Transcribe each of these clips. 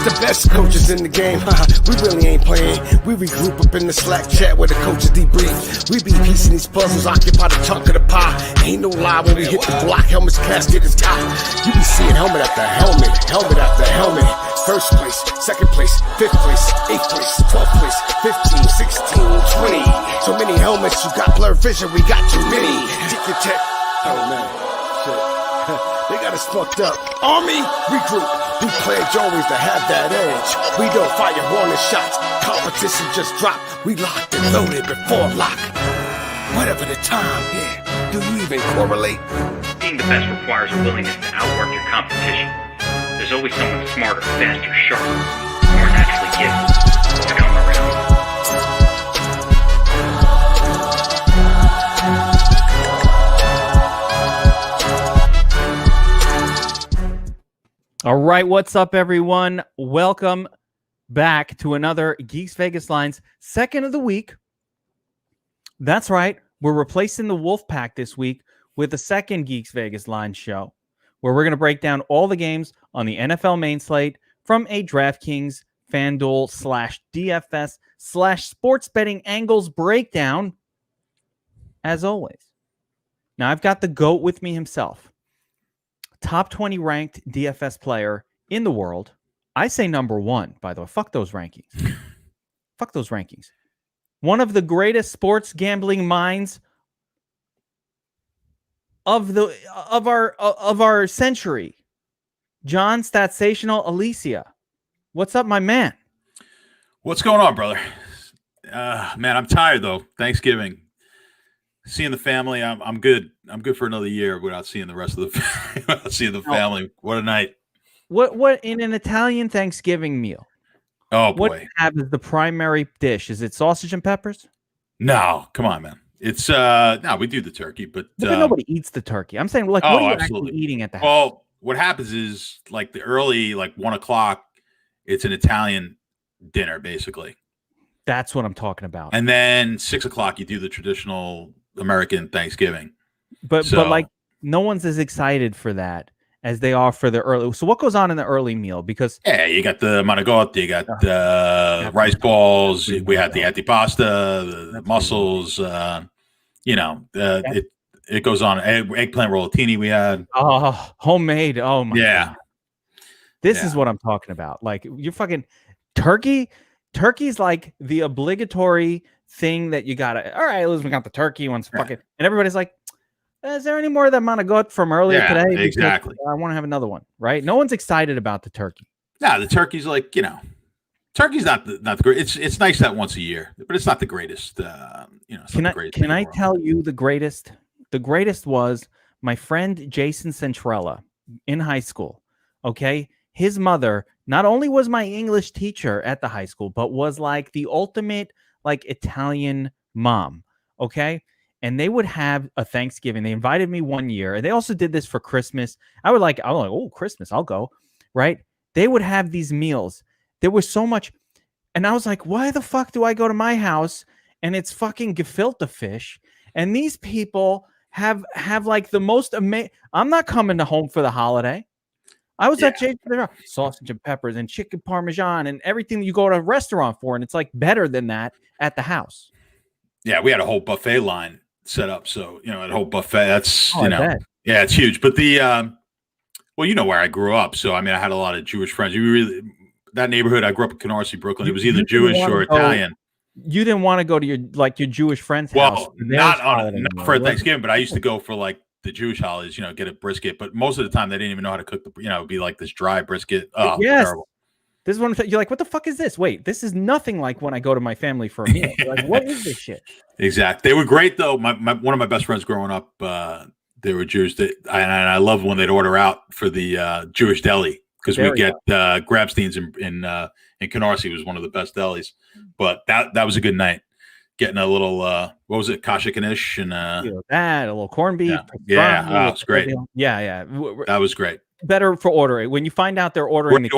The best coaches in the game, we really ain't playing. We regroup up in the Slack chat where the coaches debrief. We be piecing these puzzles, occupy the chunk of the pie. Ain't no lie when we hit the block, helmets casted is top. You be seeing helmet after helmet, helmet after helmet. First place, second place, fifth place, eighth place, 12th place, 15, 16, 20. So many helmets, you got blurred vision, we got too many. Tick your tech. Oh man, shit. They got us fucked up. Army, regroup. We pledge always to have that edge. We don't fire warning shots. Competition just dropped. We locked and loaded before lock. Whatever the time, yeah. Do you even correlate? Being the best requires a willingness to outwork your competition. There's always someone smarter, faster, sharper, more naturally gifted to come around. All right, what's up, everyone? Welcome back to another Geeks Vegas Lines second of the week. That's right. We're replacing the Wolf Pack this week with a second Geeks Vegas Lines show where we're going to break down all the games on the NFL main slate from a Draftkings, FanDuel / DFS / sports betting angles breakdown, as always. Now, I've got the GOAT with me himself. Top 20 ranked DFS player in the world. I say number one, by the way. Fuck those rankings. Fuck those rankings. One of the greatest sports gambling minds of our century. John Statsational Alessia. What's up, my man? What's going on, brother? Man, I'm tired though. Thanksgiving. Seeing the family, I'm good. I'm good for another year without seeing the rest of the family. What a night! What in an Italian Thanksgiving meal? Oh boy! What do you have as the primary dish? Is it sausage and peppers? No, come on, man. It's no, we do the turkey, but nobody eats the turkey. I'm saying, like, what are you actually eating at the house? Well, what happens is, like, the early, like 1 o'clock, it's an Italian dinner, basically. That's what I'm talking about. And then 6 o'clock, you do the traditional American Thanksgiving. But like, no one's as excited for that as they are for the early. So what goes on in the early meal? Because you got the manigotti, you got the rice balls, we had the antipasta, the mussels, it goes on. Eggplant rollatini we had. Oh, homemade. Oh my God. This is what I'm talking about. Like, you're fucking turkey. Turkey's like the obligatory thing that you gotta. All right, we got the turkey once. Fucking, and everybody's like, "Is there any more of that manigot from earlier today?" Because exactly. I want to have another one. Right? No one's excited about the turkey. Yeah, the turkey's like, turkey's not the great. It's nice that once a year, but it's not the greatest. Can I tell you the greatest? The greatest was my friend Jason Centrella in high school. Okay, his mother not only was my English teacher at the high school, but was like the ultimate like Italian mom. Okay. And they would have a Thanksgiving. They invited me one year, and they also did this for Christmas. I was like, oh, Christmas, I'll go. Right. They would have these meals. There was so much. And I was like, why the fuck do I go to my house and it's fucking gefilte fish? And these people have like the most amazing. I'm not coming to home for the holiday. I was at sausage and peppers and chicken parmesan and everything you go to a restaurant for, and it's like better than that at the house. Yeah, we had a whole buffet line set up, so that whole buffet. That's bet. Yeah, it's huge. But the where I grew up, so I mean, I had a lot of Jewish friends. That neighborhood, I grew up in Canarsie, Brooklyn. It was either Jewish or Italian. You didn't want to go to your Jewish friend's house. Well, not for Thanksgiving, but I used to go for like the Jewish holidays, get a brisket. But most of the time, they didn't even know how to cook it'd be like this dry brisket. Oh, yes. Terrible. This is one you're like, what the fuck is this? Wait, this is nothing like when I go to my family for a meal. You're like, what is this shit? Exactly. They were great though. One of my best friends growing up, they were Jewish. And I love when they'd order out for the Jewish deli because we get Grabstein's in Canarsie was one of the best delis. But that was a good night. Getting a little, what was it, kasha kanish and a little corned beef. Yeah, it was great. Yeah. That was great. Better for ordering. When you find out they're ordering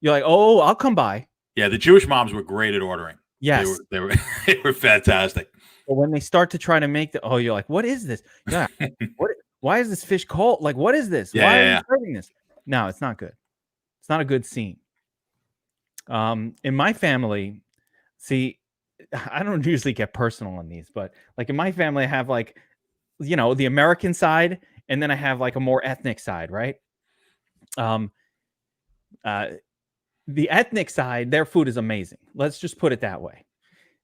you're like, oh, I'll come by. Yeah, the Jewish moms were great at ordering. Yes, they were fantastic. But when they start to try to make you're like, what is this? Yeah, why is this fish cold? Like, what is this? Why are you serving this? No, it's not good. It's not a good scene. In my family, see, I don't usually get personal on these, but like in my family, I have like, the American side, and then I have like a more ethnic side, right? The ethnic side, their food is amazing. Let's just put it that way.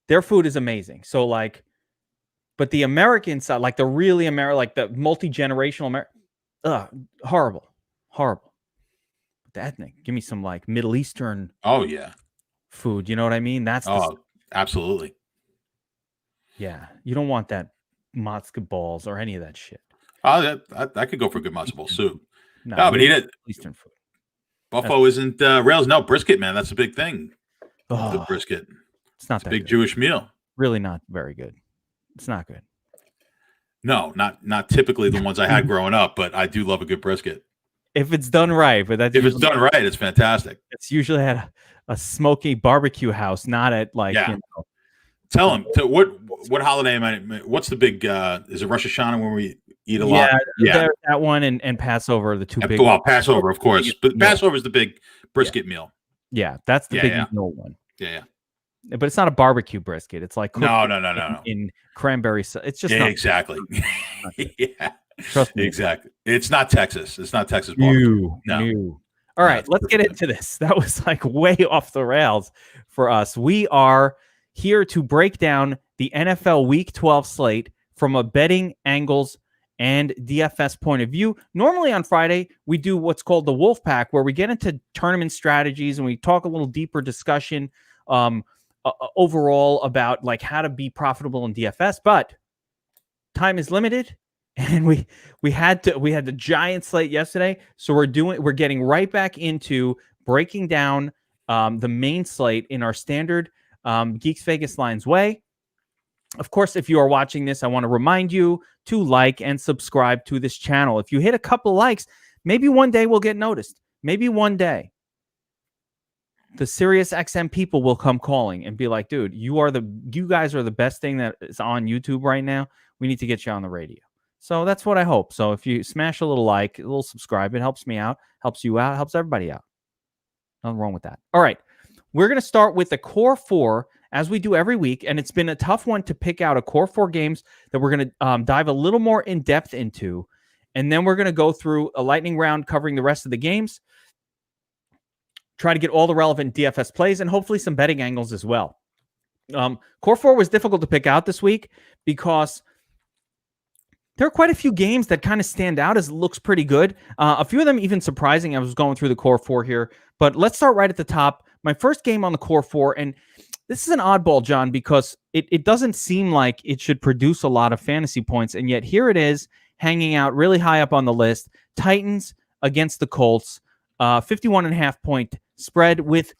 Their food is amazing. So like, but the American side, like the really American, like the multi-generational horrible. The ethnic, give me some like Middle Eastern. Oh yeah. Food. You know what I mean? Absolutely. Yeah. You don't want that matzo balls or any of that shit. Oh, I could go for a good matzo ball soup. No, but eat it. Eastern food. Buffalo isn't rails. No, brisket, man. That's a big thing. The brisket. It's not that big good. Jewish meal. Really not very good. It's not good. No, not typically the ones I had growing up, but I do love a good brisket. If it's done right, but that's if it's done right, it's fantastic. It's usually at a smoky barbecue house, not at like. Yeah. Tell them what holiday am I? What's the big? Is it Rosh Hashanah when we eat a lot? Yeah, that one and Passover, the two big. Well, Passover, of course, but Passover is the big brisket meal. Yeah, that's the big meal one. Yeah. But it's not a barbecue brisket. It's like no. In cranberry. It's just exactly. Yeah. Trust me. Exactly. It's not Texas. It's not Texas barbecue. No. All right, let's get into this. That was like way off the rails for us. We are here to break down the NFL Week 12 slate from a betting angles and DFS point of view. Normally on Friday, we do what's called the Wolf Pack, where we get into tournament strategies and we talk a little deeper discussion overall about like how to be profitable in DFS. But time is limited. And we had the giant slate yesterday, so we're getting right back into breaking down the main slate in our standard Geeks Vegas Lines way. Of course, if you are watching this, I want to remind you to like and subscribe to this channel. If you hit a couple likes, maybe one day we'll get noticed. Maybe one day the Sirius XM people will come calling and be like, "Dude, you guys are the best thing that is on YouTube right now. We need to get you on the radio." So that's what I hope. So if you smash a little like, a little subscribe, it helps me out, helps you out, helps everybody out. Nothing wrong with that. All right. We're going to start with the core four as we do every week. And it's been a tough one to pick out a core four games that we're going to dive a little more in depth into. And then we're going to go through a lightning round covering the rest of the games. Try to get all the relevant DFS plays and hopefully some betting angles as well. Core four was difficult to pick out this week because there are quite a few games that kind of stand out as looks pretty good. A few of them even surprising. I was going through the core four here, but let's start right at the top. My first game on the core four, and this is an oddball, John, because it doesn't seem like it should produce a lot of fantasy points, and yet here it is hanging out really high up on the list. Titans against the Colts, 51.5 point spread with,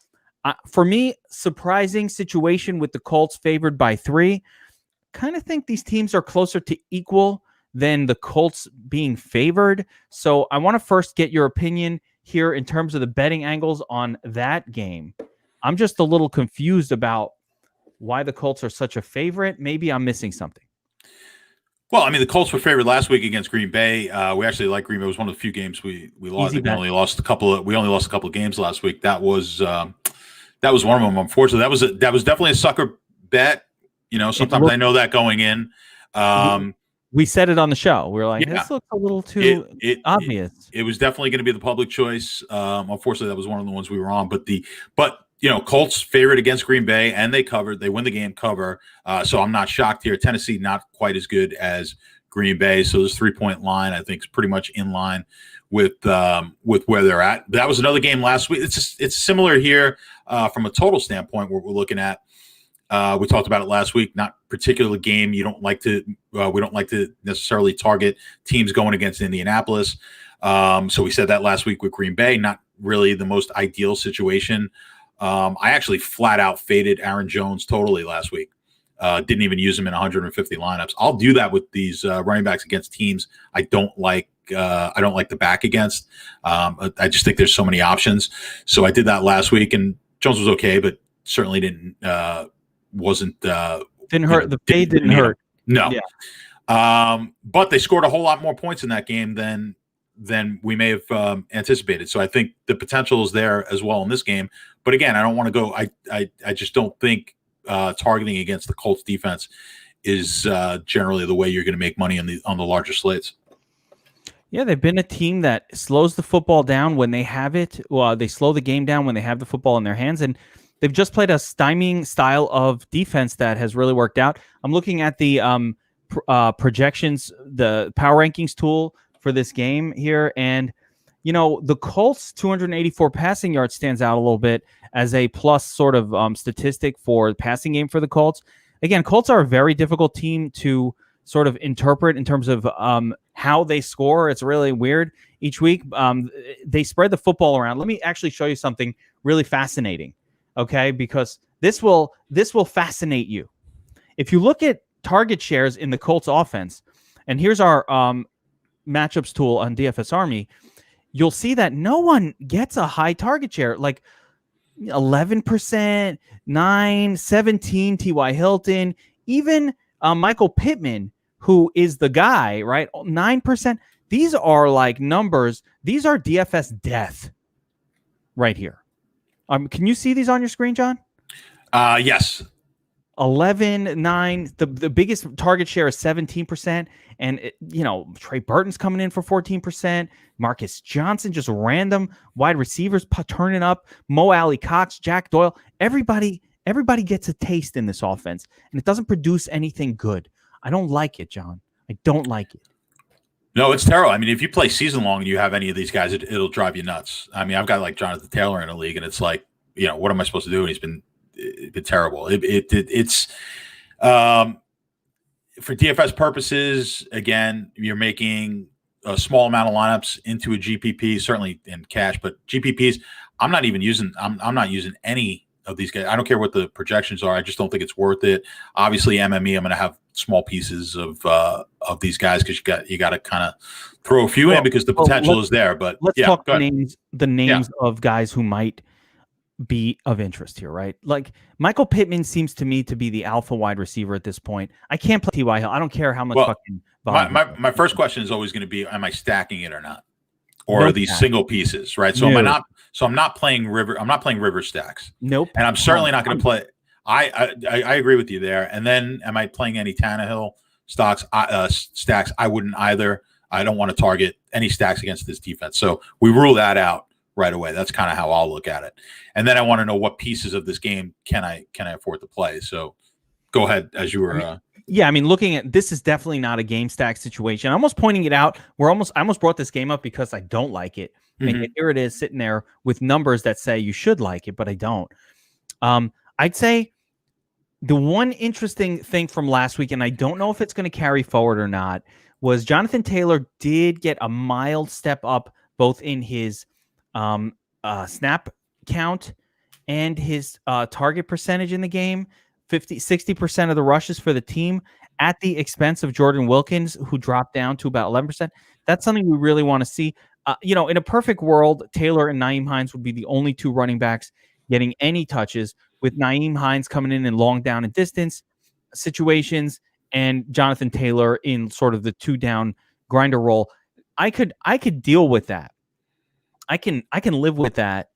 for me, surprising situation with the Colts favored by 3. Kind of think these teams are closer to equal than the Colts being favored. So I want to first get your opinion here in terms of the betting angles on that game. I'm just a little confused about why the Colts are such a favorite. Maybe I'm missing something. Well, I mean, the Colts were favored last week against Green Bay. We actually like Green Bay. It was one of the few games we lost. We only lost a couple of games last week. That was one of them. Unfortunately, that was definitely a sucker bet. You know, sometimes I know that going in. We said it on the show. We were like, this looks a little too obvious. It was definitely going to be the public choice. Unfortunately, that was one of the ones we were on. But Colts favored against Green Bay, and they covered. They win the game cover. So I'm not shocked here. Tennessee not quite as good as Green Bay. So this 3-point line, I think, is pretty much in line with where they're at. That was another game last week. It's similar here from a total standpoint. What we're looking at. We talked about it last week. Not particular game. We don't like to necessarily target teams going against Indianapolis. So we said that last week with Green Bay. Not really the most ideal situation. I actually flat out faded Aaron Jones totally last week. Didn't even use him in 150 lineups. I'll do that with these running backs against teams I don't like. I don't like the back against. I just think there's so many options. So I did that last week, and Jones was okay, but certainly didn't hurt. The fade didn't hurt. No. Yeah. But they scored a whole lot more points in that game than than we may have anticipated. So I think the potential is there as well in this game. But again, I don't want to go. I just don't think targeting against the Colts defense is generally the way you're going to make money on the larger slates. Yeah, they've been a team that slows the football down when they have it. Well, they slow the game down when they have the football in their hands, and they've just played a stymieing style of defense that has really worked out. I'm looking at the projections, the power rankings tool for this game here, and the Colts 284 passing yards stands out a little bit as a plus sort of statistic for the passing game for the Colts. Again, Colts are a very difficult team to sort of interpret in terms of how they score. It's really weird each week. They spread the football around. Let me actually show you something really fascinating, okay? Because this will fascinate you. If you look at target shares in the Colts offense, and here's our matchups tool on DFS Army, you'll see that no one gets a high target share, like 11%, 9, 17, T.Y. Hilton, even Michael Pittman, who is the guy, right? 9%. These are like numbers. These are DFS death right here. Can you see these on your screen, John? Yes. 11, 9. The biggest target share is 17%. And, Trey Burton's coming in for 14%. Marcus Johnson, just random wide receivers turning up. Mo Alley Cox, Jack Doyle. Everybody gets a taste in this offense, and it doesn't produce anything good. I don't like it, John. I don't like it. No, it's terrible. I mean, if you play season long and you have any of these guys, it'll drive you nuts. I mean, I've got like Jonathan Taylor in a league, and it's like, what am I supposed to do? And he's been terrible. It's for DFS purposes. Again, you're making a small amount of lineups into a GPP, certainly in cash, but GPPs, I'm not using any of these guys. I don't care what the projections are. I just don't think it's worth it. Obviously, MME, I'm going to have small pieces of these guys because you got to kind of throw a few in because the potential is there. But let's talk the names of guys who might be of interest here, right? Like Michael Pittman seems to me to be the alpha wide receiver at this point. I can't play T.Y. Hill. I don't care how much fucking volume. My first question is always going to be, am I stacking it or not? Or are these single pieces, right? So I'm not playing river. I'm not playing river stacks. Nope. And I'm certainly not going to play. I agree with you there. And then, am I playing any Tannehill stacks? I wouldn't either. I don't want to target any stacks against this defense. So we rule that out right away. That's kind of how I'll look at it. And then I want to know what pieces of this game can I afford to play. So go ahead as you were. Looking at this is definitely not a game stack situation. I'm almost pointing it out. I almost brought this game up because I don't like it. Mm-hmm. And here it is sitting there with numbers that say you should like it, but I don't. I'd say the one interesting thing from last week, and I don't know if it's going to carry forward or not, was Jonathan Taylor did get a mild step up both in his snap count and his target percentage in the game. 60% of the rushes for the team at the expense of Jordan Wilkins, who dropped down to about 11%. That's something we really want to see. In a perfect world, Taylor and Nyheim Hines would be the only two running backs getting any touches, with Nyheim Hines coming in long down and distance situations and Jonathan Taylor in sort of the 2-down grinder role. I could deal with that. I can live with that.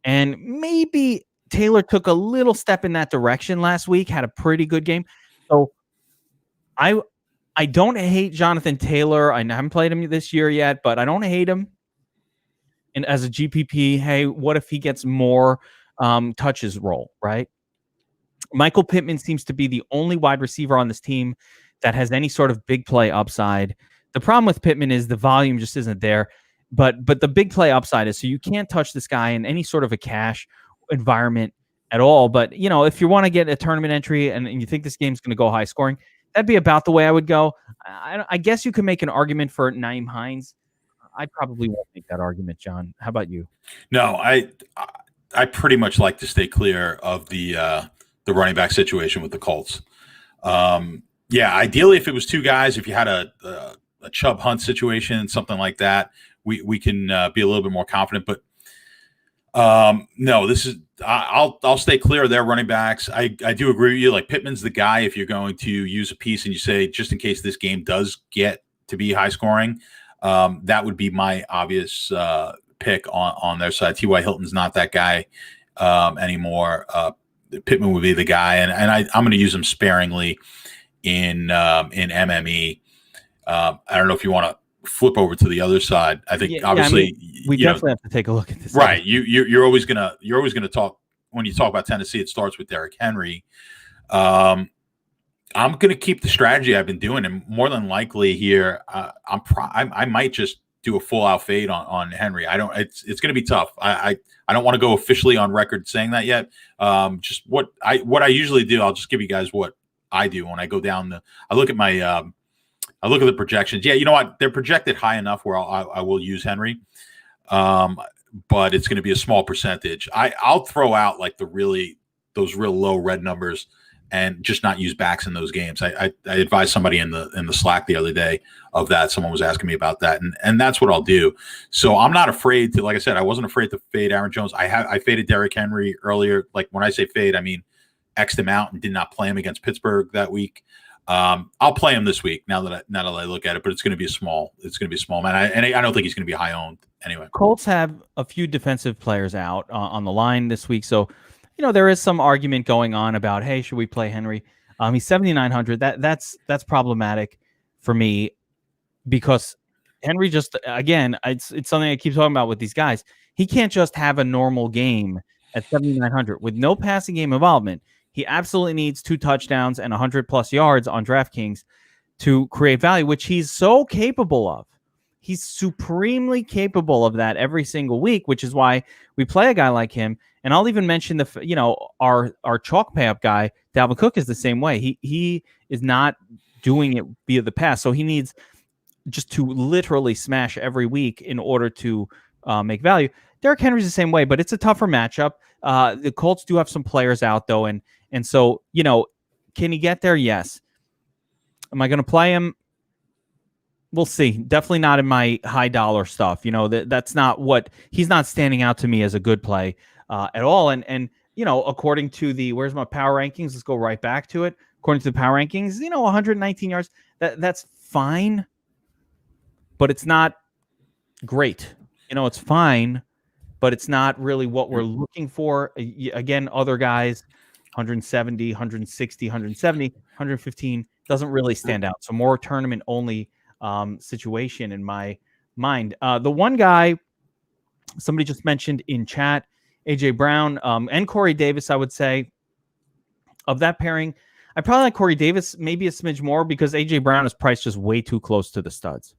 And maybe Taylor took a little step in that direction last week, had a pretty good game. So I don't hate Jonathan Taylor. I haven't played him this year yet, but I don't hate him. And as a GPP, hey, what if he gets more touches role, right? Michael Pittman seems to be the only wide receiver on this team that has any sort of big play upside. The problem with Pittman is the volume just isn't there, but the big play upside is, so you can't touch this guy in any sort of a cash environment at all. But if you want to get a tournament entry and you think this game's going to go high scoring, that'd be about the way I would go. I guess you can make an argument for Nyheim Hines. I probably won't make that argument, John. How about you? No, I pretty much like to stay clear of the running back situation with the Colts. Ideally, if it was two guys, if you had a Chubb Hunt situation, something like that, we can be a little bit more confident. But no, this is I'll stay clear of their running backs. I do agree with you. Like Pittman's the guy if you're going to use a piece and you say, just in case this game does get to be high scoring, That would be my obvious pick on their side. T.Y. Hilton's not that guy anymore. Pittman would be the guy, and I'm going to use him sparingly in MME. I don't know if you want to flip over to the other side. I think obviously we definitely have to take a look at this. Right, you're always gonna talk when you talk about Tennessee. It starts with Derrick Henry. I'm going to keep the strategy I've been doing, and more than likely here, I might just do a full out fade on Henry. It's going to be tough. I don't want to go officially on record saying that yet. Just what I usually do. I'll just give you guys what I do when I go down I look at the projections. Yeah, you know what? They're projected high enough where I will use Henry. But it's going to be a small percentage. I'll throw out like those real low red numbers and just not use backs in those games. I advised somebody in the Slack the other day of that. Someone was asking me about that, and that's what I'll do. So I'm not afraid to, like I said, I wasn't afraid to fade Aaron Jones. I faded Derrick Henry earlier. Like when I say fade, I mean X'd him out and did not play him against Pittsburgh that week. I'll play him this week now that I look at it, but it's going to be a small man. I don't think he's going to be high owned anyway. Colts have a few defensive players out on the line this week, so there is some argument going on about, hey, should we play Henry? He's 7,900. That's problematic for me because Henry just, again, it's something I keep talking about with these guys. He can't just have a normal game at 7,900 with no passing game involvement. He absolutely needs 2 touchdowns and 100+ yards on DraftKings to create value, which he's so capable of. He's supremely capable of that every single week, which is why we play a guy like him. And I'll even mention our chalk pay up guy, Dalvin Cook, is the same way. He is not doing it via the pass, so he needs just to literally smash every week in order to make value. Derrick Henry's the same way, but it's a tougher matchup. The Colts do have some players out though, and so can he get there? Yes. Am I going to play him? We'll see. Definitely not in my high dollar stuff. That's not what he's not standing out to me as a good play at all. And according to where's my power rankings? Let's go right back to it. According to the power rankings, 119 yards. That's fine, but it's not great. It's fine, but it's not really what we're looking for. Again, other guys, 170, 160, 170, 115 doesn't really stand out. So more tournament only situation in my mind. The one guy somebody just mentioned in chat, AJ Brown and Corey Davis, I would say of that pairing, I probably like Corey Davis maybe a smidge more because AJ Brown is priced just way too close to the studs.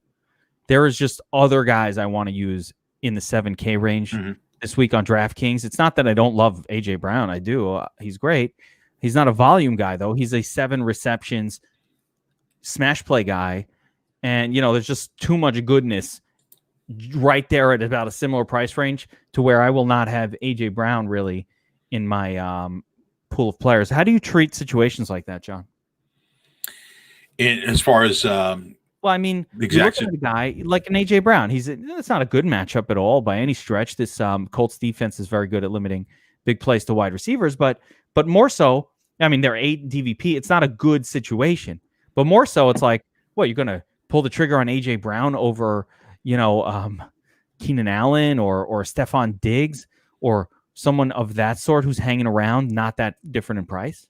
There is just other guys I want to use in the 7K range this week on DraftKings. It's not that I don't love AJ Brown. I do. He's great. He's not a volume guy though. He's a 7 receptions smash play guy. And, there's just too much goodness right there at about a similar price range to where I will not have A.J. Brown really in my pool of players. How do you treat situations like that, John? As far as well, I mean, you look at a guy like an A.J. Brown. It's not a good matchup at all by any stretch. This Colts defense is very good at limiting big plays to wide receivers, but more so, I mean, they're 8 DVP. It's not a good situation, but more so, it's like, what, you're going to pull the trigger on A.J. Brown over, Keenan Allen or Stephon Diggs or someone of that sort who's hanging around, not that different in price?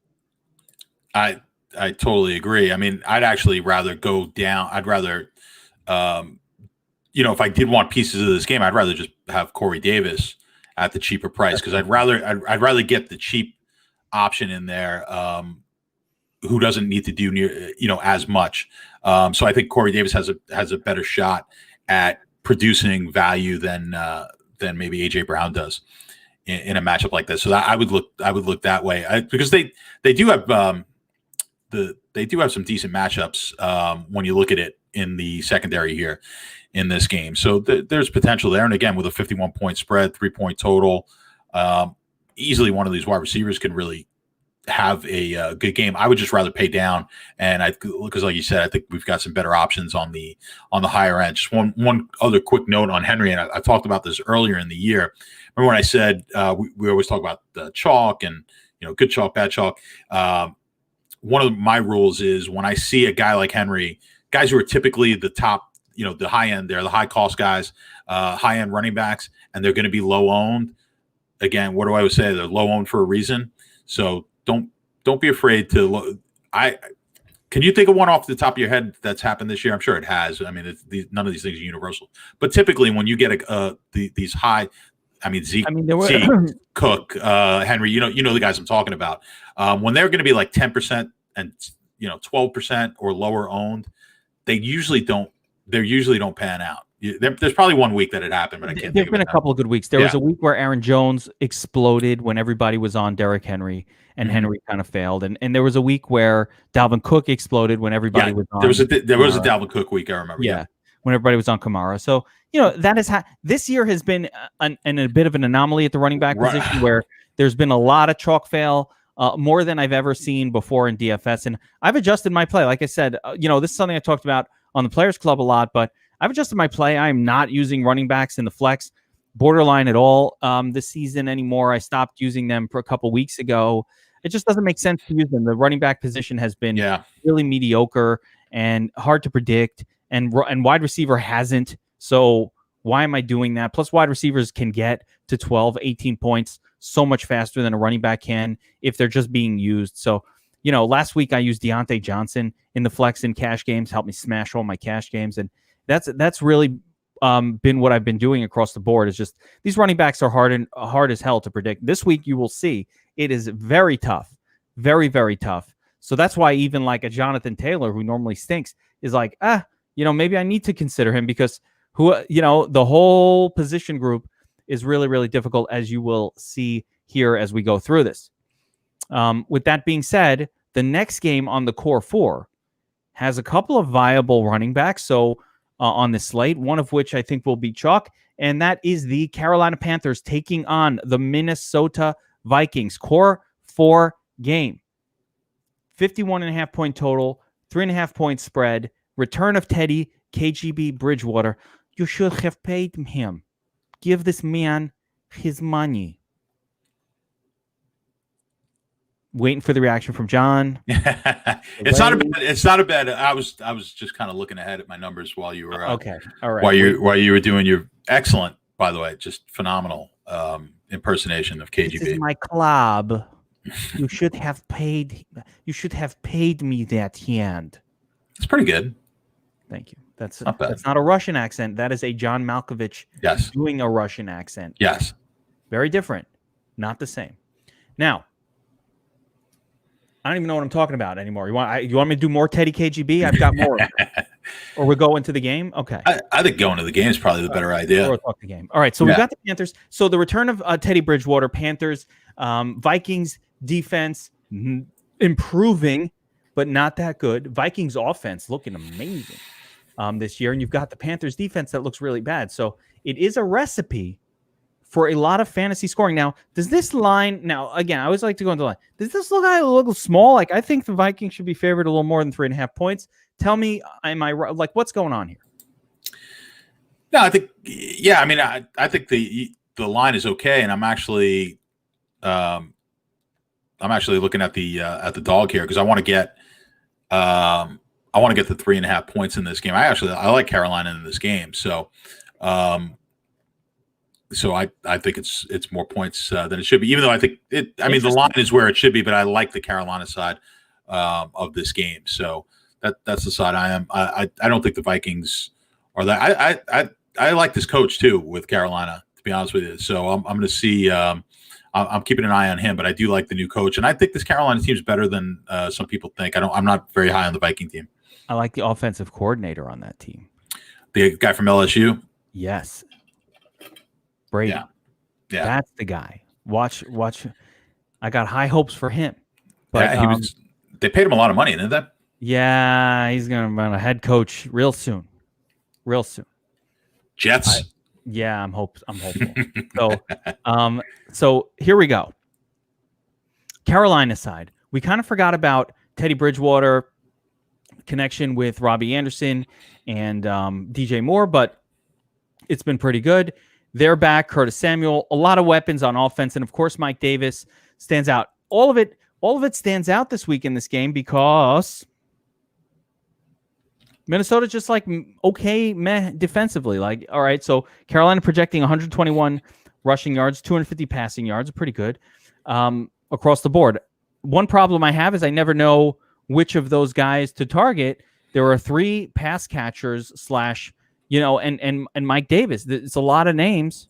I totally agree. I mean, I'd actually rather go down. I'd rather, if I did want pieces of this game, I'd rather just have Corey Davis at the cheaper price because I'd rather get the cheap option in there who doesn't need to do as much. So I think Corey Davis has a better shot at producing value than maybe AJ Brown does in a matchup like this. So I would look that way because they do have they do have some decent matchups when you look at it in the secondary here in this game. So there's potential there. And again, with a 51-point spread, 3-point total, easily one of these wide receivers can really have a good game. I would just rather pay down, and because like you said, I think we've got some better options on the higher end. Just one other quick note on Henry, and I talked about this earlier in the year. Remember when I said we always talk about the chalk and good chalk, bad chalk. One of my rules is when I see a guy like Henry, guys who are typically the top the high end. They're the high cost guys, high end running backs, and they're going to be low owned. Again, what do I always say? They're low owned for a reason. So don't be afraid to. Can you think of one off the top of your head that's happened this year? I'm sure it has. I mean, none of these things are universal. But typically, when you get these high, Zeke, Cook, Henry, you know the guys I'm talking about. When they're going to be like 10% and 12% or lower owned, they usually don't pan out. There's probably one week that it happened, but I can't. There've been a couple of good weeks. There was a week where Aaron Jones exploded when everybody was on Derrick Henry, and Henry kind of failed. And there was a week where Dalvin Cook exploded when everybody was on. There was a Dalvin Cook week, I remember. Yeah, when everybody was on Kamara. So that is this year has been a bit of an anomaly at the running back position, where there's been a lot of chalk fail. More than I've ever seen before in DFS, and I've adjusted my play. Like I said, this is something I talked about on the Players Club a lot, but I've adjusted my play. I am not using running backs in the flex borderline at all this season anymore. I stopped using them for a couple weeks ago. It just doesn't make sense to use them. The running back position has been really mediocre and hard to predict, and wide receiver hasn't. So why am I doing that? Plus, wide receivers can get to 12, 18 points so much faster than a running back can if they're just being used. So, last week I used Deontay Johnson in the flex and cash games, helped me smash all my cash games. And that's really been what I've been doing across the board. Is just these running backs are hard as hell to predict. This week you will see it is very tough, very, very tough. So that's why even like a Jonathan Taylor, who normally stinks, is like, maybe I need to consider him, because the whole position group is really, really difficult, as you will see here as we go through this. With that being said, the next game on the core four has a couple of viable running backs. So on the slate, one of which I think will be chalk, and that is the Carolina Panthers taking on the Minnesota Vikings. Core 4 game. 51.5 point total, 3.5 point spread, return of Teddy, KGB Bridgewater. You should have paid him. Give this man his money. Waiting for the reaction from John. It's not a bad. I was just kind of looking ahead at my numbers while you were okay. All right. While you were doing your excellent, by the way, just phenomenal impersonation of KGB. This is my club. You should have paid. You should have paid me that hand. It's pretty good. Thank you. That's not a Russian accent. That is a John Malkovich doing a Russian accent. Yes. Very different. Not the same. Now, I don't even know what I'm talking about anymore. You want me to do more Teddy KGB? I've got more. Or we go into the game? Okay. I think going to the game is probably the better idea. Or we'll talk the game. All right. So we've got the Panthers. So the return of Teddy Bridgewater, Panthers, Vikings defense improving, but not that good. Vikings offense looking amazing this year. And you've got the Panthers defense that looks really bad. So it is a recipe for a lot of fantasy scoring. Now, does this line, again, I always like to go into the line. Does this look a little small? Like, I think the Vikings should be favored a little more than 3.5 points. Tell me, am I right? Like, what's going on here? No, I think, I think the line is okay. And I'm actually looking at the dog here because I want to get the 3.5 points in this game. I like Carolina in this game. So I think it's more points than it should be, even though I think the line is where it should be, but I like the Carolina side of this game. So that's the side I am. I don't think the Vikings are that. I like this coach too with Carolina, to be honest with you. So I'm going to see. I'm keeping an eye on him, but I do like the new coach, and I think this Carolina team is better than some people think. I'm not very high on the Viking team. I like the offensive coordinator on that team. The guy from LSU. Yes. Brady. Yeah. That's the guy. Watch. I got high hopes for him. But they paid him a lot of money, didn't they? Yeah, he's going to be a head coach real soon. Jets. I'm hopeful. So here we go. Carolina side. We kind of forgot about Teddy Bridgewater connection with Robbie Anderson and DJ Moore, but it's been pretty good. They're back. Curtis Samuel, a lot of weapons on offense, and of course Mike Davis stands out. All of it stands out this week in this game because Minnesota just like okay, meh defensively. Like, all right, so Carolina projecting 121 rushing yards, 250 passing yards, pretty good across the board. One problem I have is I never know which of those guys to target. There are 3 pass catchers and Mike Davis. It's a lot of names,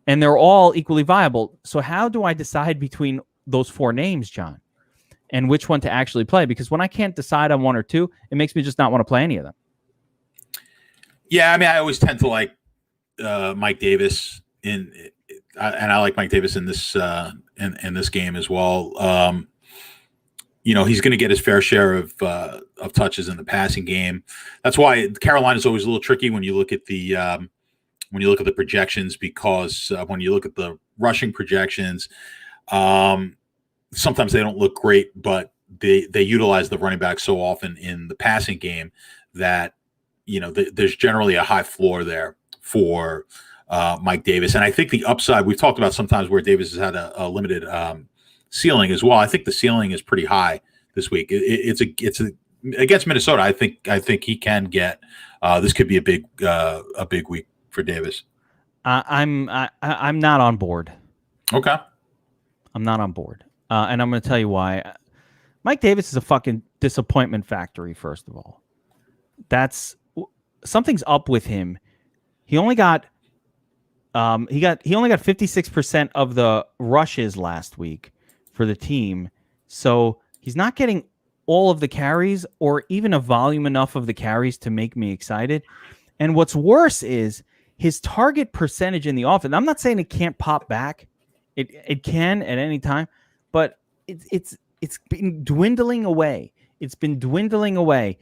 and they're all equally viable. So how do I decide between those 4 names, John? And which one to actually play? Because when I can't decide on 1 or 2, it makes me just not want to play any of them. Yeah, I mean, I always tend to like Mike Davis and I like Mike Davis in this in this game as well. He's going to get his fair share of touches in the passing game. That's why Carolina is always a little tricky when you look at the projections, because when you look at the rushing projections. Sometimes they don't look great, but they utilize the running back so often in the passing game that there's generally a high floor there for Mike Davis. And I think the upside, we've talked about sometimes where Davis has had a limited ceiling as well. I think the ceiling is pretty high this week. It's against Minnesota. I think he can get. This could be a big week for Davis. I'm not on board. Okay, I'm not on board. And I'm going to tell you why. Mike Davis is a fucking disappointment factory, first of all. Something's up with him. He only got 56% of the rushes last week for the team. So he's not getting all of the carries or even a volume enough of the carries to make me excited. And what's worse is his target percentage in the offense. I'm not saying it can't pop back. It can at any time. But it's been dwindling away. It's been dwindling away.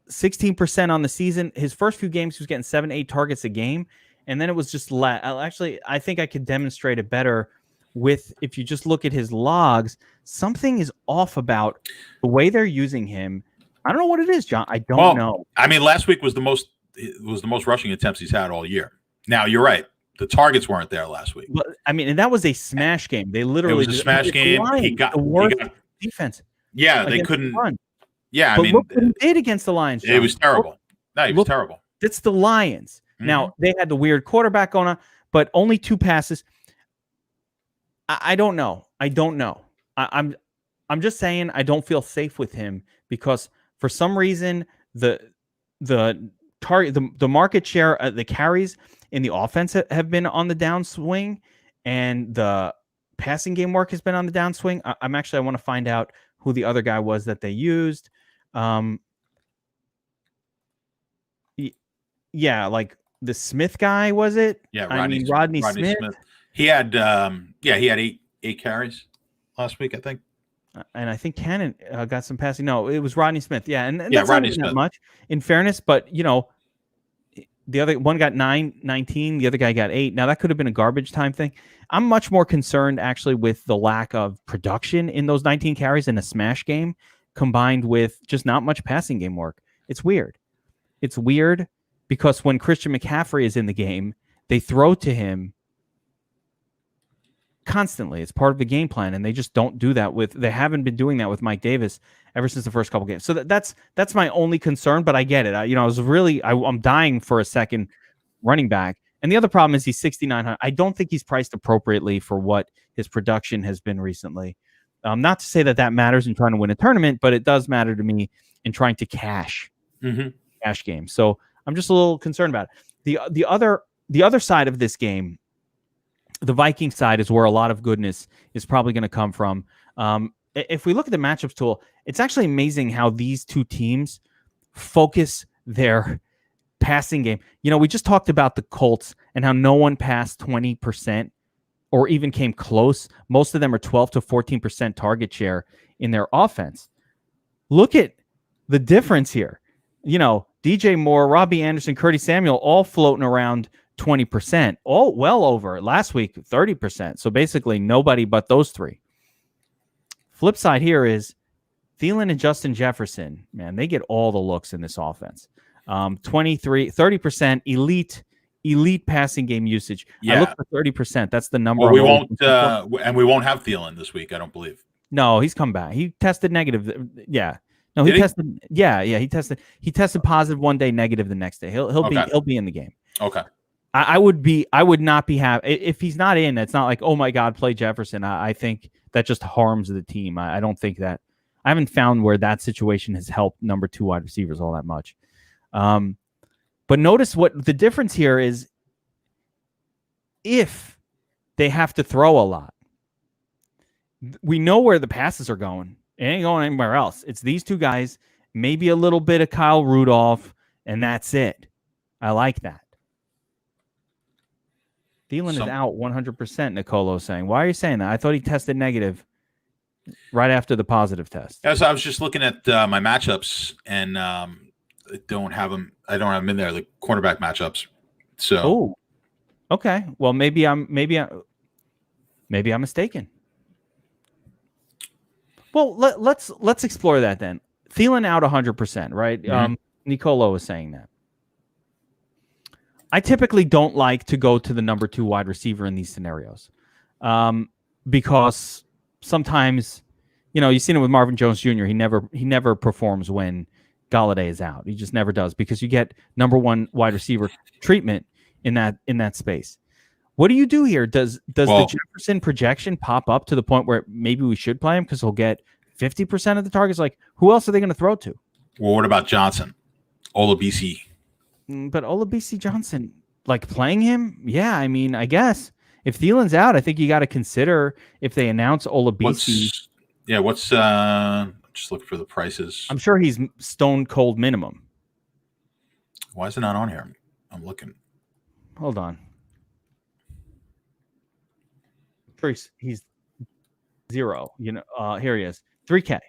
16% on the season. His first few games, he was getting 7-8 targets a game. And then it was just actually, I think I could demonstrate it better if you just look at his logs. Something is off about the way they're using him. I don't know what it is, John. I don't know. I mean, last week was the most rushing attempts he's had all year. Now, you're right. The targets weren't there last week. But, I mean, and that was a smash game. They literally it was a smash game. He got the worst defense. Yeah, they couldn't run. Yeah, but look what he did against the Lions, John. It was terrible. He was terrible. It's the Lions. Mm-hmm. Now, they had the weird quarterback going on, but only 2 passes. I don't know. I'm just saying I don't feel safe with him because for some reason the market share, the carries in the offense have been on the downswing, and the passing game work has been on the downswing. I want to find out who the other guy was that they used. Like the Smith guy, was it? Yeah, Rodney Smith. He had 8 carries last week, I think. And I think Cannon got some passing. No, it was Rodney Smith. Yeah, and that's Rodney Smith. Not much, in fairness, but the other one got 19, the other guy got 8. Now that could have been a garbage time thing. I'm much more concerned actually with the lack of production in those 19 carries in a smash game combined with just not much passing game work. It's weird. It's weird because when Christian McCaffrey is in the game, they throw to him constantly. It's part of the game plan, and they just don't do that they haven't been doing that with Mike Davis ever since the first couple games. So that's my only concern, but I get it. I'm dying for a second running back. And the other problem is he's 6,900. I don't think he's priced appropriately for what his production has been recently. Not to say that matters in trying to win a tournament, but it does matter to me in trying to cash games. So I'm just a little concerned about it. The other side of this game, the Viking side, is where a lot of goodness is probably going to come from. If we look at the matchups tool, it's actually amazing how these two teams focus their passing game. We just talked about the Colts and how no one passed 20% or even came close. Most of them are 12 to 14% target share in their offense. Look at the difference here. DJ Moore, Robbie Anderson, Curtis Samuel, all floating around 20%, all well over last week, 30%. So basically nobody but those 3. Flip side here is Thielen and Justin Jefferson. Man, they get all the looks in this offense. 30% elite passing game usage. Yeah. I look for 30%. That's the number. Well, we won't have Thielen this week, I don't believe. No, he's come back. He tested negative. Yeah. No, he tested. Yeah, he tested. He tested positive one day, negative the next day. He'll be in the game. Okay. I would not be happy if he's not in. It's not like, oh my God, play Jefferson. I think that just harms the team. I don't think that. I haven't found where that situation has helped number 2 wide receivers all that much. But notice what the difference here is. If they have to throw a lot, we know where the passes are going. It ain't going anywhere else. It's these two guys, maybe a little bit of Kyle Rudolph, and that's it. I like that. Thielen is out 100%, Nicolo's saying. Why are you saying that? I thought he tested negative right after the positive test. Yeah, so I was just looking at my matchups, and I don't have them in there, the cornerback matchups. So, okay. Well, maybe I'm mistaken. Well, let's explore that then. Thielen out 100%, right? Mm-hmm. Nicolo is saying that. I typically don't like to go to the number 2 wide receiver in these scenarios, because sometimes, you've seen it with Marvin Jones Jr. He never performs when Galladay is out. He just never does, because you get number 1 wide receiver treatment in that space. What do you do here? Does the Jefferson projection pop up to the point where maybe we should play him because he'll get 50% of the targets? Like, who else are they going to throw to? Well, what about Johnson? Olabisi. But Olabisi Johnson, like playing him? Yeah, I mean, I guess. If Thielen's out, I think you got to consider if they announce Olabisi. What's just looking for the prices. I'm sure he's stone cold minimum. Why is it not on here? I'm looking. Hold on. He's 0. Here he is. 3K.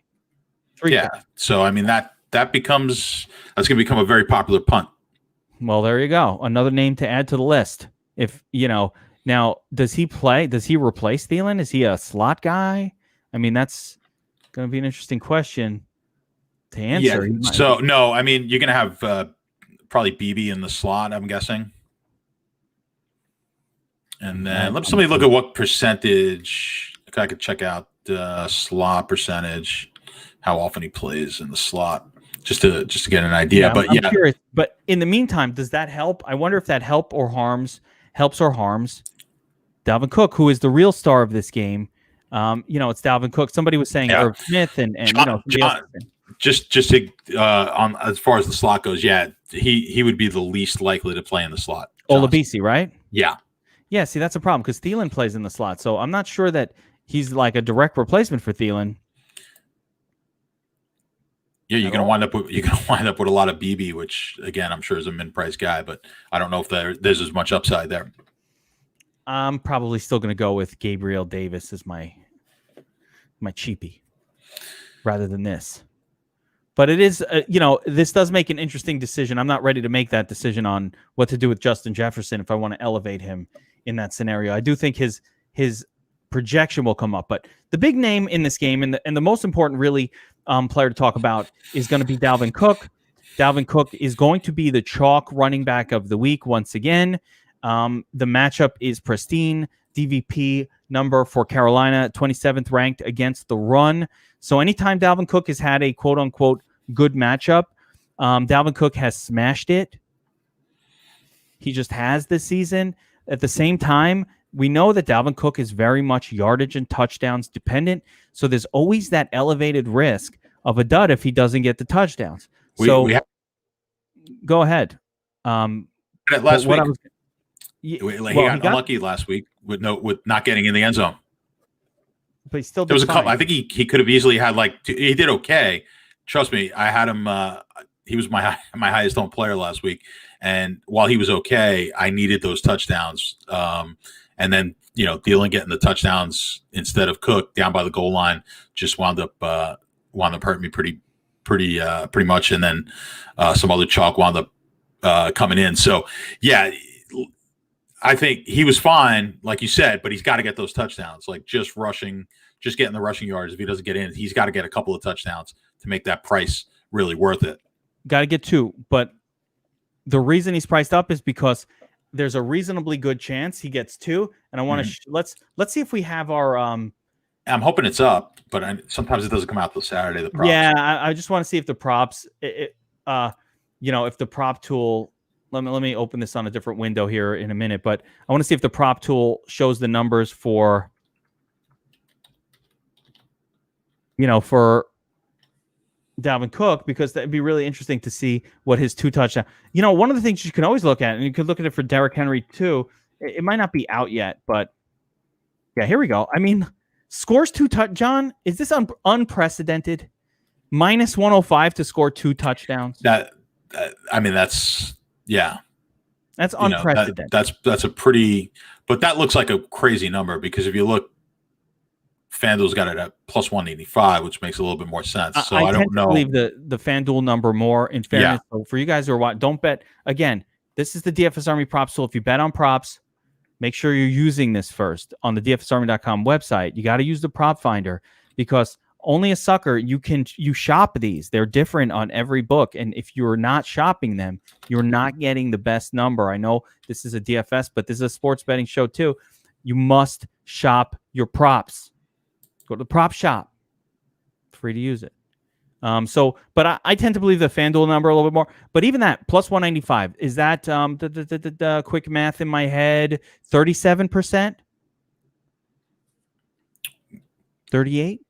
Yeah. So I mean that's going to become a very popular punt. Well, there you go. Another name to add to the list. If now, does he play? Does he replace Thielen? Is he a slot guy? I mean, that's going to be an interesting question to answer. Yeah. So no, I mean, you're going to have probably BB in the slot, I'm guessing. And then let somebody look at what percentage. I could check out slot percentage, how often he plays in the slot, just to get an idea. I'm curious. But in the meantime, does that help? I wonder if that helps or harms Dalvin Cook, who is the real star of this game. It's Dalvin Cook. Somebody was saying Irv Smith and John, just to on as far as the slot goes, he would be the least likely to play in the slot. Olabisi, right? Yeah. Yeah, see, that's a problem because Thielen plays in the slot. So I'm not sure that he's like a direct replacement for Thielen. Yeah, you're gonna wind up with a lot of BB, which again I'm sure is a min-price guy, but I don't know if there's as much upside there. I'm probably still gonna go with Gabriel Davis as my cheapie rather than this. But it is, this does make an interesting decision. I'm not ready to make that decision on what to do with Justin Jefferson if I want to elevate him in that scenario. I do think his projection will come up. But the big name in this game and the most important really player to talk about is going to be Dalvin Cook. Dalvin Cook is going to be the chalk running back of the week once again. The matchup is pristine. DVP number for Carolina, 27th ranked against the run. So anytime Dalvin Cook has had a quote-unquote good matchup, Dalvin Cook has smashed it. He just has this season. At the same time, we know that Dalvin Cook is very much yardage and touchdowns dependent. So there's always that elevated risk of a dud if he doesn't get the touchdowns. Go ahead. Last week, he got unlucky last week with not getting in the end zone. But he still there was a couple. I think he could have easily had he did okay. Trust me, I had him. He was my highest owned player last week, and while he was okay, I needed those touchdowns. And then Thielen getting the touchdowns instead of Cook down by the goal line just wound up hurting me pretty much. And then some other chalk wound up coming in. So yeah, I think he was fine, like you said, but he's got to get those touchdowns. Like just getting the rushing yards. If he doesn't get in, he's got to get a couple of touchdowns to make that price really worth it. Got to get 2, but the reason he's priced up is because there's a reasonably good chance he gets 2. And I want to let's see if we have our I'm hoping it's up, but sometimes it doesn't come out till Saturday. The props. Yeah, I just want to see if the props, if the prop tool. Let me open this on a different window here in a minute, but I want to see if the prop tool shows the numbers for, for Dalvin Cook, because that'd be really interesting to see what his 2 touchdowns. One of the things you can always look at, and you could look at it for Derrick Henry too. It might not be out yet, but yeah, here we go. I mean, scores 2 John, is this unprecedented? Minus 105 to score 2 touchdowns. That's unprecedented. That's a pretty, but that looks like a crazy number, because if you look, FanDuel's got it at plus 185, which makes a little bit more sense. So I don't know. I believe the FanDuel number more, in fairness. So for you guys who are watching, don't bet. Again, this is the DFS Army props tool. If you bet on props, make sure you're using this first on the DFSArmy.com website. You got to use the prop finder, because only a sucker, you shop these. They're different on every book. And if you're not shopping them, you're not getting the best number. I know this is a DFS, but this is a sports betting show too. You must shop your props. Go to the prop shop. Free to use it. But I tend to believe the FanDuel number a little bit more. But even that, plus 195, is that the quick math in my head, 37%? 38?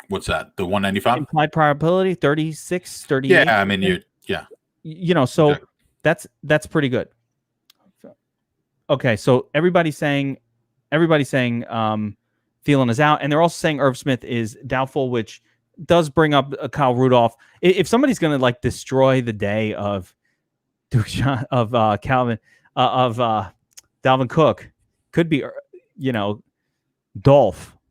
What's that? The 195? Implied probability, 36, 38? Yeah, I mean, so exactly. That's pretty good. Okay, so everybody's saying Thielen is out, and they're also saying Irv Smith is doubtful, which does bring up Kyle Rudolph. If somebody's going to destroy the day of Dalvin Cook, could be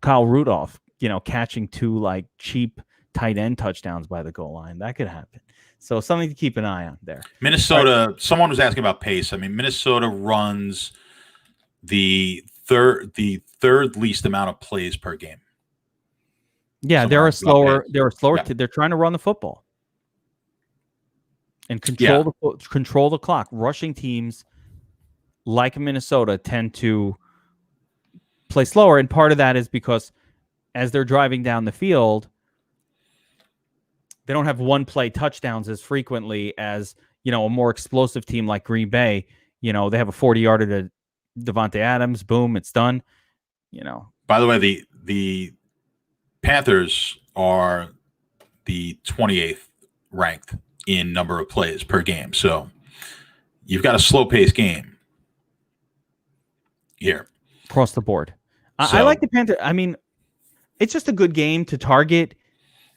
Kyle Rudolph, catching 2 cheap tight end touchdowns by the goal line. That could happen. So something to keep an eye on there. Minnesota. Right. Someone was asking about pace. I mean, Minnesota runs the third least amount of plays per game. Yeah, they're slower. They're trying to run the football and control the clock. Rushing teams like Minnesota tend to play slower, and part of that is because as they're driving down the field, they don't have one play touchdowns as frequently as a more explosive team like Green Bay. They have a 40-yarder to Devontae Adams. Boom, it's done. By the way, the Panthers are the 28th ranked in number of plays per game. So you've got a slow-paced game here. Across the board. I like the Panthers. I mean, it's just a good game to target.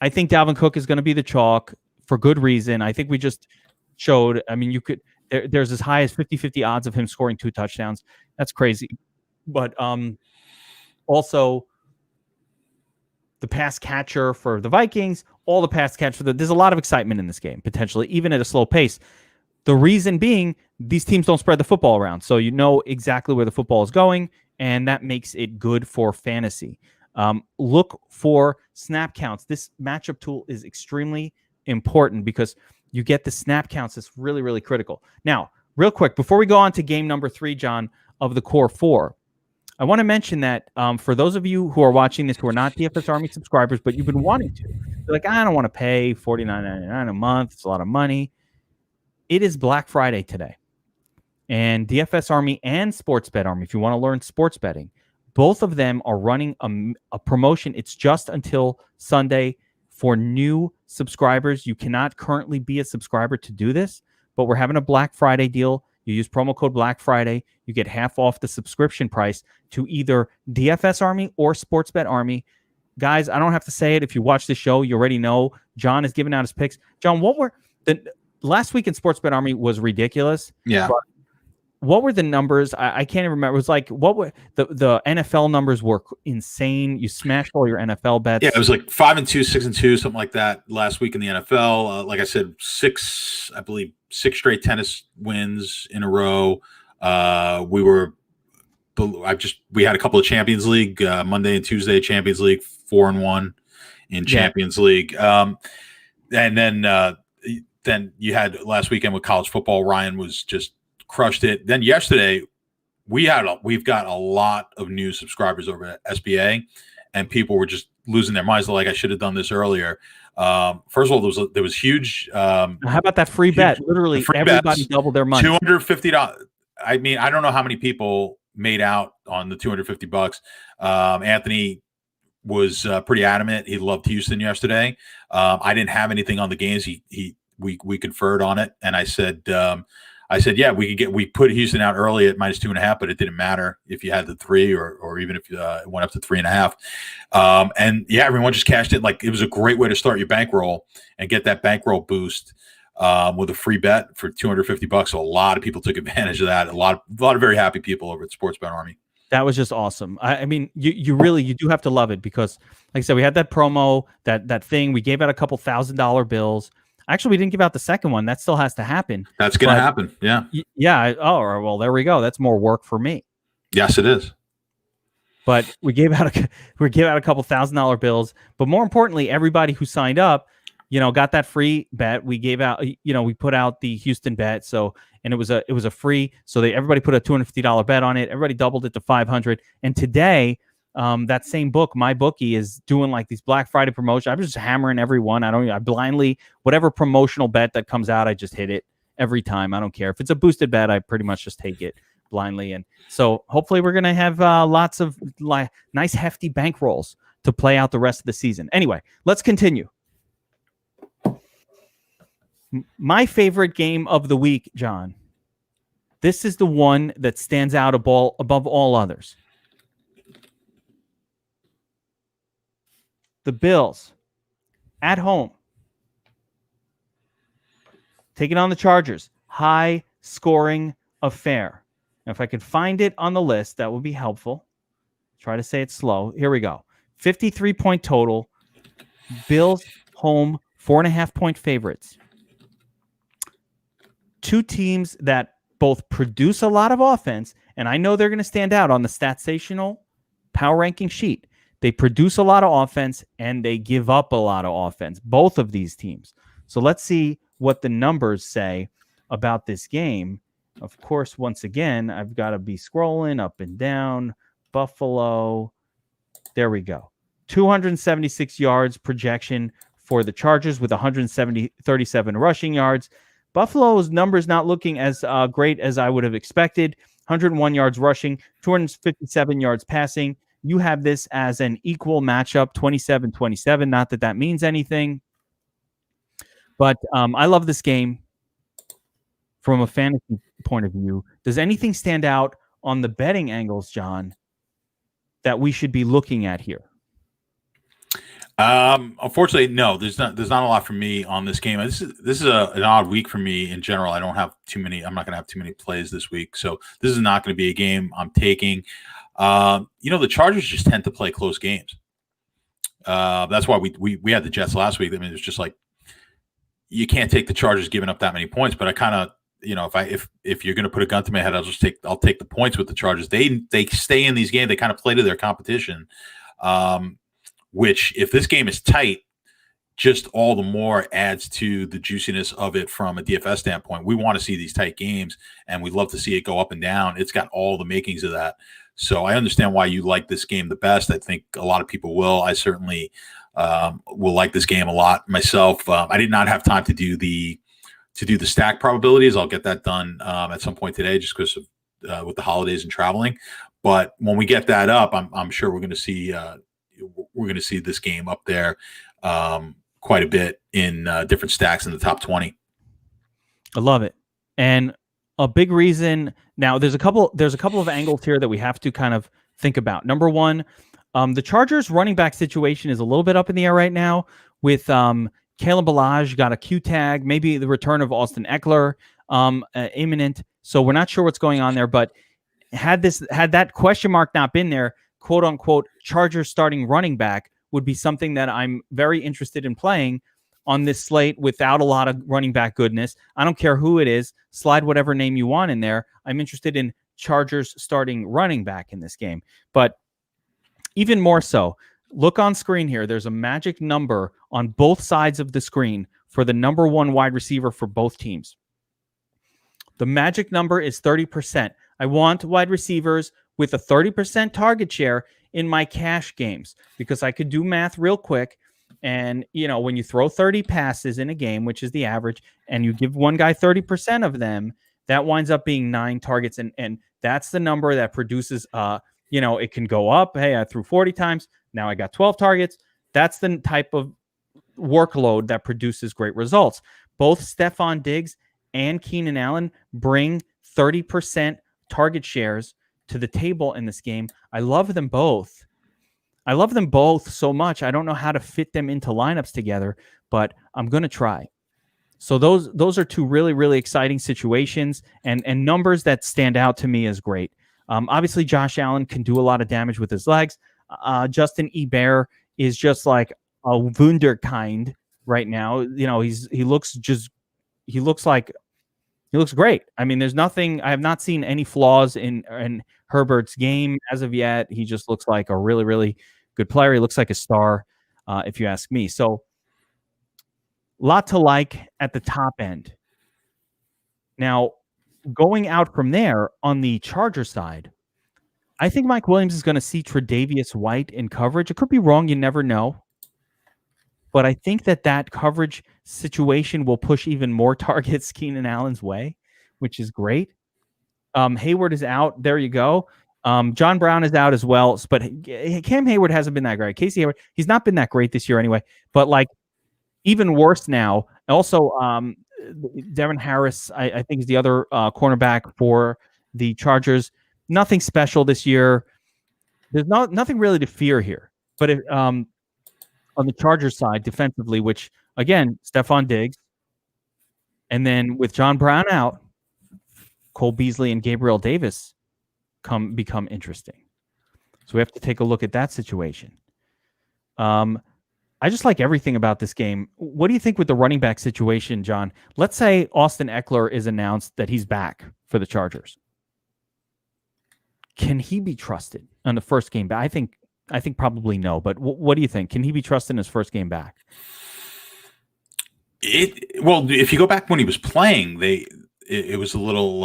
I think Dalvin Cook is going to be the chalk for good reason. I think we just showed, there's as high as 50-50 odds of him scoring 2 touchdowns. That's crazy. But also the pass catcher for the Vikings, all the pass catch there's a lot of excitement in this game, potentially, even at a slow pace. The reason being, these teams don't spread the football around. So you know exactly where the football is going, and that makes it good for fantasy. Look for snap counts. This matchup tool is extremely important because you get the snap counts. It's really, really critical. Now, real quick, before we go on to game number 3, John, of the core 4, I want to mention that for those of you who are watching this who are not DFS Army subscribers, but you've been wanting to, you're like, I don't want to pay $49.99 a month. It's a lot of money. It is Black Friday today. And DFS Army and Sports Bet Army, if you want to learn sports betting, both of them are running a promotion. It's just until Sunday for new subscribers. You cannot currently be a subscriber to do this, but we're having a Black Friday deal. You use promo code Black Friday. You get half off the subscription price to either DFS Army or Sports Bet Army. Guys, I don't have to say it. If you watch the show, you already know. John is giving out his picks. John, what were the last week in Sports Bet Army was ridiculous. Yeah. But what were the numbers? I can't even remember. It was like, what were the NFL numbers were insane. You smashed all your NFL bets. Yeah, it was like 5-2, 6-2, something like that last week in the NFL. Like I said, 6 straight tennis wins in a row. We had a couple of Champions League, Monday and Tuesday Champions League, 4-1 in Champions League. And then you had last weekend with college football. Ryan was just crushed it. Then yesterday we've got a lot of new subscribers over at SBA, and people were just losing their minds. They're like, I should have done this earlier. First of all, there was huge. How about that free bet? Literally, everybody doubled their money. $250. I mean, I don't know how many people made out on the $250. Anthony was pretty adamant. He loved Houston yesterday. I didn't have anything on the games. We conferred on it, and I said, yeah, we put Houston out early at -2.5, but it didn't matter if you had the 3 or even if it went up to 3.5. And yeah, everyone just cashed it. Like, it was a great way to start your bankroll and get that bankroll boost with a free bet for $250. So a lot of people took advantage of that. A lot of very happy people over at Sports Bet Army. That was just awesome. I mean, you really do have to love it because, like I said, we had that promo, that thing. We gave out a couple $1,000 bills. Actually, we didn't give out the second one. That still has to happen. That's going to happen. Yeah. Yeah. Oh, well, there we go. That's more work for me. Yes, it is. But we gave out a couple $1,000 bills. But more importantly, everybody who signed up, got that free bet. We gave out, we put out the Houston bet. So, and it was a free. So everybody put a $250 bet on it. Everybody doubled it to $500. And today, that same book, my bookie, is doing like these Black Friday promotions. I'm just hammering everyone. I blindly, whatever promotional bet that comes out, I just hit it every time. I don't care if it's a boosted bet. I pretty much just take it blindly. And so hopefully we're going to have lots of nice hefty bankrolls to play out the rest of the season. Anyway, let's continue. My favorite game of the week, John. This is the one that stands out above all others. The Bills at home, taking on the Chargers. High scoring affair. Now, if I could find it on the list, that would be helpful. Try to say it slow. Here we go. 53-point total. Bills home, 4.5-point favorites. Two teams that both produce a lot of offense, and I know they're going to stand out on the Statsational power ranking sheet. They produce a lot of offense, and they give up a lot of offense, both of these teams. So let's see what the numbers say about this game. Of course, once again, I've got to be scrolling up and down. Buffalo. There we go. 276 yards projection for the Chargers with 37 rushing yards. Buffalo's numbers not looking as great as I would have expected. 101 yards rushing, 257 yards passing. You have this as an equal matchup, 27-27. Not that means anything. But I love this game from a fantasy point of view. Does anything stand out on the betting angles, John, that we should be looking at here? Unfortunately, no. There's not a lot for me on this game. This is an odd week for me in general. I don't have too many. I'm not going to have too many plays this week, so this is not going to be a game I'm taking. The Chargers just tend to play close games. That's why we had the Jets last week. I mean, it's just like you can't take the Chargers giving up that many points. But I kind of, if you're going to put a gun to my head, I'll take the points with the Chargers. They stay in these games. They kind of play to their competition. Which, if this game is tight, just all the more adds to the juiciness of it from a DFS standpoint. We want to see these tight games, and we'd love to see it go up and down. It's got all the makings of that. So I understand why you like this game the best. I think a lot of people will. I certainly will like this game a lot myself. I did not have time to do the stack probabilities. I'll get that done at some point today, just because of with the holidays and traveling. But when we get that up, I'm sure we're going to see. We're going to see this game up there quite a bit in different stacks in the top 20. I love it. And a big reason now, there's a couple of angles here that we have to kind of think about. Number one, the Chargers running back situation is a little bit up in the air right now with Kalen Ballage got a Q tag, maybe the return of Austin Eckler imminent. So we're not sure what's going on there, but had that question mark not been there, quote unquote, Chargers starting running back would be something that I'm very interested in playing on this slate without a lot of running back goodness. I don't care who it is. Slide whatever name you want in there. I'm interested in Chargers starting running back in this game. But even more so, look on screen here. There's a magic number on both sides of the screen for the number one wide receiver for both teams. The magic number is 30%. I want wide receivers with a 30% target share in my cash games because I could do math real quick. And, when you throw 30 passes in a game, which is the average, and you give one guy 30% of them, that winds up being 9 targets. And that's the number that produces, it can go up. Hey, I threw 40 times. Now I got 12 targets. That's the type of workload that produces great results. Both Stephon Diggs and Keenan Allen bring 30% target shares to the table in this game. I love them both. I love them both so much. I don't know how to fit them into lineups together, but I'm going to try. So those are 2 really, really exciting situations and numbers that stand out to me as great. Obviously, Josh Allen can do a lot of damage with his legs. Justin Ebert is just like a wunderkind right now. He looks great. I mean, there's nothing. I have not seen any flaws in Herbert's game as of yet. He just looks like a really, really good player. He looks like a star, if you ask me. So, lot to like at the top end. Now, going out from there on the Charger side, I think Mike Williams is going to see Tre'Davious White in coverage. It could be wrong. You never know. But I think that coverage situation will push even more targets Keenan Allen's way, which is great. Hayward is out. There you go. John Brown is out as well. But Cam Hayward hasn't been that great. Casey Hayward, he's not been that great this year anyway. But even worse now. Also, Devin Harris, I think, is the other cornerback for the Chargers. Nothing special this year. There's nothing really to fear here. But if on the Chargers side, defensively, which, again, Stephon Diggs, and then with John Brown out, Cole Beasley and Gabriel Davis become interesting. So we have to take a look at that situation. I just like everything about this game. What do you think with the running back situation, John? Let's say Austin Eckler is announced that he's back for the Chargers. Can he be trusted on the first game back? I think probably no, but what do you think? Can he be trusted in his first game back? Well, if you go back when he was playing, it was a little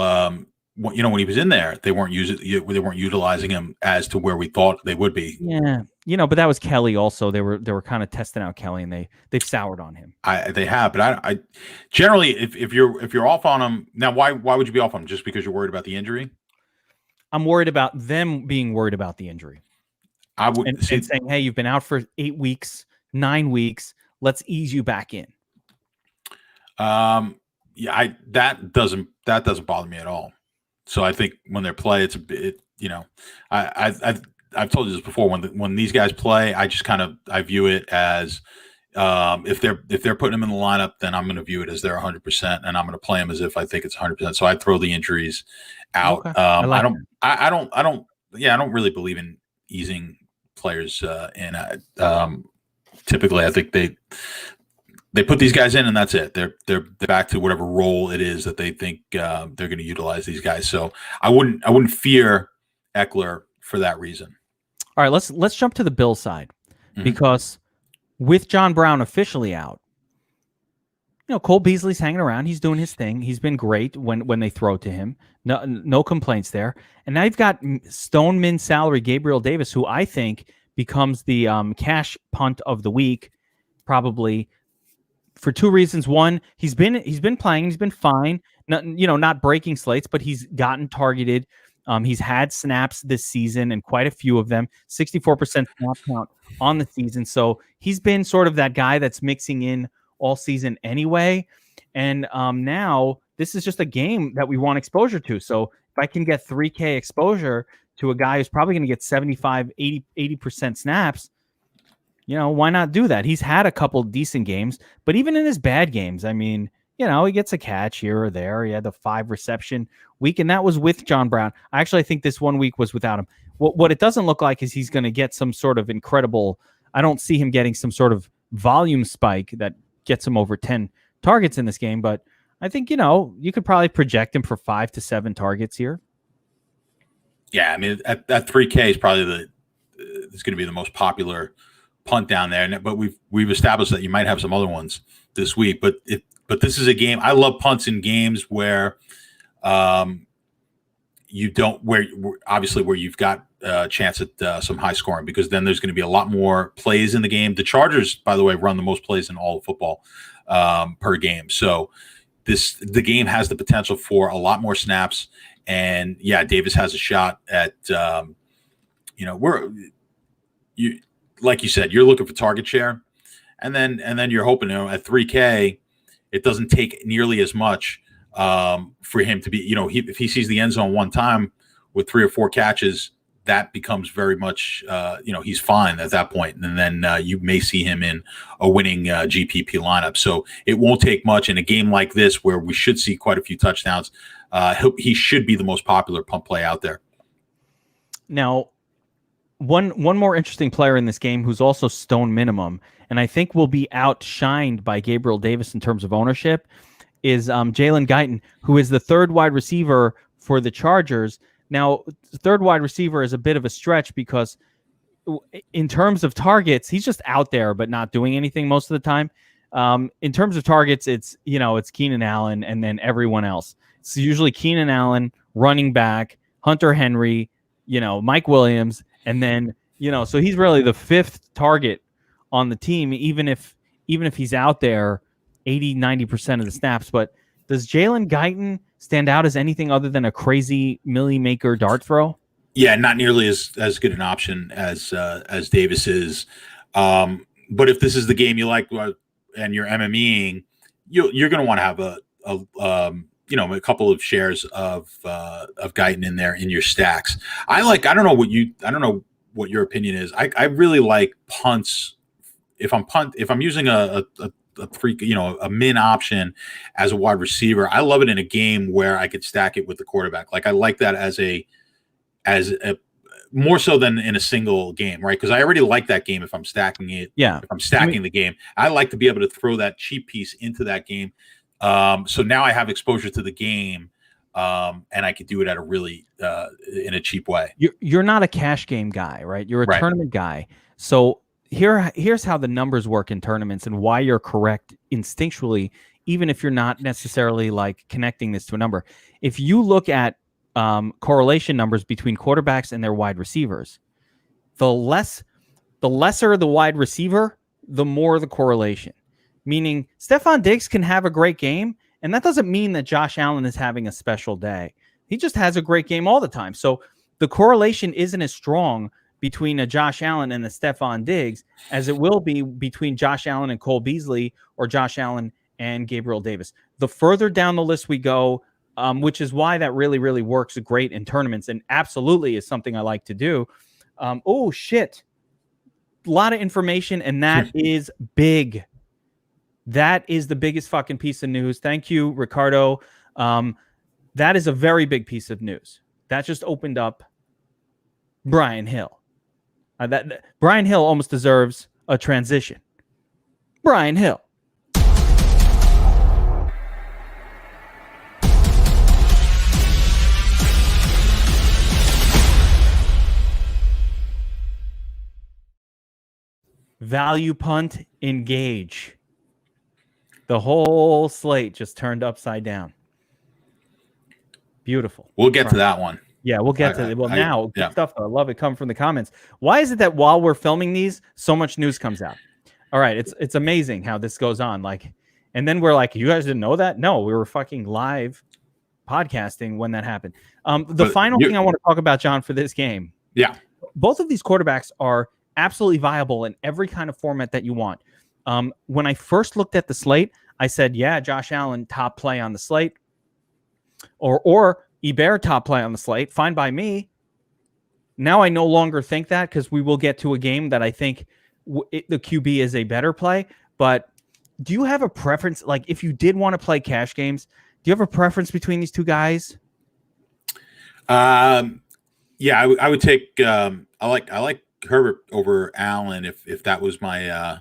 when he was in there, they weren't utilizing him as to where we thought they would be. Yeah, but that was Kelly also. They were kind of testing out Kelly, and they've soured on him. They have, but I generally, if you're off on him now, why would you be off on him? Just because you're worried about the injury? I'm worried about them being worried about the injury. I would and saying, hey, you've been out for 8 weeks, 9 weeks. Let's ease you back in. Yeah, that doesn't bother me at all. So I think when they play, it's a bit, I've told you this before. When these guys play, I just I view it as if they're putting them in the lineup, then I'm going to view it as they're 100%, and I'm going to play them as if I think it's 100%. So I'd throw the injuries out. Okay. I don't really believe in easing players in. Typically, I think they put these guys in, and that's it. They're back to whatever role it is that they think they're going to utilize these guys. So I wouldn't fear Eckler for that reason. All right, let's jump to the Bills side, because with John Brown officially out, Cole Beasley's hanging around. He's doing his thing. He's been great when they throw to him. No complaints there. And now you've got Stoneman salary Gabriel Davis, who I think becomes the cash punt of the week, probably. For 2 reasons. One, he's been playing. He's been fine. Not breaking slates, but he's gotten targeted. He's had snaps this season, and quite a few of them. 64% snap count on the season. So he's been sort of that guy that's mixing in all season anyway. And now this is just a game that we want exposure to. So if I can get 3K exposure to a guy who's probably going to get 75, 80% snaps, why not do that? He's had a couple decent games, but even in his bad games, I mean, he gets a catch here or there. He had the 5 reception week, and that was with John Brown. I actually think this 1 week was without him. What it doesn't look like is he's going to get some sort of incredible, I don't see him getting some sort of volume spike that gets him over 10 targets in this game, but I think, you could probably project him for 5 to 7 targets here. Yeah, I mean, at 3K is probably it's going to be the most popular punt down there, but we've established that you might have some other ones this week, but this is a game. I love punts in games where where you've got chance at some high scoring, because then there's going to be a lot more plays in the game. The Chargers, by the way, run the most plays in all of football per game. So the game has the potential for a lot more snaps. And yeah, Davis has a shot at, like you said, you're looking for target share, and then you're hoping, at 3K, it doesn't take nearly as much for him to be, if he sees the end zone one time with 3 or 4 catches, that becomes very much, he's fine at that point. And then you may see him in a winning GPP lineup. So it won't take much in a game like this, where we should see quite a few touchdowns. He should be the most popular pump play out there. Now, one more interesting player in this game who's also stone minimum, and I think will be outshined by Gabriel Davis in terms of ownership, is Jalen Guyton, who is the third wide receiver for the Chargers. Now, third wide receiver is a bit of a stretch, because in terms of targets, he's just out there but not doing anything most of the time. In terms of targets, it's Keenan Allen and then everyone else. It's usually Keenan Allen, running back, Hunter Henry, Mike Williams, and then, so he's really the 5th target on the team, even if he's out there 80-90% of the snaps. But does Jalen Guyton stand out as anything other than a crazy millie maker dart throw? Yeah, not nearly as good an option as Davis is. But if this is the game you like and you're MMEing, you're going to want to have a couple of shares of Guyton in there in your stacks. I don't know what your opinion is. I really like punts. If I'm using a min option as a wide receiver, I love it in a game where I could stack it with the quarterback. Like, I like that as a more so than in a single game, right? Because I already like that game if I'm stacking it. Yeah. If I'm stacking the game, I like to be able to throw that cheap piece into that game. So now I have exposure to the game, and I could do it at a really in a cheap way. You're not a cash game guy, right? You're a tournament guy. So here's how the numbers work in tournaments and why you're correct instinctually, even if you're not necessarily like connecting this to a number. If you look at correlation numbers between quarterbacks and their wide receivers, the lesser the wide receiver, the more the correlation. Meaning Stephon Diggs can have a great game, and that doesn't mean that Josh Allen is having a special day. He just has a great game all the time. So the correlation isn't as strong between a Josh Allen and a Stephon Diggs as it will be between Josh Allen and Cole Beasley, or Josh Allen and Gabriel Davis. The further down the list we go, which is why that really, really works great in tournaments, and absolutely is something I like to do. Oh, shit. A lot of information, and that is big. That is the biggest fucking piece of news. Thank you, Ricardo. That is a very big piece of news. That just opened up Brian Hill. Brian Hill almost deserves a transition. Brian Hill. Value punt, engage. The whole slate just turned upside down. Beautiful. We'll get to that one. Yeah, we'll get to it. Well, now, good stuff. I love it coming from the comments. Why is it that while we're filming these, so much news comes out? All right, it's amazing how this goes on. And then we're like, you guys didn't know that? No, we were fucking live podcasting when that happened. The final thing I want to talk about, John, for this game. Yeah. Both of these quarterbacks are absolutely viable in every kind of format that you want. When I first looked at the slate, I said, yeah, Josh Allen, top play on the slate. Or Ebert, top play on the slate. Fine by me. Now I no longer think that, because we will get to a game that I think the QB is a better play. But do you have a preference? Like, if you did want to play cash games, do you have a preference between these two guys? Yeah, I would take. I like Herbert over Allen if that was my.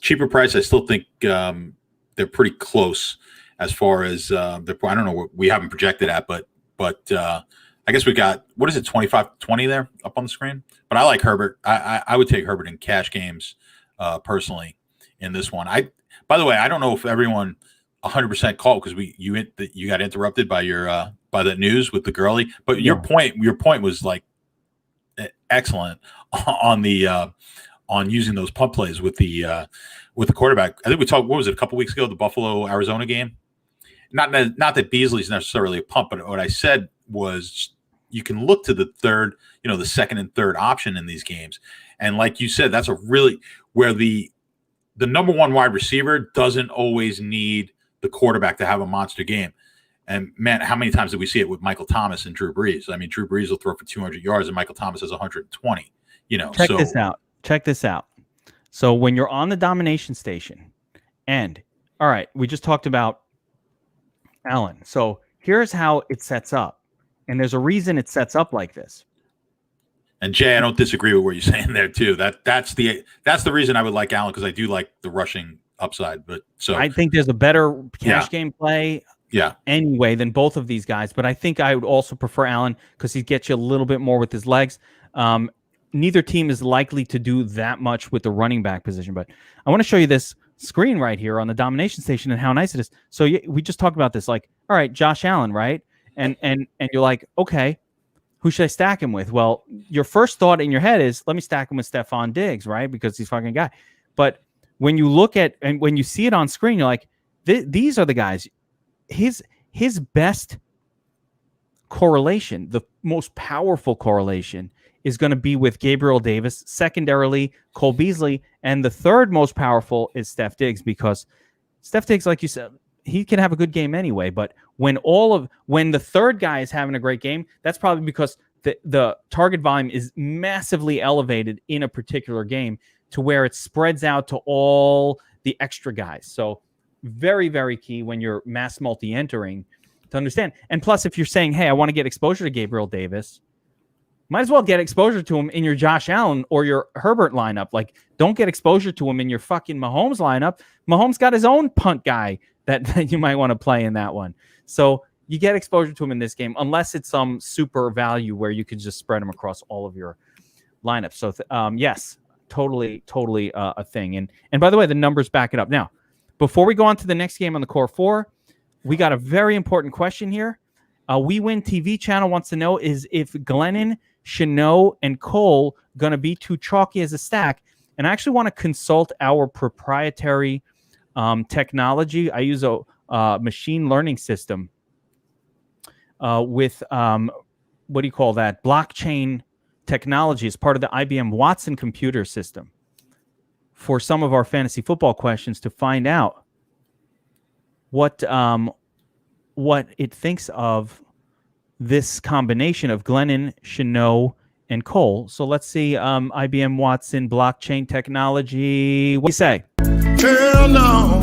Cheaper price. I still think they're pretty close as far as I don't know what we haven't projected at, but I guess we got, what is it, 25-20 there up on the screen. But I like Herbert. I would take Herbert in cash games personally in this one. By the way, I don't know if everyone 100% called, because you got interrupted by your that news with the girly. But your point was like excellent on the on using those punt plays with the quarterback. I think we talked. What was it, a couple weeks ago? The Buffalo Arizona game. Not that Beasley's necessarily a punt, but what I said was you can look to the third, the second and third option in these games, and like you said, that's a really where the number one wide receiver doesn't always need the quarterback to have a monster game. And man, how many times did we see it with Michael Thomas and Drew Brees? I mean, Drew Brees will throw for 200 yards and Michael Thomas has 120. Check this out. So when you're on the domination station, and all right, we just talked about Allen. So here's how it sets up. And there's a reason it sets up like this. And Jay, I don't disagree with what you're saying there too. That's the reason I would like Allen, because I do like the rushing upside. But so I think there's a better cash game play anyway than both of these guys. But I think I would also prefer Allen because he gets you a little bit more with his legs. Neither team is likely to do that much with the running back position. But I want to show you this screen right here on the domination station and how nice it is. So we just talked about this, like, all right, Josh Allen, right? And you're like, okay, who should I stack him with? Well, your first thought in your head is, let me stack him with Stephon Diggs, right? Because he's a fucking guy. But when you look at and when you see it on screen, you're like, these are the guys. His best correlation, the most powerful correlation, is going to be with Gabriel Davis, secondarily Cole Beasley, and the third most powerful is Steph Diggs, because Steph Diggs, like you said, he can have a good game anyway. But when the third guy is having a great game, that's probably because the target volume is massively elevated in a particular game to where it spreads out to all the extra guys. So very, very key when you're mass multi-entering to understand. And plus, if you're saying, hey, I want to get exposure to Gabriel Davis, might as well get exposure to him in your Josh Allen or your Herbert lineup. Like, don't get exposure to him in your fucking Mahomes lineup. Mahomes got his own punt guy that you might want to play in that one. So you get exposure to him in this game, unless it's some super value where you could just spread him across all of your lineups. So yes, totally a thing. And by the way, the numbers back it up. Now, before we go on to the next game on the Core 4, we got a very important question here. We Win TV channel wants to know is if Glennon, Chanot, and Cole going to be too chalky as a stack. And I actually want to consult our proprietary technology. I use a machine learning system with, what do you call that? Blockchain technology as part of the IBM Watson computer system for some of our fantasy football questions to find out what it thinks of this combination of Glennon, Chanot, and Cole. So let's see, IBM Watson blockchain technology. What do you say? Hell no,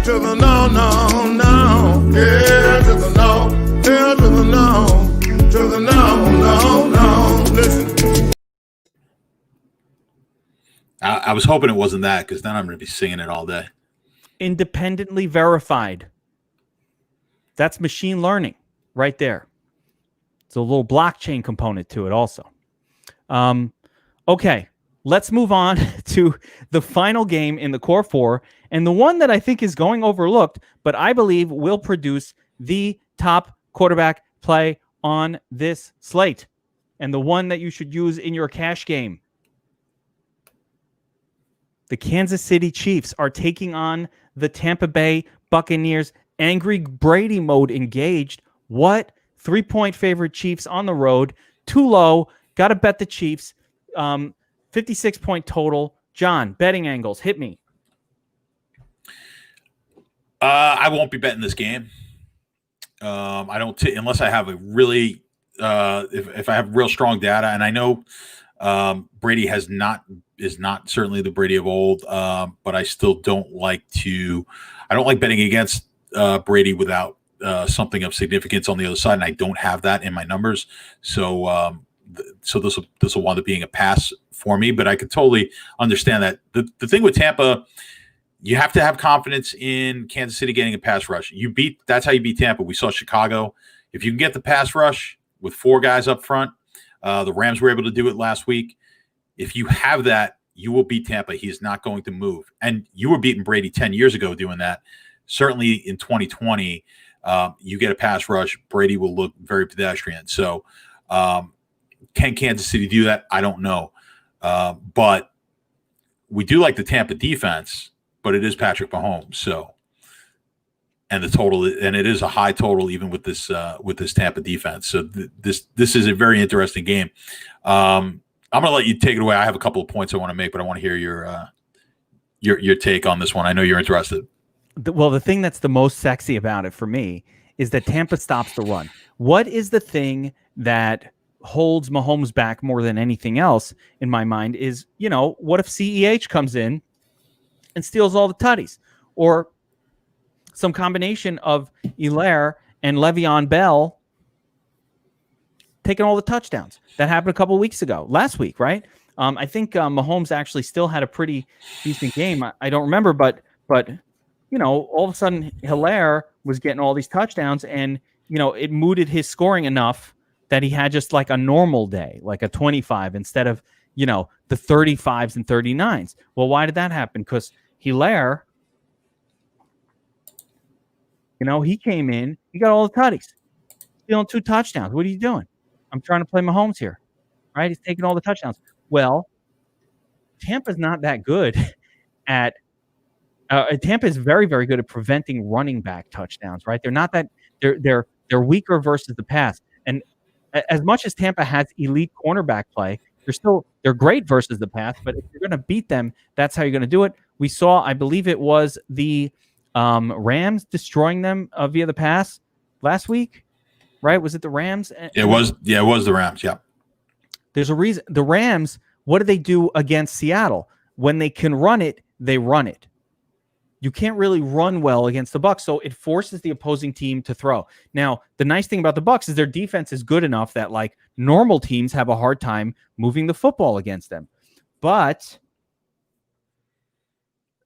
to the no, no, no. Yeah, to the no, hell to the no, to the no, no, no. Listen. I was hoping it wasn't that, because then I'm going to be singing it all day. Independently verified. That's machine learning right there. It's a little blockchain component to it also. Okay, let's move on to the final game in the Core 4, and the one that I think is going overlooked, but I believe will produce the top quarterback play on this slate, and the one that you should use in your cash game. The Kansas City Chiefs are taking on the Tampa Bay Buccaneers. Angry Brady mode engaged. What? 3-point favorite Chiefs on the road. Too low. Got to bet the Chiefs. 56-point total. John, betting angles. Hit me. I won't be betting this game. I don't unless I have a really if I have real strong data, and I know Brady is not certainly the Brady of old, but I still don't like betting against Brady without something of significance on the other side, and I don't have that in my numbers. So this will wind up being a pass for me, but I could totally understand that. The thing with Tampa, you have to have confidence in Kansas City getting a pass rush. That's how you beat Tampa. We saw Chicago. If you can get the pass rush with 4 guys up front, the Rams were able to do it last week. If you have that, you will beat Tampa. He's not going to move. And you were beating Brady 10 years ago doing that. Certainly in 2020, You get a pass rush, Brady will look very pedestrian. So can Kansas City do that? I don't know. But we do like the Tampa defense, but it is Patrick Mahomes. So, and the total, and it is a high total even with this Tampa defense. So this is a very interesting game. I'm going to let you take it away. I have a couple of points I want to make, but I want to hear your take on this one. I know you're interested. Well, the thing that's the most sexy about it for me is that Tampa stops the run. What is the thing that holds Mahomes back more than anything else in my mind is, what if CEH comes in and steals all the tutties, or some combination of Hilaire and Le'Veon Bell taking all the touchdowns? That happened a couple of weeks ago, last week, right? I think Mahomes actually still had a pretty decent game. I don't remember, but all of a sudden Hilaire was getting all these touchdowns, and it mooted his scoring enough that he had just like a normal day, like a 25 instead of the 35s and 39s. Well, why did that happen? Because Hilaire, he came in, he got all the tutties, stealing 2 touchdowns. What are you doing? I'm trying to play Mahomes here, right? He's taking all the touchdowns. Well, Tampa's not that good at Tampa is very, very good at preventing running back touchdowns, right? They're not that they're weaker versus the pass. And as much as Tampa has elite cornerback play, they're great versus the pass, but if you're going to beat them, that's how you're going to do it. We saw, I believe it was the Rams destroying them via the pass last week, right? Was it the Rams? It was the Rams. Yeah. There's a reason. The Rams, what do they do against Seattle? When they can run it, they run it. You can't really run well against the Bucs, so it forces the opposing team to throw. Now, the nice thing about the Bucs is their defense is good enough that like normal teams have a hard time moving the football against them. But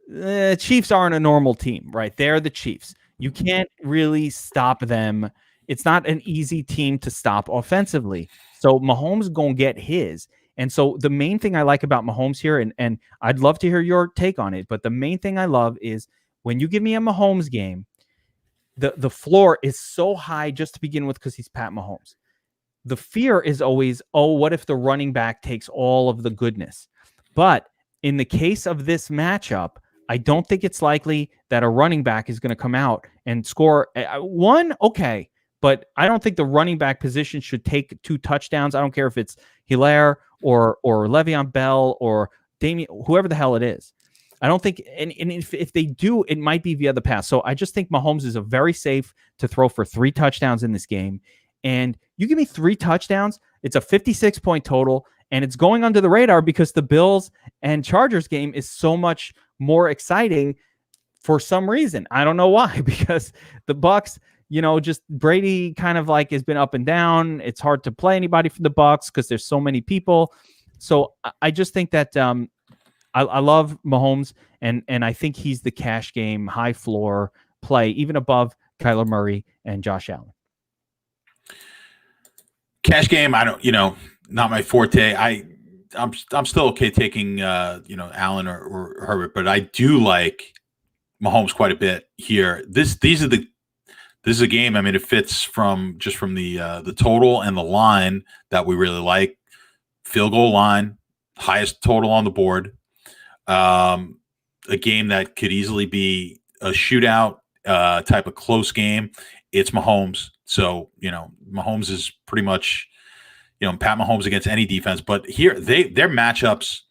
the Chiefs aren't a normal team, right? They're the Chiefs. You can't really stop them. It's not an easy team to stop offensively. So Mahomes going to get his. And so the main thing I like about Mahomes here, and I'd love to hear your take on it, but the main thing I love is when you give me a Mahomes game, the floor is so high just to begin with because he's Pat Mahomes. The fear is always, what if the running back takes all of the goodness? But in the case of this matchup, I don't think it's likely that a running back is going to come out and score one. Okay. But I don't think the running back position should take 2 touchdowns. I don't care if it's Hilaire or Le'Veon Bell or Damien, whoever the hell it is. I don't think, and if they do, it might be via the pass. So I just think Mahomes is a very safe to throw for 3 touchdowns in this game. And you give me 3 touchdowns, it's a 56-point total, and it's going under the radar because the Bills and Chargers game is so much more exciting for some reason. I don't know why, because the Bucs, just Brady kind of like has been up and down. It's hard to play anybody from the Bucs because there's so many people. So I just think that I love Mahomes, and I think he's the cash game, high floor play, even above Kyler Murray and Josh Allen. Cash game, I don't, not my forte. I'm still okay taking Allen or Herbert, but I do like Mahomes quite a bit here. This is a game. I mean, it fits from the total and the line that we really like. Field goal line, highest total on the board. A game that could easily be a shootout type of close game. It's Mahomes, so Mahomes is pretty much Pat Mahomes against any defense. But here their matchups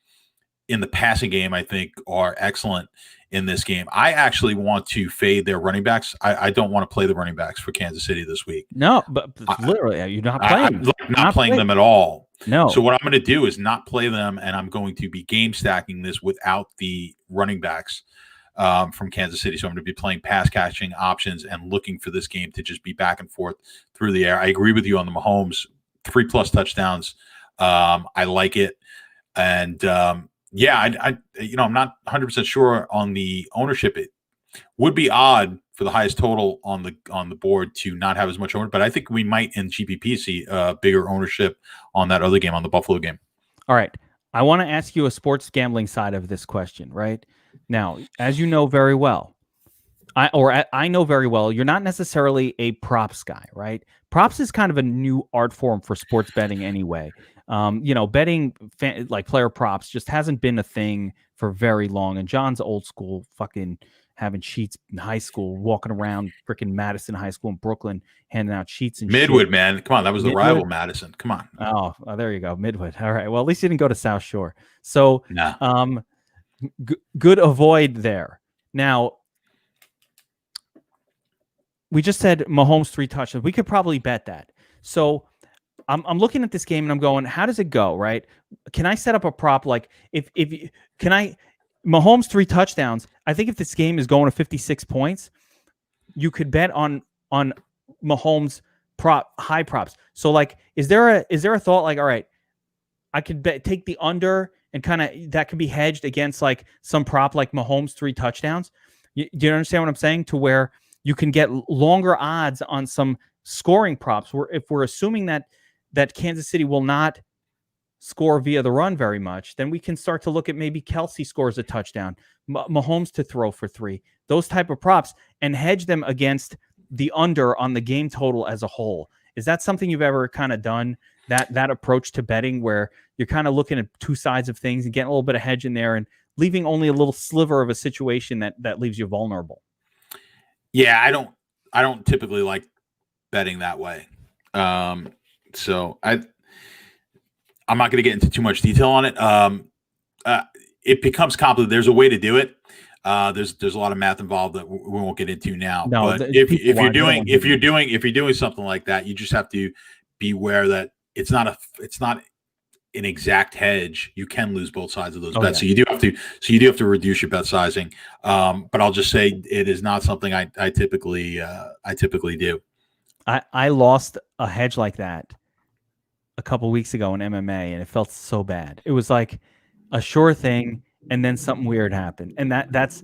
in the passing game, I think, are excellent. In this game, I actually want to fade their running backs. I don't want to play the running backs for Kansas City this week. No, but literally, you're not playing. I'm not playing them at all. No. So what I'm going to do is not play them, and I'm going to be game stacking this without the running backs from Kansas City. So I'm going to be playing pass catching options and looking for this game to just be back and forth through the air. I agree with you on the Mahomes 3+ touchdowns. I like it, and I'm not 100% sure on the ownership. It would be odd for the highest total on the board to not have as much ownership, but I think we might in GPP see bigger ownership on that other game, on the Buffalo game. All right. I want to ask you a sports gambling side of this question, right? Now, as you know very well, I know very well you're not necessarily a props guy, right? Props is kind of a new art form for sports betting anyway. Betting like player props just hasn't been a thing for very long. And John's old school, fucking having sheets in high school, walking around freaking Madison High School in Brooklyn, handing out sheets and Midwood, shit. man. Come on, that was the rival Madison. Come on. Oh, there you go, Midwood. All right. Well, at least you didn't go to South Shore. So, good avoid there. Now, we just said Mahomes 3 touchdowns. We could probably bet that. So I'm looking at this game and I'm going, how does it go? Right? Can I set up a prop like Mahomes 3 touchdowns? I think if this game is going to 56 points, you could bet on Mahomes high props. So like, is there a thought like, all right, I could take the under and kind of that could be hedged against like some prop like Mahomes 3 touchdowns. Do you understand what I'm saying? To where you can get longer odds on some scoring props. Where if we're assuming that Kansas City will not score via the run very much, then we can start to look at maybe Kelsey scores a touchdown, Mahomes to throw for 3, those type of props, and hedge them against the under on the game total as a whole. Is that something you've ever kind of done? That approach to betting where you're kind of looking at two sides of things and getting a little bit of hedge in there and leaving only a little sliver of a situation that leaves you vulnerable. Yeah, I don't typically like betting that way. So I'm not going to get into too much detail on it. It becomes complicated. There's a way to do it. There's a lot of math involved that we won't get into now. No, but if you're doing something like that, you just have to be aware that it's not an exact hedge. You can lose both sides of those bets. Yeah. So you do have to reduce your bet sizing. But I'll just say it is not something I typically do. I lost a hedge like that a couple weeks ago in MMA, and it felt so bad. It was like a sure thing, and then something weird happened, and that's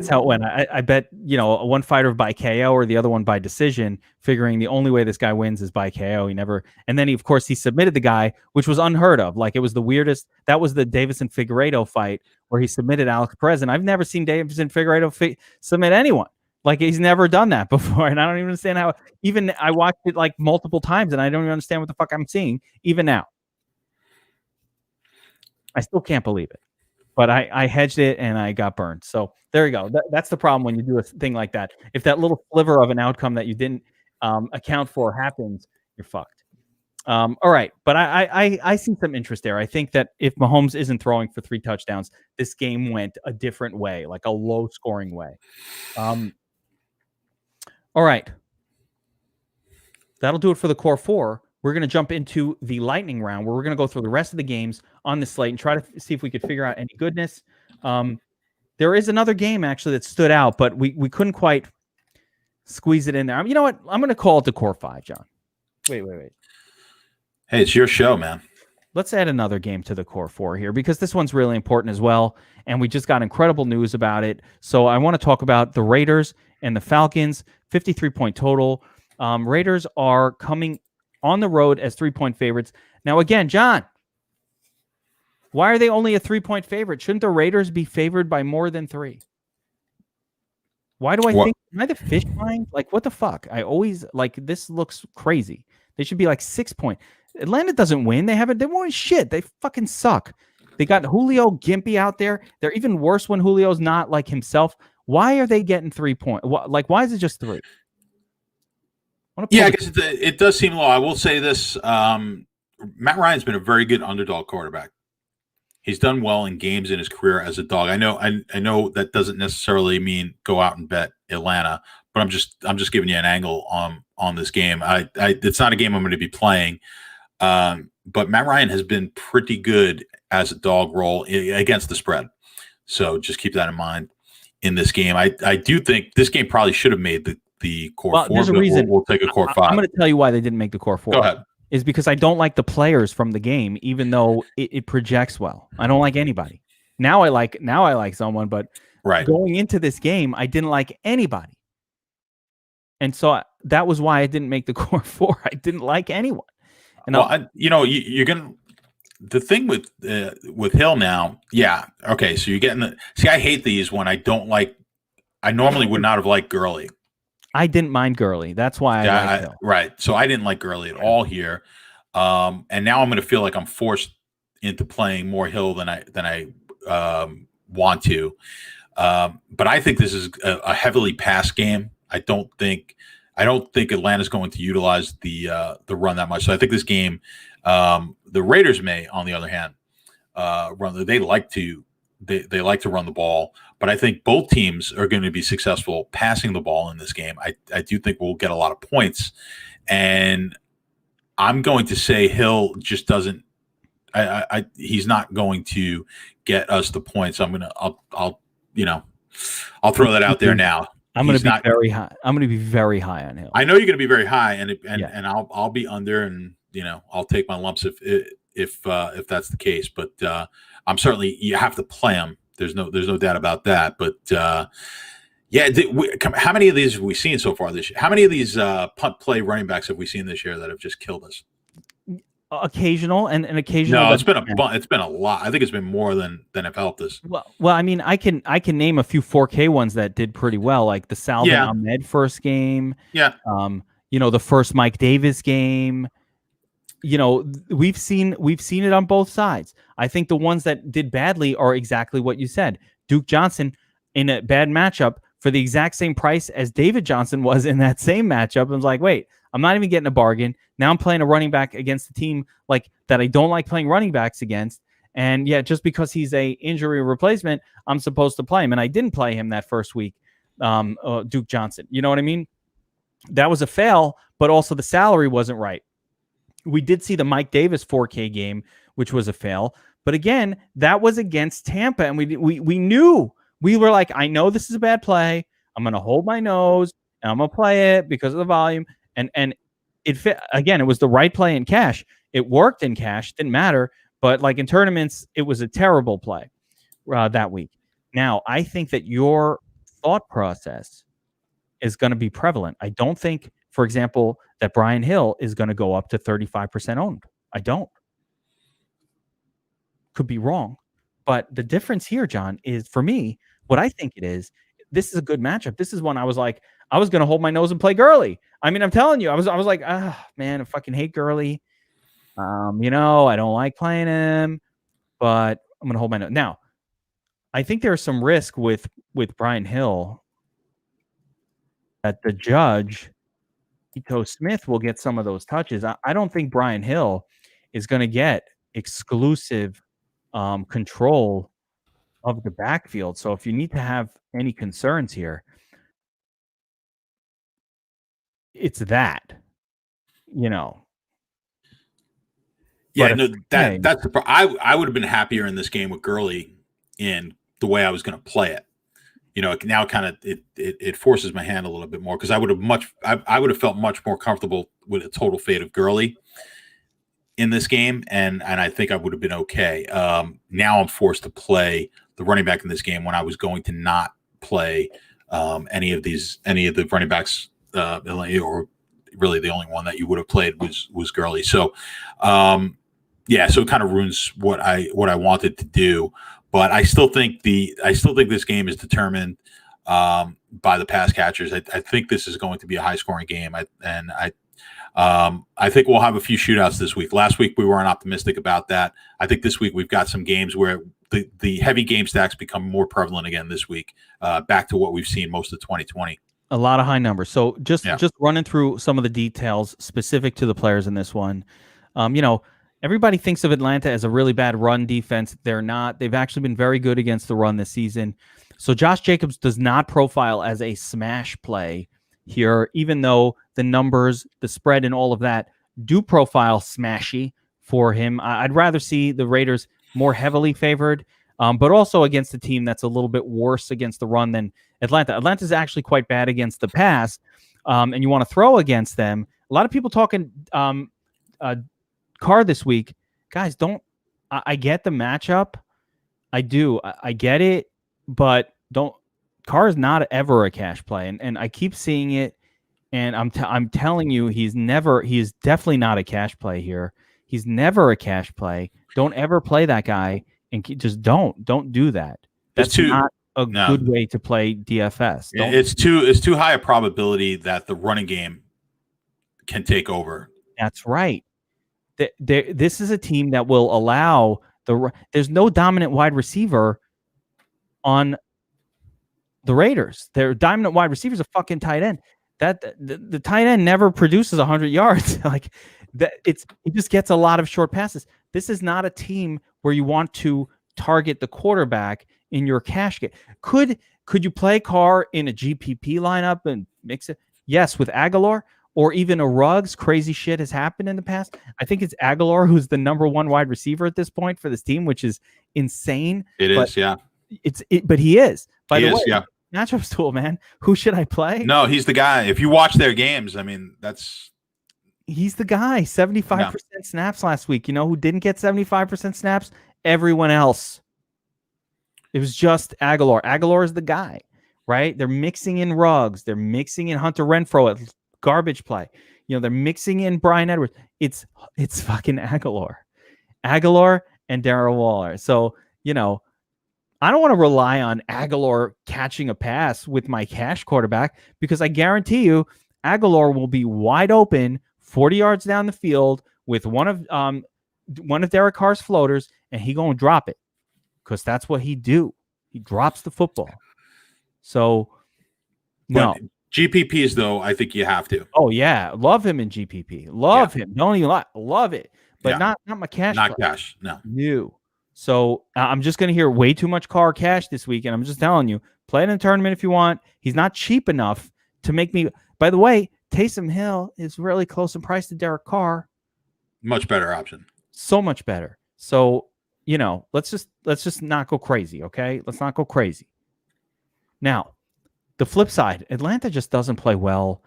how it went. I bet one fighter by KO or the other one by decision, figuring the only way this guy wins is by KO. And then of course he submitted the guy, which was unheard of. Like it was the weirdest. That was the Davison Figueiredo fight where he submitted Alex Perez, and I've never seen Davison Figueiredo submit anyone. Like he's never done that before, and I don't even understand how. Even I watched it like multiple times, and I don't even understand what the fuck I'm seeing. Even now, I still can't believe it. But I hedged it and I got burned. So there you go. That's the problem when you do a thing like that. If that little sliver of an outcome that you didn't account for happens, you're fucked. All right. But I see some interest there. I think that if Mahomes isn't throwing for 3 touchdowns, this game went a different way, like a low scoring way. All right. That'll do it for the core 4. We're going to jump into the lightning round where we're going to go through the rest of the games on the slate and try to see if we could figure out any goodness. There is another game actually that stood out, but we couldn't quite squeeze it in there. You know what? I'm going to call it the core 5, John. Wait. Hey, it's your show, man. Let's add another game to the core 4 here because this one's really important as well. And we just got incredible news about it. So I want to talk about the Raiders and the Falcons, 53-point total. Raiders are coming on the road as 3-point favorites. Now, again, John, why are they only a 3-point favorite? Shouldn't the Raiders be favored by more than 3? Why do I think? Am I the fish line? Like, what the fuck? I always this looks crazy. They should be like 6-point. Atlanta doesn't win. They won shit. They fucking suck. They got Julio Gimpy out there. They're even worse when Julio's not like himself. Why are they getting 3 points? Why is it just 3? Yeah, I guess it does seem low. I will say this. Matt Ryan's been a very good underdog quarterback. He's done well in games in his career as a dog. I know that doesn't necessarily mean go out and bet Atlanta, but I'm just giving you an angle on this game. It's not a game I'm going to be playing, but Matt Ryan has been pretty good as a dog role against the spread. So just keep that in mind in this game. I do think this game probably should have made the core 4. There's a reason. We'll take a core 5. I'm going to tell you why they didn't make the core 4. Go ahead. Is because I don't like the players from the game, even though it projects well. I don't like anybody. Now I like someone, but going into this game, I didn't like anybody. And so that was why I didn't make the core 4. I didn't like anyone. And you're going to, the thing with Hill now. Yeah. Okay. So you're getting I hate these when I don't like I normally would not have liked Gurley. I didn't mind Gurley. That's why I liked Hill. Right. So I didn't like Gurley at all here. And now I'm going to feel like I'm forced into playing more Hill than I want to. But I think this is a heavily pass game. I don't think Atlanta's going to utilize the run that much. So I think this game, the Raiders may, on the other hand, run. They like to run the ball, but I think both teams are going to be successful passing the ball in this game. I do think we'll get a lot of points, and I'm going to say Hill just doesn't. He's not going to get us the points. I'll throw that out there now. I'm going to be very high. I'm going to be very high on Hill. I know you're going to be very high, and I'll be under, and I'll take my lumps if that's the case. But I'm certainly, you have to play him. There's no doubt about that. But how many of these have we seen so far this year? How many of these punt play running backs have we seen this year that have just killed us? Occasional and occasional. No, it's been a lot. I think it's been more than have helped us. Well, I mean, I can name a few 4K ones that did pretty well, like the Salvin Ahmed first game. Yeah. The first Mike Davis game. We've seen it on both sides. I think the ones that did badly are exactly what you said. Duke Johnson in a bad matchup for the exact same price as David Johnson was in that same matchup. I was like, wait, I'm not even getting a bargain. Now I'm playing a running back against a team like that I don't like playing running backs against. And just because he's a injury replacement, I'm supposed to play him. And I didn't play him that first week, Duke Johnson. You know what I mean? That was a fail, but also the salary wasn't right. We did see the Mike Davis 4K game, which was a fail. But again, that was against Tampa. And we knew. We were like, I know this is a bad play. I'm going to hold my nose, and I'm going to play it because of the volume. And it fit. Again, it was the right play in cash. It worked in cash. Didn't matter. But like in tournaments, it was a terrible play that week. Now, I think that your thought process is going to be prevalent. I don't think, for example, that Brian Hill is going to go up to 35% owned. I don't. Could be wrong. But the difference here, John, is for me, what I think it is, this is a good matchup. This is one I was like, I was going to hold my nose and play Gurley. I mean, I'm telling you, I was like, man, I fucking hate Gurley. I don't like playing him, but I'm going to hold my nose. Now, I think there's some risk with Brian Hill that the judge, Ito Smith, will get some of those touches. I don't think Brian Hill is going to get exclusive control of the backfield. So if you need to have any concerns here, it's that, Yeah, that's the part. I would have been happier in this game with Gurley in the way I was going to play it. Now kind of it forces my hand a little bit more because I would have felt much more comfortable with a total fade of Gurley in this game, and I think I would have been okay. Now I'm forced to play the running back in this game when I was going to not play any of the running backs, or really the only one that you would have played was Gurley. So so it kind of ruins what I wanted to do. But I still think this game is determined by the pass catchers. I think this is going to be a high scoring game. I think we'll have a few shootouts this week. Last week we weren't optimistic about that. I think this week we've got some games where the heavy game stacks become more prevalent again this week, back to what we've seen most of 2020. A lot of high numbers. So just running through some of the details specific to the players in this one. Everybody thinks of Atlanta as a really bad run defense. They're not. They've actually been very good against the run this season. So Josh Jacobs does not profile as a smash play here, even though the numbers, the spread, and all of that do profile smashy for him. I'd rather see the Raiders more heavily favored, but also against a team that's a little bit worse against the run than Atlanta. Atlanta's actually quite bad against the pass, and you want to throw against them. A lot of people talking Carr this week. Guys, I get the matchup. I do. I get it, but Carr is not ever a cash play, and I keep seeing it, and I'm telling you, he is definitely not a cash play here. He's never a cash play. Don't ever play that guy, and just don't do that. There's two a good way to play DFS. It's too high a probability that the running game can take over. That's right. This is a team that will allow there's no dominant wide receiver on the Raiders. Their dominant wide receiver is a fucking tight end. The tight end never produces 100 yards. Like that, it just gets a lot of short passes. This is not a team where you want to target the quarterback in your cash game. Could you play Carr in a GPP lineup and mix it? Yes, with Aguilar or even a Ruggs. Crazy shit has happened in the past. I think it's Aguilar who's the number one wide receiver at this point for this team, which is insane. But he is. By the way, matchups tool, man. Who should I play? No, he's the guy. If you watch their games, I mean, he's the guy. 75% snaps last week. You know who didn't get 75% snaps? Everyone else. It was just Aguilar. Aguilar is the guy, right? They're mixing in Ruggs. They're mixing in Hunter Renfrow at garbage play. You know, they're mixing in Brian Edwards. It's fucking Aguilar and Darren Waller. So, you know, I don't want to rely on Aguilar catching a pass with my cash quarterback because I guarantee you Aguilar will be wide open 40 yards down the field with one of Derek Carr's floaters, and he going to drop it because that's what he do. He drops the football. So, no. GPPs, though, I think you have to. Oh, yeah. Love him in GPP. Love him. Don't even lie. Love it. But not my cash. Not cash. No. New. So I'm just going to hear way too much Carr cash this week. And I'm just telling you, play it in a tournament if you want. He's not cheap enough to make me. By the way, Taysom Hill is really close in price to Derek Carr. Much better option. So much better. So, you know, let's just not go crazy. Okay. Let's not go crazy. Now, the flip side, Atlanta just doesn't play well,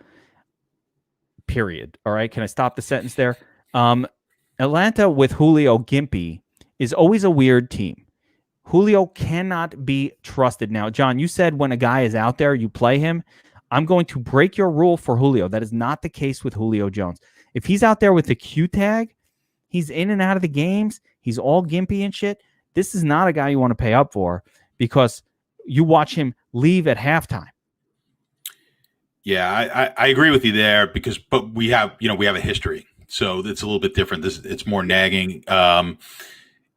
period. All right. Can I stop the sentence there? Atlanta with Julio Gimpy is always a weird team. Julio cannot be trusted. Now, John, you said when a guy is out there, you play him. I'm going to break your rule for Julio. That is not the case with Julio Jones. If he's out there with the Q tag, he's in and out of the games. He's all gimpy and shit. This is not a guy you want to pay up for because you watch him leave at halftime. Yeah, I agree with you there but we have a history. So it's a little bit different. It's more nagging.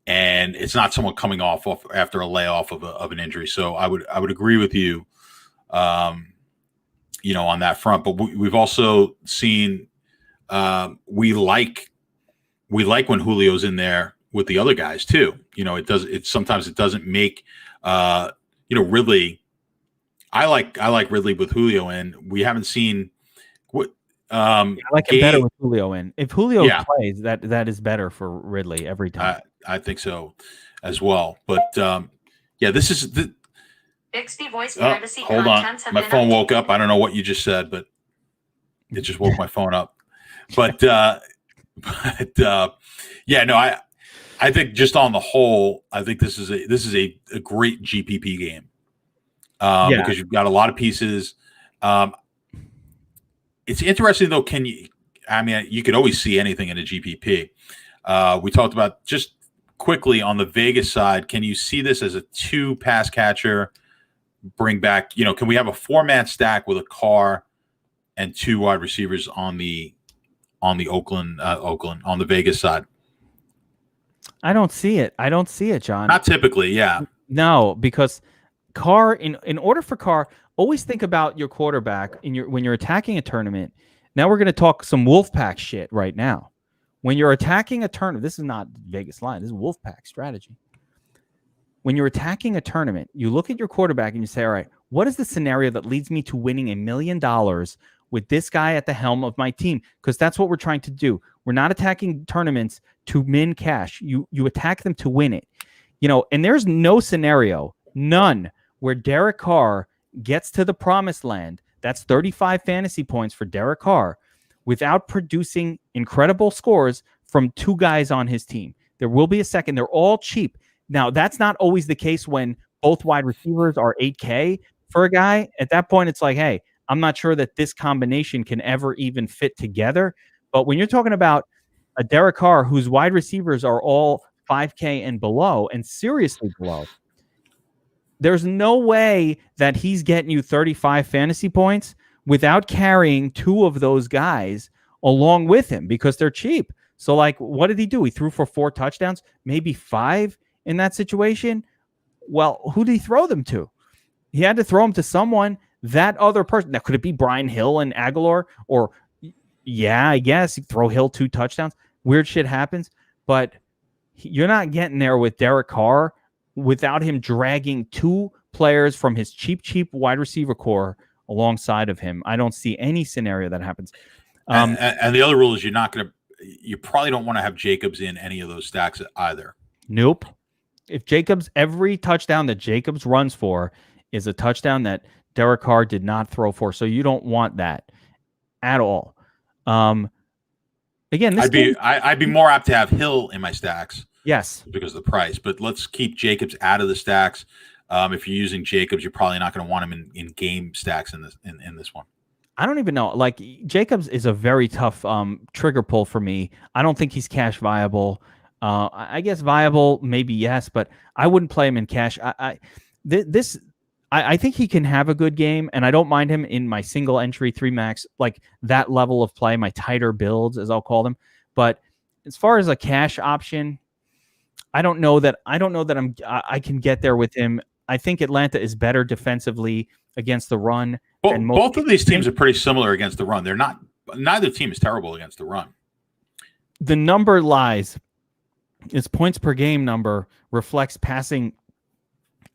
And it's not someone coming off after a layoff of an injury. So I would agree with you, you know, on that front. But we've also seen we like when Julio's in there with the other guys too. You know, sometimes it doesn't make Ridley. I like Ridley with Julio, and we haven't seen what. I like it better with Julio in. If Julio plays, that is better for Ridley every time. I think so as well. But this is the Bixby voice privacy. Hold on, my phone woke up. I don't know what you just said, but it just woke my phone up. But I think just on the whole, I think this is a great GPP game because you've got a lot of pieces. It's interesting though. You could always see anything in a GPP. We talked about just quickly on the Vegas side. Can you see this as a 2 pass catcher? Bring back, can we have a 4-man stack with a Carr and 2 wide receivers on the Oakland on the Vegas side? I don't see it, John. Not typically, yeah. No, because Carr, in order for Carr, always think about your quarterback when you're attacking a tournament. Now we're going to talk some Wolfpack shit right now. When you're attacking a tournament, this is not Vegas line. This is Wolfpack strategy. When you're attacking a tournament, you look at your quarterback and you say, all right, what is the scenario that leads me to winning $1 million with this guy at the helm of my team? Because that's what we're trying to do. We're not attacking tournaments to min cash. You attack them to win it. And there's no scenario, none, where Derek Carr gets to the promised land. That's 35 fantasy points for Derek Carr without producing incredible scores from 2 guys on his team. There will be a second. They're all cheap. Now, that's not always the case when both wide receivers are 8K for a guy. At that point, it's like, hey, I'm not sure that this combination can ever even fit together. But when you're talking about a Derek Carr whose wide receivers are all 5K and below, and seriously below, there's no way that he's getting you 35 fantasy points without carrying 2 of those guys along with him because they're cheap. So, like, what did he do? He threw for 4 touchdowns, maybe 5 in that situation. Well, who did he throw them to? He had to throw them to someone. That other person. Now, could it be Brian Hill and Aguilar? Or, yeah, I guess you throw Hill 2 touchdowns. Weird shit happens. But you're not getting there with Derek Carr without him dragging 2 players from his cheap wide receiver core alongside of him. I don't see any scenario that happens. And the other rule is you probably don't want to have Jacobs in any of those stacks either. Nope. If every touchdown that Jacobs runs for is a touchdown that Derek Carr did not throw for. So you don't want that at all. Again, I'd be more apt to have Hill in my stacks. Yes. Because of the price. But let's keep Jacobs out of the stacks. If you're using Jacobs, you're probably not going to want him in game stacks in this one. I don't even know. Like, Jacobs is a very tough trigger pull for me. I don't think he's cash viable. I guess viable, maybe yes, but I wouldn't play him in cash. I think he can have a good game, and I don't mind him in my single entry 3 max, like that level of play, my tighter builds, as I'll call them. But as far as a cash option, I don't know that I can get there with him. I think Atlanta is better defensively against the run. Both of these teams are pretty similar against the run. Neither team is terrible against the run. The number lies. Its points per game number reflects passing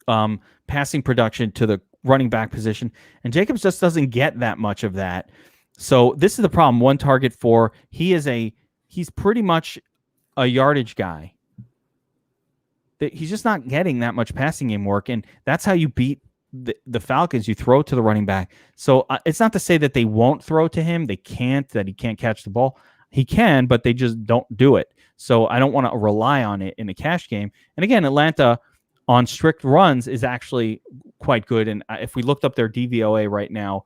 production to the running back position, and Jacobs just doesn't get that much of that. So this is the problem. 1 target 4. He's pretty much a yardage guy. He's just not getting that much passing game work, and that's how you beat the Falcons. You throw to the running back. So it's not to say that they won't throw to him. They can't, that he can't catch the ball. He can, but they just don't do it. So I don't want to rely on it in a cash game. And again, Atlanta on strict runs is actually quite good. And if we looked up their DVOA right now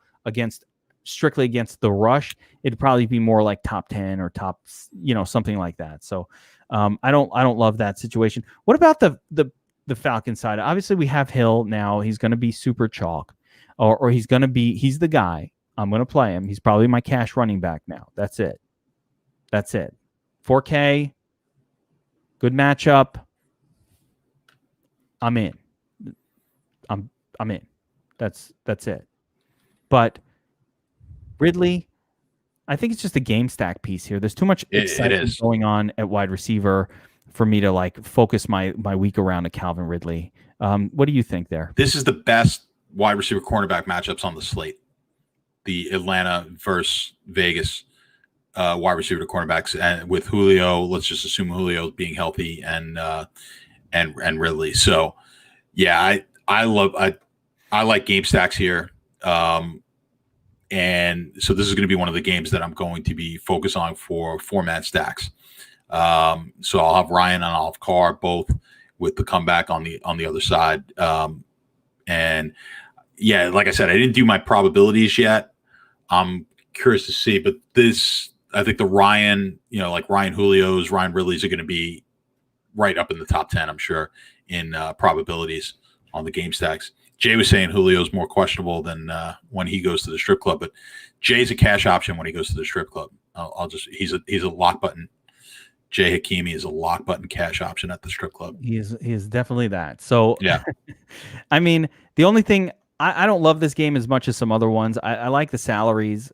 strictly against the rush, it'd probably be more like top 10 or top, something like that. So I don't love that situation. What about the Falcon side? Obviously we have Hill now. He's going to be super chalk, or he's the guy. I'm going to play him. He's probably my cash running back now. That's it. 4K, good matchup. I'm in. I'm in. That's it. But Ridley, I think it's just a game stack piece here. There's too much excitement going on at wide receiver for me to like focus my week around a Calvin Ridley. What do you think there? This is the best wide receiver cornerback matchups on the slate. The Atlanta versus Vegas wide receiver to cornerbacks, and with Julio, let's just assume Julio being healthy and Ridley. So yeah, I like game stacks here. And so this is going to be one of the games that I'm going to be focused on for format stacks. So I'll have Ryan and I'll have Carr both with the comeback on the other side. And yeah, like I said, I didn't do my probabilities yet. I'm curious to see, but I think the Ryan, like Ryan Julio's, Ryan Ridley's are going to be right up in the top 10, I'm sure, in probabilities on the game stacks. Jay was saying Julio's more questionable than when he goes to the strip club, but Jay's a cash option when he goes to the strip club. He's a lock button. Jay Hakimi is a lock button cash option at the strip club. He is definitely that. So yeah, I mean, the only thing I don't love this game as much as some other ones. I like the salaries.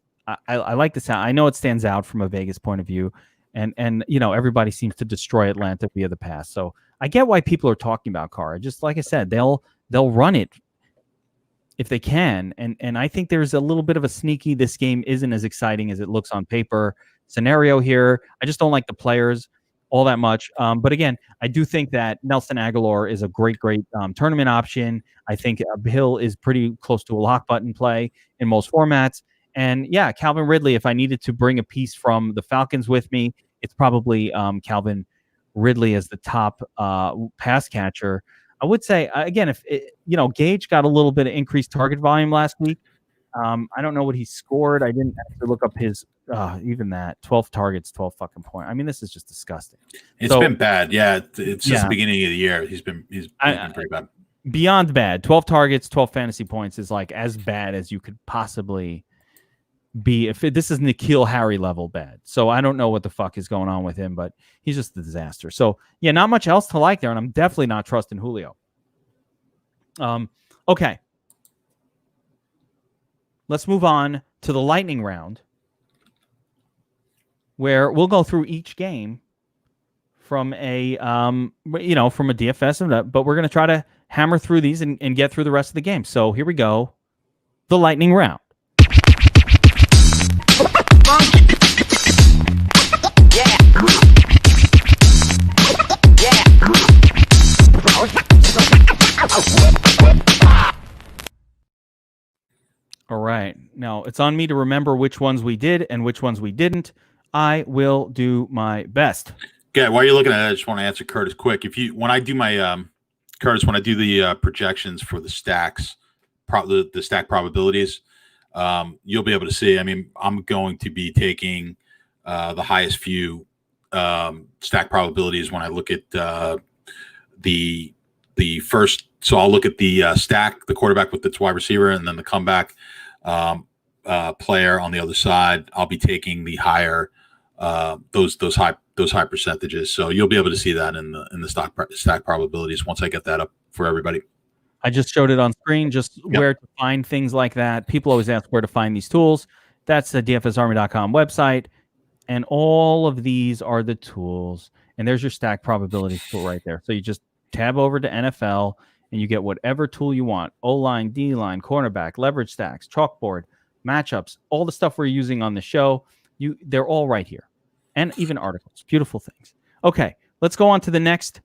I like the sound. I know it stands out from a Vegas point of view, and everybody seems to destroy Atlanta via the pass. So I get why people are talking about Carr. Just like I said, they'll run it if they can, and I think there's a little bit of a sneaky, this game isn't as exciting as it looks on paper scenario here. I just don't like the players all that much. But again, I do think that Nelson Aguilar is a great tournament option. I think Hill is pretty close to a lock button play in most formats. And yeah, Calvin Ridley, if I needed to bring a piece from the Falcons with me, it's probably Calvin Ridley as the top pass catcher. I would say, again, if Gage got a little bit of increased target volume last week. I don't know what he scored. I didn't actually look up his even that 12 targets, 12 fucking points. I mean, this is just disgusting. It's been bad. Yeah, it's just the beginning of the year. He's been pretty bad. beyond bad. 12 targets, 12 fantasy points is like as bad as you could possibly be. This is N'Keal Harry level bad. So I don't know what the fuck is going on with him, but he's just a disaster. So yeah, not much else to like there, and I'm definitely not trusting Julio. Okay. Let's move on to the lightning round, where we'll go through each game from a from a DFS, but we're going to try to hammer through these and get through the rest of the game. So here we go. The lightning round. All right. Now, it's on me to remember which ones we did and which ones we didn't. I will do my best. Okay, while you're looking at it, I just want to answer Curtis quick. When I do my projections for the stacks, the stack probabilities, you'll be able to see. I mean, I'm going to be taking the highest few stack probabilities when I look at the first. So I'll look at the stack, the quarterback with its wide receiver, and then the comeback player on the other side. I'll be taking the higher those high percentages. So you'll be able to see that in the stack probabilities once I get that up for everybody. I just showed it on screen, just where to find things like that. People always ask where to find these tools. That's the DFSArmy.com website. And all of these are the tools. And there's your stack probability tool right there. So you just tab over to NFL and you get whatever tool you want. O-line, D-line, cornerback, leverage stacks, chalkboard, matchups, all the stuff we're using on the show. They're all right here. And even articles. Beautiful things. Okay, let's go on to the next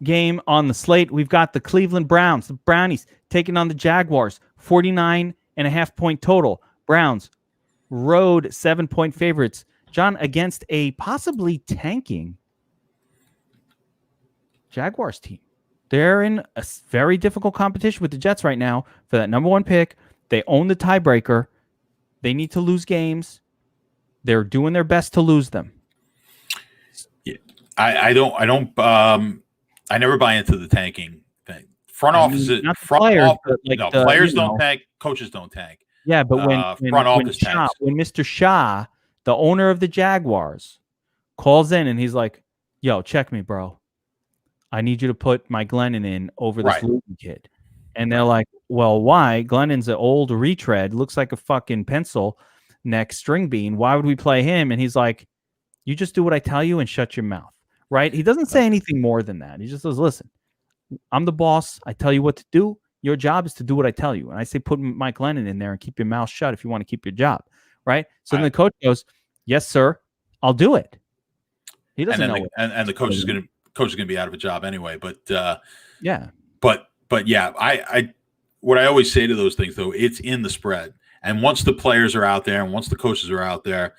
game on the slate. We've got the Cleveland Browns, the Brownies, taking on the Jaguars. 49.5 point total. Browns, road 7-point favorites. John, against a possibly tanking Jaguars team. They're in a very difficult competition with the Jets right now for that number one pick. They own the tiebreaker. They need to lose games. They're doing their best to lose them. Yeah, I never buy into the tanking thing. Players don't tank, coaches don't tank. Yeah, but when Mr. Shah, the owner of the Jaguars, calls in and he's like, "Yo, check me, bro. I need you to put Mike Glennon in over this Luton kid." And they're like, "Well, why? Glennon's an old retread, looks like a fucking pencil neck string bean. Why would we play him?" And he's like, "You just do what I tell you and shut your mouth." Right? He doesn't say anything more than that. He just says, "Listen, I'm the boss. I tell you what to do. Your job is to do what I tell you." And I say, put Mike Glennon in there and keep your mouth shut if you want to keep your job. Right? So then the coach goes, "Yes, sir. I'll do it." He doesn't know. And the coach is going to be out of a job anyway. But yeah. But yeah, I what I always say to those things though, it's in the spread. And once the players are out there and once the coaches are out there,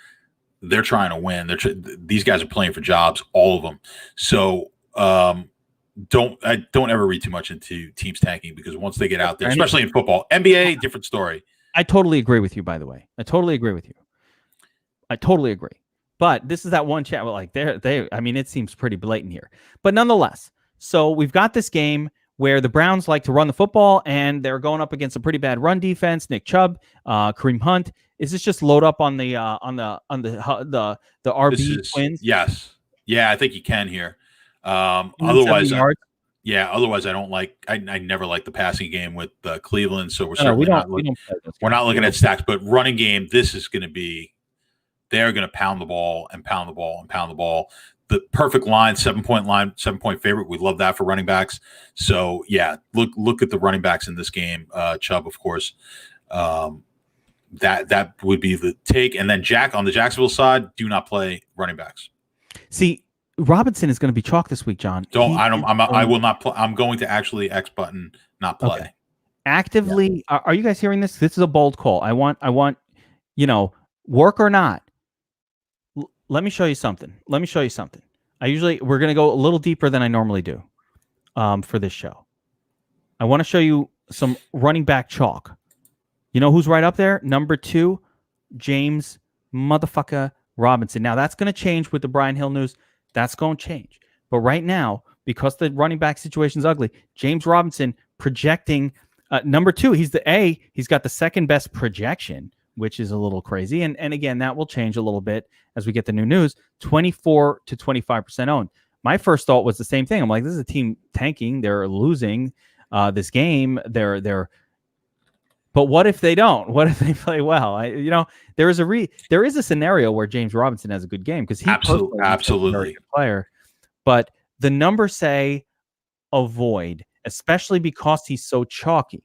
they're trying to win. These guys are playing for jobs, all of them. So don't ever read too much into teams tanking, because once they get out there, especially in football, NBA, different story. I totally agree with you, by the way. I totally agree with you. I totally agree. But this is that one chat. Like I mean, it seems pretty blatant here. But nonetheless, so we've got this game where the Browns like to run the football, and they're going up against a pretty bad run defense. Nick Chubb, Kareem Hunt. Is this just load up on the RB twins? Yes. Yeah, I think you can here. Otherwise, I don't like. I never like the passing game with Cleveland. So we're certainly not looking at stacks. But running game, this is going to be. They're going to pound the ball and pound the ball and pound the ball. The perfect line, 7-point favorite. We love that for running backs. So yeah, look at the running backs in this game. Chubb, of course. That would be the take. And then on the Jacksonville side, do not play running backs. See, Robinson is going to be chalk this week, John. I will not play. I'm going to actually X button not play. Okay. Actively, yeah. Are you guys hearing this? This is a bold call. I want, work or not. Let me show you something. We're going to go a little deeper than I normally do for this show. I want to show you some running back chalk. You know who's right up there? Number 2, James motherfucker Robinson. Now, that's going to change with the Brian Hill news. That's going to change. But right now, because the running back situation is ugly. James Robinson projecting number 2. He's he's got the second best projection, which is a little crazy. And again, that will change a little bit as we get the new news. 24 to 25% owned. My first thought was the same thing. I'm like, this is a team tanking. They're losing this game. But what if they don't? What if they play well? There is a scenario where James Robinson has a good game because he absolutely a very good player. But the numbers say avoid, especially because he's so chalky.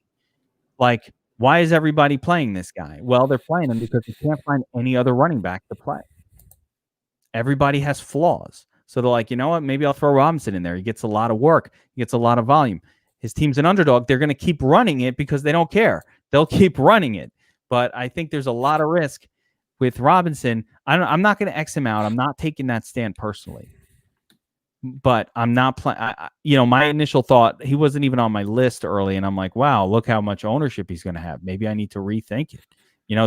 Like, why is everybody playing this guy? Well, they're playing him because they can't find any other running back to play. Everybody has flaws. So they're like, you know what? Maybe I'll throw Robinson in there. He gets a lot of work. He gets a lot of volume. His team's an underdog. They're going to keep running it because they don't care. They'll keep running it. But I think there's a lot of risk with Robinson. I'm not going to X him out. I'm not taking that stand personally. But I'm not playing. My initial thought, he wasn't even on my list early, and I'm like, wow, look how much ownership he's going to have. Maybe I need to rethink it.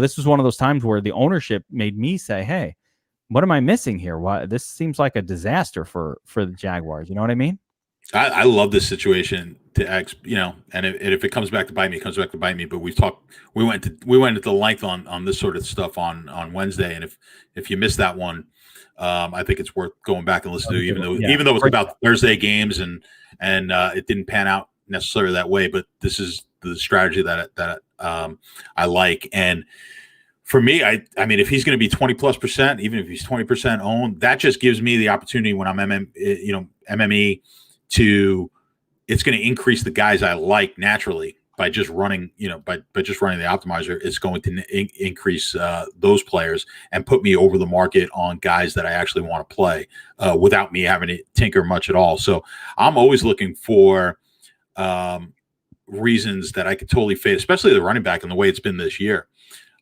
This was one of those times where the ownership made me say, hey, what am I missing here? Why this seems like a disaster for the Jaguars. You know what I mean? I love this situation to X, and if it comes back to bite me, it comes back to bite me. But we went into length on this sort of stuff on Wednesday, and if you missed that one, I think it's worth going back and listening to, even though it's about Thursday games and it didn't pan out necessarily that way. But this is the strategy that I like. And for me, I mean, if he's going to be 20+%, even if he's 20% owned, that just gives me the opportunity when I'm MME it's going to increase the guys I like naturally by just running, by just running the optimizer. It's going to increase those players and put me over the market on guys that I actually want to play without me having to tinker much at all. So I'm always looking for reasons that I could totally fade, especially the running back and the way it's been this year.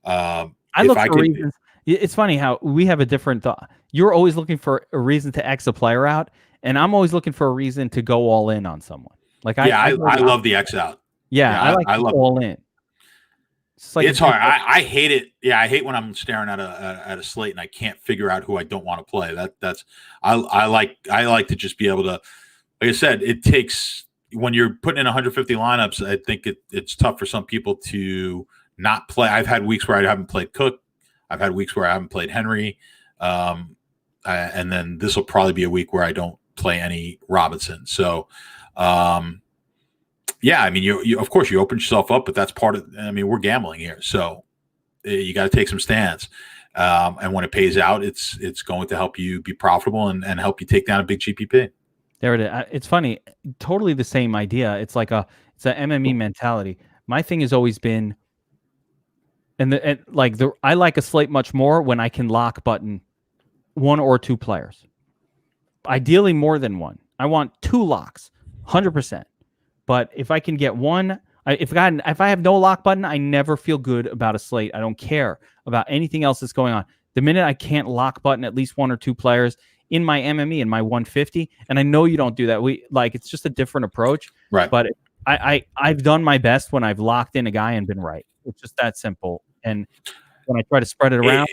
I look for reasons. It's funny how we have a different thought. You're always looking for a reason to X a player out, and I'm always looking for a reason to go all in on someone. Like I love the X out. Yeah, I love all in. It's hard. I hate it. Yeah, I hate when I'm staring at a slate and I can't figure out who I don't want to play. I like to just be able to, like I said, it takes, when you're putting in 150 lineups, I think it's tough for some people to not play. I've had weeks where I haven't played Cook. I've had weeks where I haven't played Henry. And then this will probably be a week where I don't play any Robinson. So, yeah, I mean, you of course you open yourself up, but that's part of, we're gambling here. So you got to take some stands. And when it pays out, it's going to help you be profitable and help you take down a big GPP. There it is. It's funny. Totally the same idea. It's like it's an MME mentality. My thing has always been, I like a slate much more when I can lock button one or two players. Ideally more than one. I want two locks, 100%. But if I can get one, if I have no lock button, I never feel good about a slate. I don't care about anything else that's going on. The minute I can't lock button at least one or two players in my MME in my 150, and I know you don't do that. It's just a different approach. Right. But I've done my best when I've locked in a guy and been right. It's just that simple. And when I try to spread it around,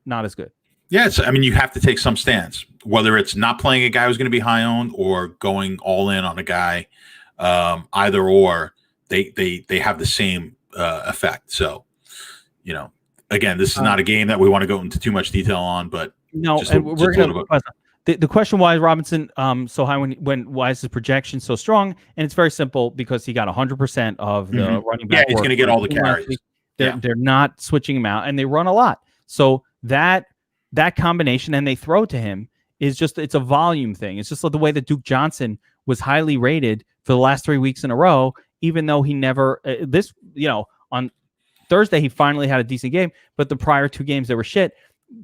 not as good. Yeah, you have to take some stance, whether it's not playing a guy who's going to be high owned or going all in on a guy. Either or, they have the same effect. So, again, this is not a game that we want to go into too much detail on, but no. We're going to the question why is Robinson so high why is his projection so strong? And it's very simple because he got 100% of the running back. Yeah, he's going to get all the carries. They're not switching him out, and they run a lot. So that combination, and they throw to him, is just, it's a volume thing. It's just like the way that Duke Johnson was highly rated for the last 3 weeks in a row, even though he never on Thursday he finally had a decent game, but the prior two games they were shit.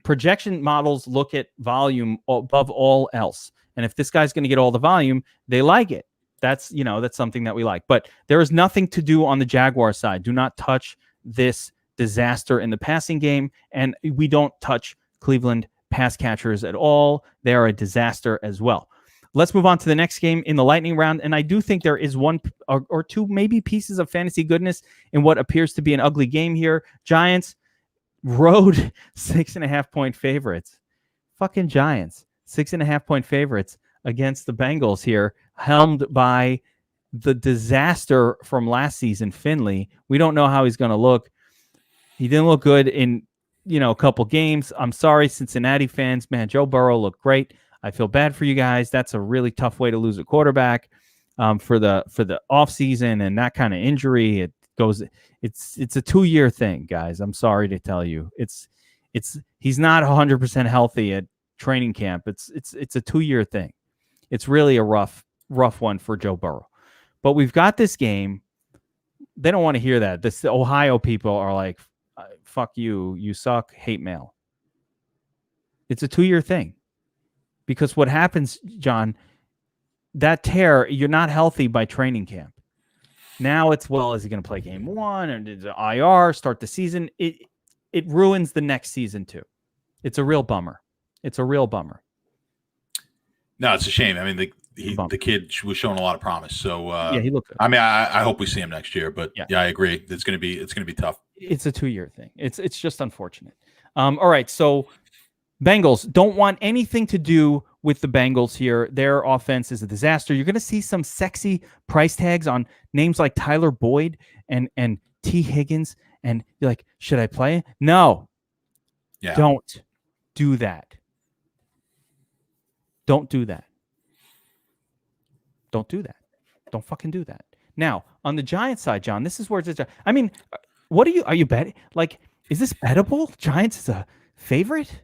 Projection models look at volume above all else, and if this guy's going to get all the volume, they like it. That's something that we like. But there is nothing to do on the Jaguar side. Do not touch this disaster in the passing game, and we don't touch Cleveland pass catchers at all. They are a disaster as well. Let's move on to the next game in the lightning round. And I do think there is one or two maybe pieces of fantasy goodness in what appears to be an ugly game here. Giants road 6.5 point favorites. Fucking Giants, 6.5 point favorites against the Bengals here, helmed by the disaster from last season, Finley. We don't know how he's going to look. He didn't look good in, a couple games. I'm sorry, Cincinnati fans. Man, Joe Burrow looked great. I feel bad for you guys. That's a really tough way to lose a quarterback for the offseason and that kind of injury. It's a 2-year thing, guys. I'm sorry to tell you. He's not 100% healthy at training camp. It's a 2-year thing. It's really a rough one for Joe Burrow. But we've got this game. They don't want to hear that. The Ohio people are like, fuck you. You suck. Hate mail. It's a 2-year thing. Because what happens, John, that tear, you're not healthy by training camp. Now it's, is he going to play game 1 or did the IR start the season? It ruins the next season too. It's a real bummer. No, it's a shame. I mean, the kid was showing a lot of promise. So he looked good. I mean, I hope we see him next year. But yeah, I agree. It's gonna be tough. It's a 2-year thing. It's just unfortunate. All right, so Bengals don't want anything to do with the Bengals here. Their offense is a disaster. You're going to see some sexy price tags on names like Tyler Boyd and T. Higgins. And you're like, should I play? No. Yeah. Don't do that. Don't do that. Don't do that. Don't fucking do that. Now, on the Giants side, John, this is where it's... I mean, are you betting? Like, is this bettable? Giants is a favorite?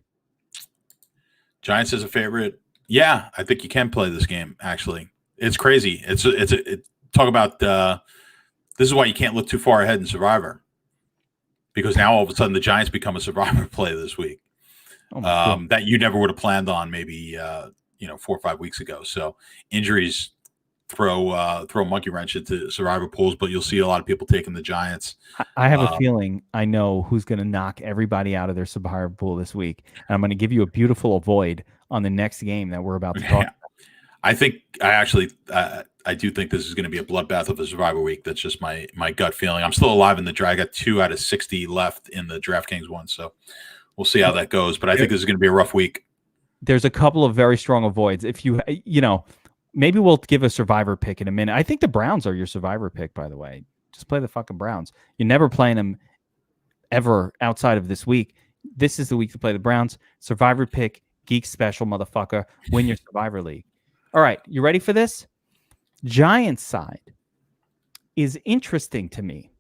Giants is a favorite. Yeah, I think you can play this game, actually. It's crazy. Talk about this is why you can't look too far ahead in Survivor. Because now all of a sudden the Giants become a Survivor play this week. That you never would have planned on maybe 4 or 5 weeks ago. So injuries throw a monkey wrench into Survivor pools, but you'll see a lot of people taking the Giants. I have a feeling I know who's going to knock everybody out of their Survivor pool this week. And I'm going to give you a beautiful avoid on the next game that we're about to talk about. I do think this is going to be a bloodbath of a Survivor week. That's just my gut feeling. I'm still alive in the draft. I got 2 out of 60 left in the DraftKings one. So we'll see how that goes. But I think this is going to be a rough week. There's a couple of very strong avoids. If maybe we'll give a Survivor pick in a minute. I think the Browns are your Survivor pick, by the way. Just play the fucking Browns. You're never playing them ever outside of this week. This is the week to play the Browns. Survivor pick, geek special, motherfucker. Win your Survivor League. All right, you ready for this? Giants side is interesting to me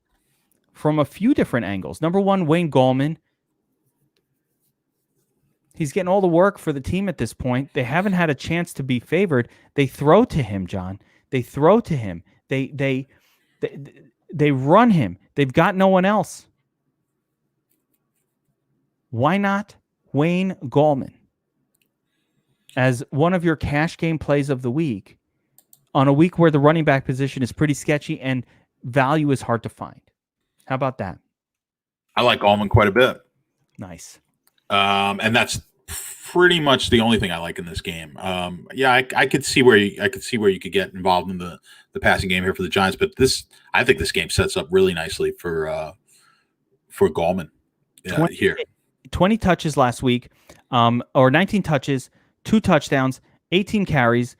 from a few different angles. Number one, Wayne Gallman. He's getting all the work for the team at this point. They haven't had a chance to be favored. They throw to him, John. They throw to him. They run him. They've got no one else. Why not Wayne Gallman as one of your cash game plays of the week on a week where the running back position is pretty sketchy and value is hard to find? How about that? I like Gallman quite a bit. Nice. And that's pretty much the only thing I like in this game. I could see where you could get involved in the passing game here for the Giants, but I think this game sets up really nicely for Gallman here. 20 touches last week, or 19 touches, 2 touchdowns, 18 carries.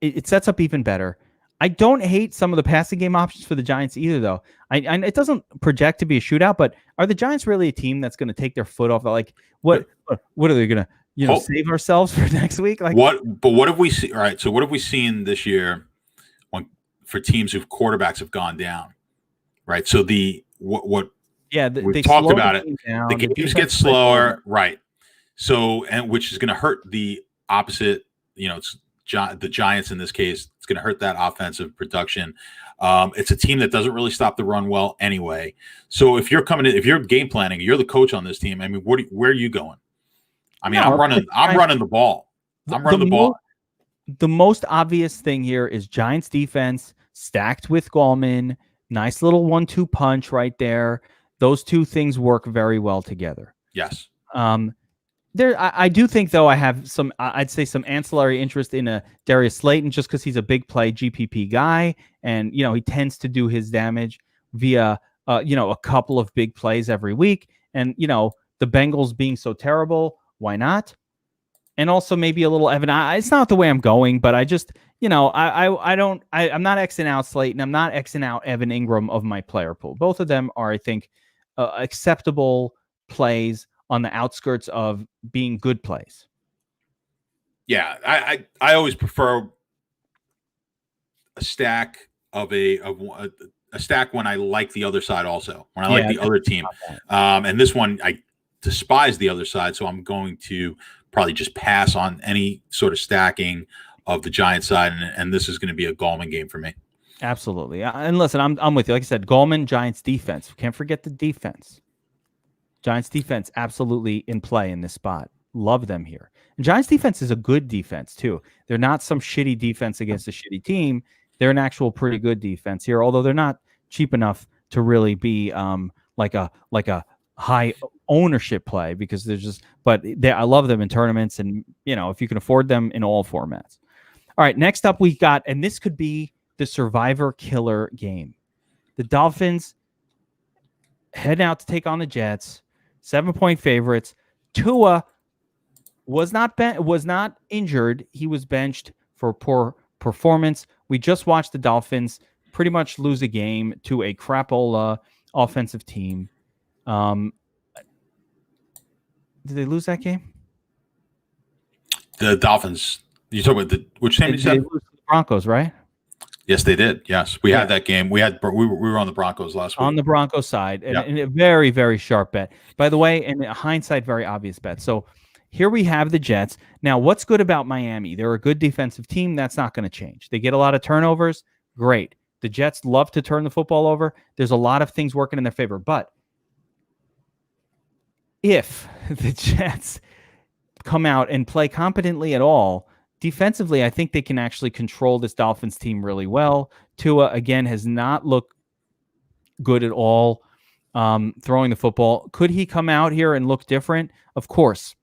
It sets up even better. I don't hate some of the passing game options for the Giants either, though. It doesn't project to be a shootout, but are the Giants really a team that's going to take their foot off? Like, what are they going to, save ourselves for next week? Like what have we seen? All right, so what have we seen this year for teams whose quarterbacks have gone down? Right. So we've talked about it. The games get slower, right? So which is going to hurt the opposite. It's the Giants in this case. It's going to hurt that offensive production. It's a team that doesn't really stop the run well anyway. So if you're game planning, you're the coach on this team. I mean, where are you going? I mean, I'm running the ball. I'm running the ball. The most obvious thing here is Giants defense stacked with Gallman. Nice little 1-2 punch right there. Those two things work very well together. Yes. I do think, though, I have some ancillary interest in Darius Slayton just because he's a big play GPP guy, and he tends to do his damage via a couple of big plays every week. And the Bengals being so terrible, why not? and also maybe a little Evan. It's not the way I'm going, but I just, I'm not Xing out Slate, and I'm not Xing out Evan Ingram of my player pool. Both of them are, I think, acceptable plays on the outskirts of being good plays. Yeah, I always prefer a stack of a stack when I like the other side also, when I like the other team. And this one, I despise the other side, so I'm going to probably just pass on any sort of stacking of the Giants side, and this is going to be a Gallman game for me. Absolutely. And listen, I'm with you. Like I said, Gallman, Giants defense. Can't forget the defense. Giants defense absolutely in play in this spot. Love them here. And Giants defense is a good defense too. They're not some shitty defense against a shitty team. They're an actual pretty good defense here, although they're not cheap enough to really be like a high ownership play, because they're just, but I love them in tournaments, and if you can afford them in all formats. All right, next up we got, and this could be the survivor killer game. The Dolphins head out to take on the Jets, 7-point favorites. Tua was not injured. He was benched for poor performance. We just watched the Dolphins pretty much lose a game to a crapola offensive team. Did they lose that game? The Dolphins. You talking about which team? They lose to the Broncos, right? Yes, they did. Yes, we had that game. We were on the Broncos last week. On the Broncos side, and a very, very sharp bet. By the way, in hindsight, very obvious bet. So here we have the Jets. Now, what's good about Miami? They're a good defensive team. That's not going to change. They get a lot of turnovers. Great. The Jets love to turn the football over. There's a lot of things working in their favor. But if the Jets come out and play competently at all, defensively, I think they can actually control this Dolphins team really well. Tua, again, has not looked good at all throwing the football. Could he come out here and look different? Of course.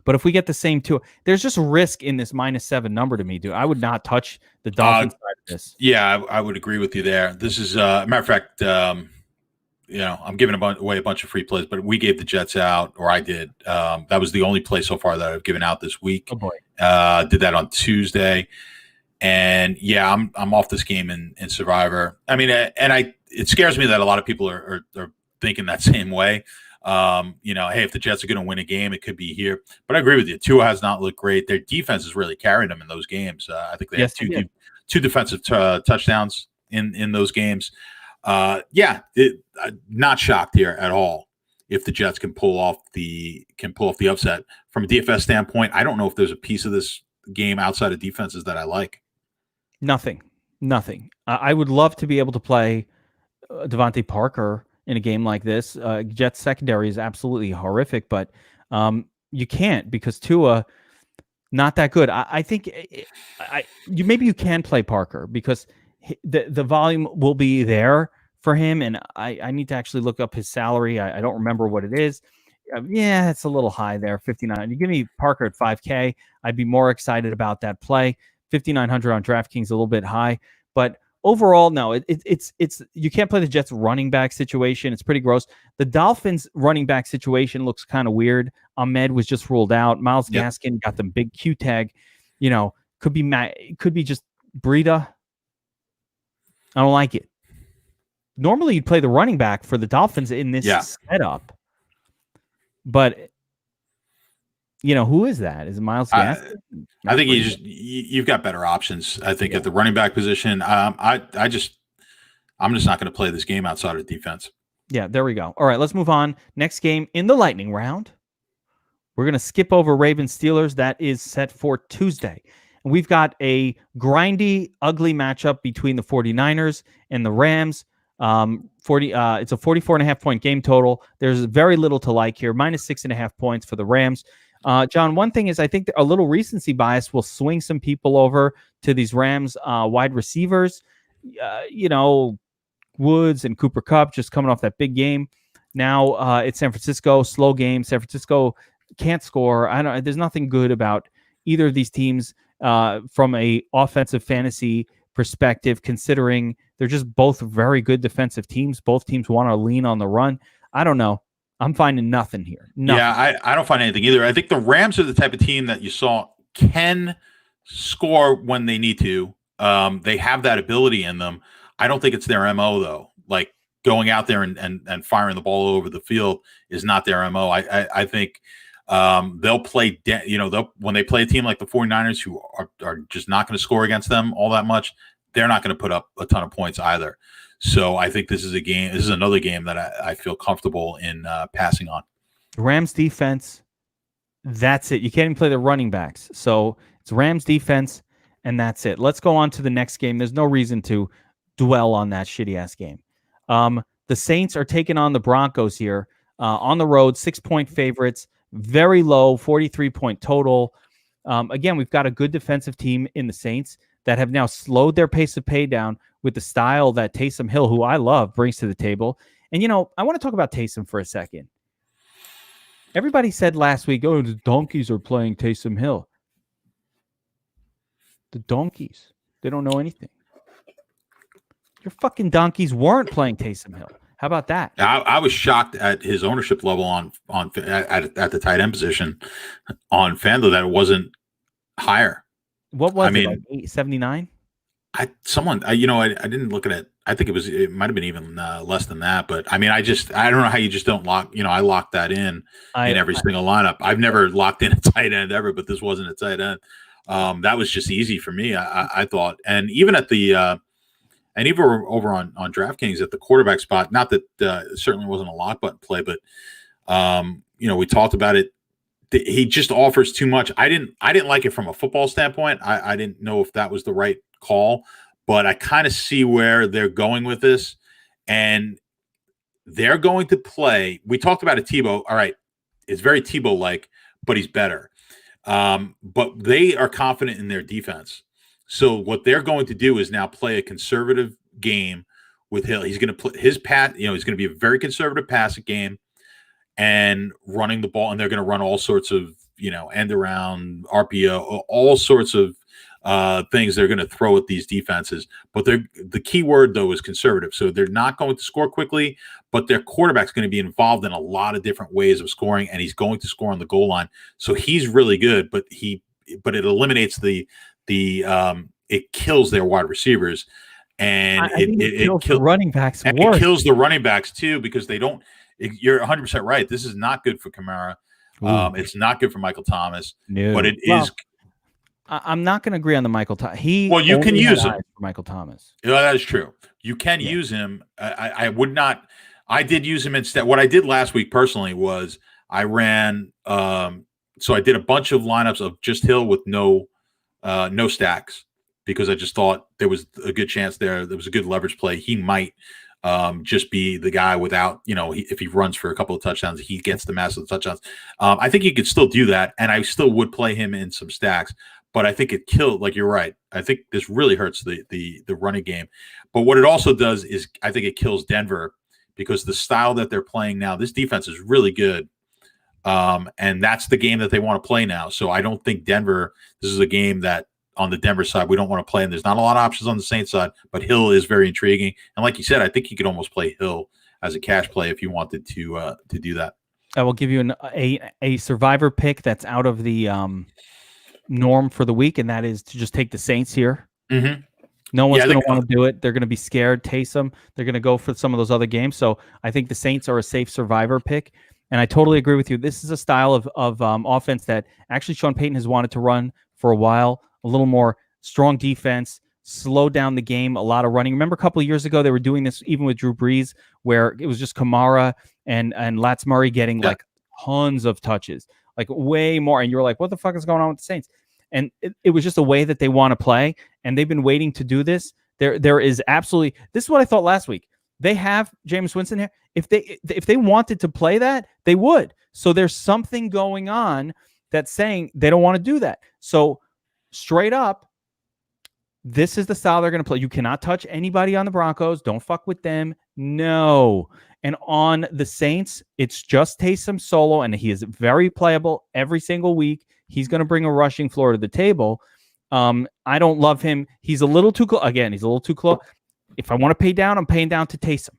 But if we get the same Tua, there's just risk in this -7 number to me, dude. I would not touch the Dolphins side of this. Yeah, I would agree with you there. This is, matter of fact, I'm giving away a bunch of free plays, but we gave the Jets out, or I did. That was the only play so far that I've given out this week. Oh boy. Did that on Tuesday, and I'm off this game in Survivor. I mean, it scares me that a lot of people are thinking that same way. Hey, if the Jets are going to win a game, it could be here. But I agree with you. Tua has not looked great. Their defense has really carried them in those games. I think they had two defensive touchdowns in those games. Not shocked here at all if the Jets can pull off the upset. From a DFS standpoint, I don't know if there's a piece of this game outside of defenses that I like. Nothing. I would love to be able to play Devontae Parker in a game like this. Jets secondary is absolutely horrific, but you can't, because Tua not that good. I think maybe you can play Parker because the volume will be there for him, and I need to actually look up his salary. I don't remember what it is. It's a little high there, 59. You give me Parker at 5K, I'd be more excited about that play. 5,900 on DraftKings, a little bit high, but overall, no. It's you can't play the Jets running back situation. It's pretty gross. The Dolphins running back situation looks kind of weird. Ahmed was just ruled out. Myles Gaskin got the big Q tag. Could be just Breida. I don't like it. Normally, you'd play the running back for the Dolphins in this setup. But, who is that? Is it Myles Gaskin? I think you've got better options. I think at the running back position, I'm just not going to play this game outside of defense. Yeah, there we go. All right, let's move on. Next game in the lightning round. We're going to skip over Ravens Steelers. That is set for Tuesday. And we've got a grindy, ugly matchup between the 49ers and the Rams. It's a 44.5 point game total. There's very little to like here. -6.5 points for the Rams. John, one thing is I think a little recency bias will swing some people over to these Rams wide receivers. Woods and Cooper Kupp just coming off that big game. Now it's San Francisco, slow game. San Francisco can't score. There's nothing good about either of these teams from a offensive fantasy perspective, considering they're just both very good defensive teams. Both teams want to lean on the run. I don't know. I'm finding nothing here. Nothing. Yeah, I don't find anything either. I think the Rams are the type of team that you saw can score when they need to. They have that ability in them. I don't think it's their MO though. Like going out there and firing the ball over the field is not their MO. I think they'll play, when they play a team like the 49ers who are just not going to score against them all that much, they're not going to put up a ton of points either. So I think this is another game that I feel comfortable in passing on. Rams defense, that's it. You can't even play the running backs. So it's Rams defense, and that's it. Let's go on to the next game. There's no reason to dwell on that shitty-ass game. The Saints are taking on the Broncos here on the road, 6-point favorites, very low, 43-point total. Again, we've got a good defensive team in the Saints that have now slowed their pace of pay down with the style that Taysom Hill, who I love, brings to the table. And, I want to talk about Taysom for a second. Everybody said last week, oh, the donkeys are playing Taysom Hill. The donkeys. They don't know anything. Your fucking donkeys weren't playing Taysom Hill. How about that? I was shocked at his ownership level at the tight end position on FanDuel that it wasn't higher. What was it, like 879? I didn't look at it. I think it might have been even less than that. But I mean, I don't know how you just don't lock. I locked that in every single lineup. I've never locked in a tight end ever, but this wasn't a tight end. That was just easy for me. I thought, and even at the and even over on DraftKings at the quarterback spot. Not that it certainly wasn't a lock button play, but we talked about it. He just offers too much. I didn't like it from a football standpoint. I didn't know if that was the right call, but I kind of see where they're going with this, and they're going to play. We talked about a Tebow. All right, it's very Tebow-like, but he's better. But they are confident in their defense. So what they're going to do is now play a conservative game with Hill. He's going to put his he's going to be a very conservative passing game and running the ball, and they're going to run all sorts of, end around, RPO, all sorts of things they're going to throw at these defenses. But the key word, though, is conservative. So they're not going to score quickly, but their quarterback's going to be involved in a lot of different ways of scoring, and he's going to score on the goal line. So he's really good, but it eliminates it kills their wide receivers, and it kills the running backs. And it kills the running backs too, because they don't. You're 100% right. This is not good for Kamara. It's not good for Michael Thomas. No. But it is. I'm not going to agree on the Michael Thomas. You can use him for Michael Thomas. Yeah, that is true. You can use him. I would not. I did use him instead. What I did last week personally was I ran. So I did a bunch of lineups of just Hill with no stacks, because I just thought there was a good chance there was a good leverage play. He might just be the guy without, if he runs for a couple of touchdowns, he gets the massive touchdowns. I think you could still do that, and I still would play him in some stacks, but I think it killed, like you're right. I think this really hurts the running game. But what it also does is I think it kills Denver, because the style that they're playing now, this defense is really good. And that's the game that they want to play now. So I don't think this is a game that on the Denver side we don't want to play. And there's not a lot of options on the Saints side, but Hill is very intriguing. And like you said, I think you could almost play Hill as a cash play if you wanted to do that. I will give you a survivor pick that's out of the norm for the week, and that is to just take the Saints here. Mm-hmm. No one's going to want to do it. They're going to be scared. Taysom. They're going to go for some of those other games. So I think the Saints are a safe survivor pick. And I totally agree with you. This is a style of offense that actually Sean Payton has wanted to run for a while. A little more strong defense, slow down the game, a lot of running. Remember a couple of years ago, they were doing this even with Drew Brees, where it was just Kamara and Lats Murray getting like tons of touches, like way more. And you're like, what the fuck is going on with the Saints? And it was just a way that they want to play. And they've been waiting to do this. There is absolutely, this is what I thought last week. They have Jameis Winston here. If they wanted to play that, they would. So there's something going on that's saying they don't want to do that. So straight up, this is the style they're going to play. You cannot touch anybody on the Broncos. Don't fuck with them. No. And on the Saints, it's just Taysom solo, and he is very playable every single week. He's going to bring a rushing floor to the table. I don't love him. He's a little too close. Again, he's a little too close. If I want to pay down, I'm paying down to Taysom.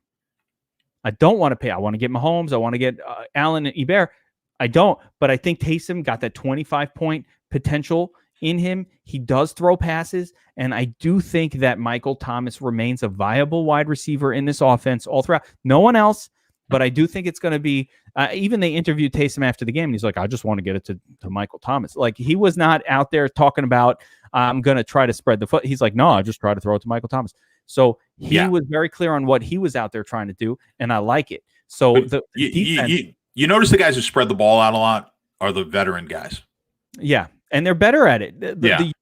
I don't want to pay. I want to get Mahomes. I want to get Allen and Ebert. I don't, but I think Taysom got that 25-point potential in him. He does throw passes, and I do think that Michael Thomas remains a viable wide receiver in this offense all throughout. No one else, but I do think it's going to be even they interviewed Taysom after the game, and he's like, I just want to get it to Michael Thomas. Like, he was not out there talking about, I'm going to try to spread the foot. He's like, no, I just try to throw it to Michael Thomas. So he was very clear on what he was out there trying to do, and I like it. So the defense, you notice the guys who spread the ball out a lot are the veteran guys. Yeah, and they're better at it. The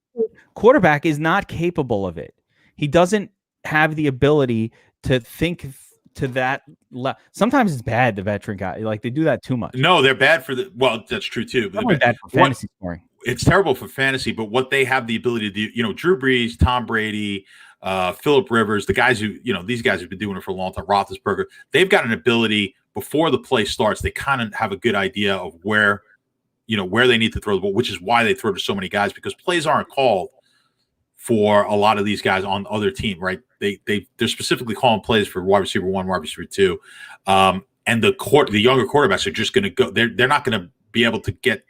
quarterback is not capable of it. He doesn't have the ability to think to that. Sometimes it's bad, the veteran guy. Like, they do that too much. No, they're bad for that's true too. They're bad for fantasy scoring. It's terrible for fantasy, but what they have the ability to do, Drew Brees, Tom Brady, Phillip Rivers, the guys who, these guys have been doing it for a long time, Roethlisberger, they've got an ability before the play starts. They kind of have a good idea of where they need to throw the ball, which is why they throw to so many guys, because plays aren't called for a lot of these guys on other team, right? They're specifically calling plays for wide receiver 1, wide receiver 2. And the younger quarterbacks are just going to go. They're not going to be able to get.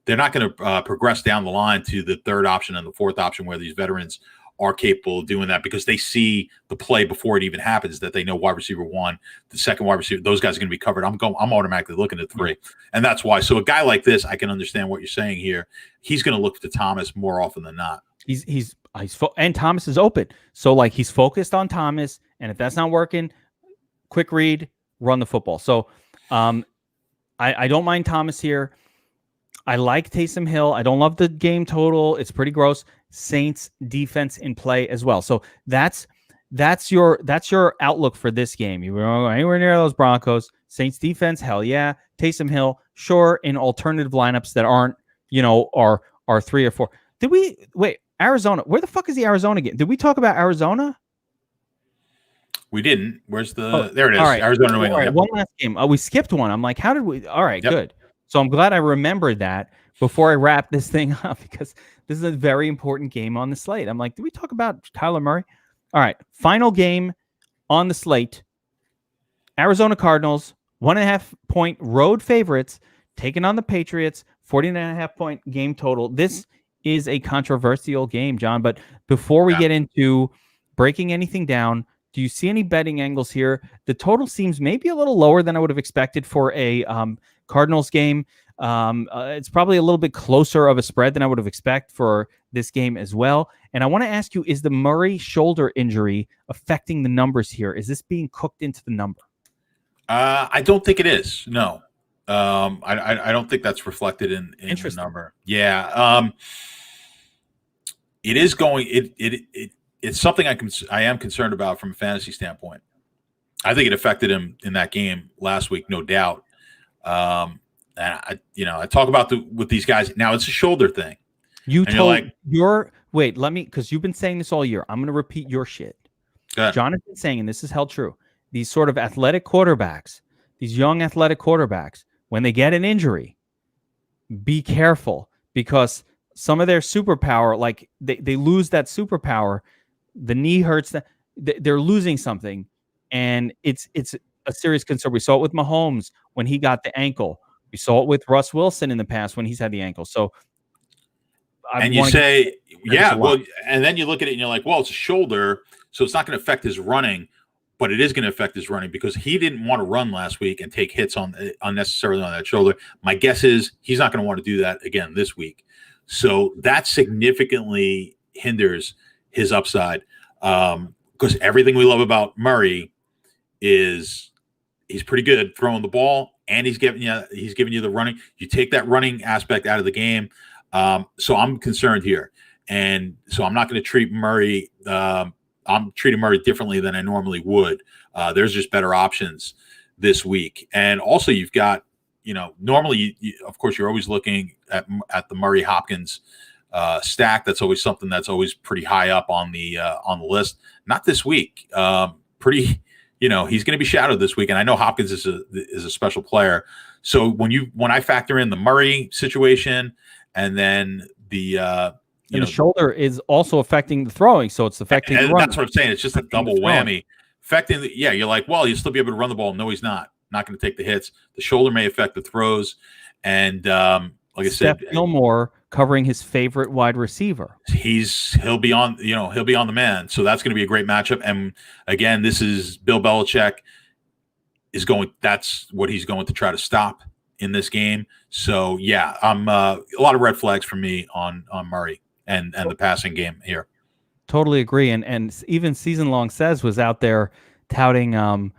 They're not going to progress down the line to the third option and the fourth option where these veterans are capable of doing that, because they see the play before it even happens, that they know wide receiver 1, the second wide receiver, those guys are going to be covered. I'm automatically looking at 3. And that's why. So a guy like this, I can understand what you're saying here. He's going to look to Thomas more often than not. And Thomas is open. So, like, he's focused on Thomas, and if that's not working, quick read, run the football. So I don't mind Thomas here. I like Taysom Hill. I don't love the game total. It's pretty gross. Saints defense in play as well. So that's your outlook for this game. You won't go anywhere near those Broncos. Saints defense, hell yeah. Taysom Hill, sure, in alternative lineups that aren't, are 3 or 4. Did we wait? Arizona. Where the fuck is the Arizona game? Did we talk about Arizona? We didn't. Where's the? There it is. Right. Arizona. New England. Right. One last game. We skipped one. I'm like, how did we? All right, good. So I'm glad I remembered that before I wrap this thing up, because this is a very important game on the slate. I'm like, did we talk about Kyler Murray? All right. Final game on the slate. Arizona Cardinals, 1.5-point road favorites, taking on the Patriots, 49.5-point game total. This is a controversial game, John. But before we get into breaking anything down, do you see any betting angles here? The total seems maybe a little lower than I would have expected for a Cardinals game. It's probably a little bit closer of a spread than I would have expected for this game as well. And I want to ask you, is the Murray shoulder injury affecting the numbers here? Is this being cooked into the number? I don't think it is. No. I don't think that's reflected in the number. Yeah. It is going. It's something I am concerned about from a fantasy standpoint. I think it affected him in that game last week, no doubt. And I talk about with these guys now. It's a shoulder thing. Because you've been saying this all year. I'm going to repeat your shit. Jonathan's saying, and this is held true, these sort of athletic quarterbacks, these young athletic quarterbacks, when they get an injury, be careful, because some of their superpower, like they lose that superpower, the knee hurts, they're losing something, and it's a serious concern. We saw it with Mahomes when he got the ankle. We saw it with Russ Wilson in the past when he's had the ankle. So, and then you look at it and you're like, well, it's a shoulder, so it's not going to affect his running, but it is going to affect his running, because he didn't want to run last week and take hits unnecessarily on that shoulder. My guess is he's not going to want to do that again this week. So that significantly hinders his upside, because everything we love about Murray is he's pretty good throwing the ball, and he's giving you the running. You take that running aspect out of the game. So I'm concerned here. And so I'm not going to treat Murray. I'm treating Murray differently than I normally would. There's just better options this week. And also you've got, normally, of course, you're always looking at the Murray Hopkins stack. That's always something that's always pretty high up on the list. Not this week. He's going to be shadowed this week, and I know Hopkins is a special player. So when I factor in the Murray situation, and then the shoulder is also affecting the throwing, so it's affecting the run. That's what I'm saying. It's just a double whammy affecting you're like, well, he'll still be able to run the ball. No, he's not going to take the hits. The shoulder may affect the throws. And like I said, Gilmore covering his favorite wide receiver. He'll be on the man. So that's going to be a great matchup. And again, this is Bill Belichick that's what he's going to try to stop in this game. So yeah, I'm a lot of red flags for me on Murray and the passing game here. Totally agree. And even Season Long Says was out there touting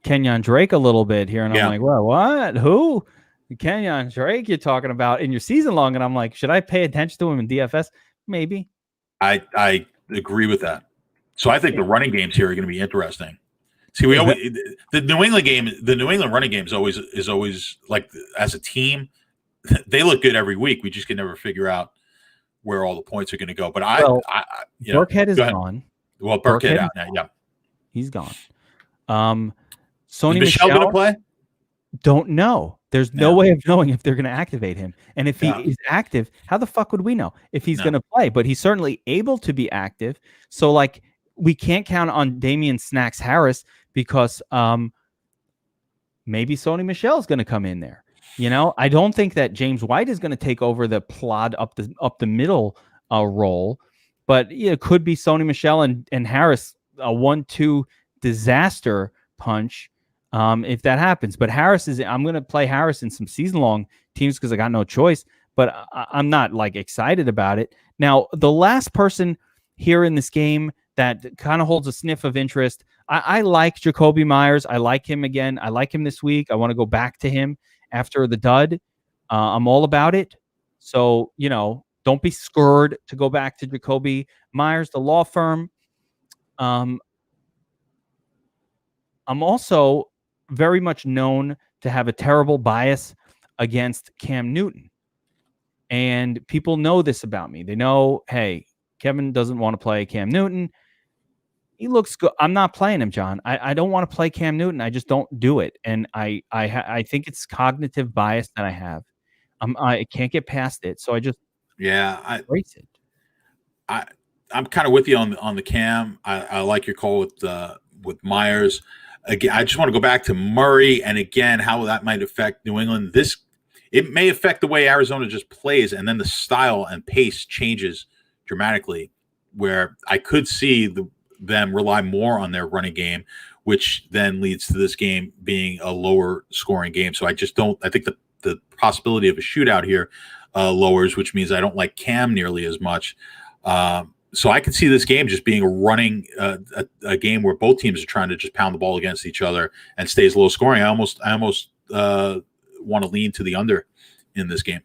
Kenyon Drake a little bit here. And I'm like, well, what? Who? Kenyon Drake you're talking about in your Season Long? And I'm like, should I pay attention to him in DFS? Maybe. I agree with that. So I think the running games here are going to be interesting. See, the New England running game is always like, as a team, they look good every week. We just can never figure out where all the points are going to go. But Burkhead is gone. Well, Burkhead out now. Yeah, he's gone. Sony Michel going to play? Don't know. There's no way of knowing if they're going to activate him. And if he is active, how the fuck would we know if he's going to play? But he's certainly able to be active. So like, we can't count on Damian Snacks Harris because maybe Sony Michel is going to come in there. I don't think that James White is going to take over the plod up the middle role, but it could be Sony Michel and Harris, a 1-2 disaster punch if that happens. But I'm going to play Harris in some season-long teams because I got no choice, but I'm not like excited about it. Now, the last person here in this game that kind of holds a sniff of interest, I like Jacoby Myers. I like him again. I like him this week. I want to go back to him after the dud. I'm all about it. So, don't be scared to go back to Jacoby Myers, the law firm. I'm also very much known to have a terrible bias against Cam Newton. And people know this about me. They know, hey, Kevin doesn't want to play Cam Newton. He looks good. I'm not playing him, John. I don't want to play Cam Newton. I just don't do it. And I think it's cognitive bias that I have. I can't get past it. So I just embrace it. I'm kind of with you on the Cam. I like your call with Myers. Again, I just want to go back to Murray and again how that might affect New England. It may affect the way Arizona just plays, and then the style and pace changes dramatically, where I could see them rely more on their running game, which then leads to this game being a lower scoring game. So I think the possibility of a shootout here lowers, which means I don't like Cam nearly as much. So I could see this game just being a game where both teams are trying to just pound the ball against each other and stays low scoring. I almost want to lean to the under in this game.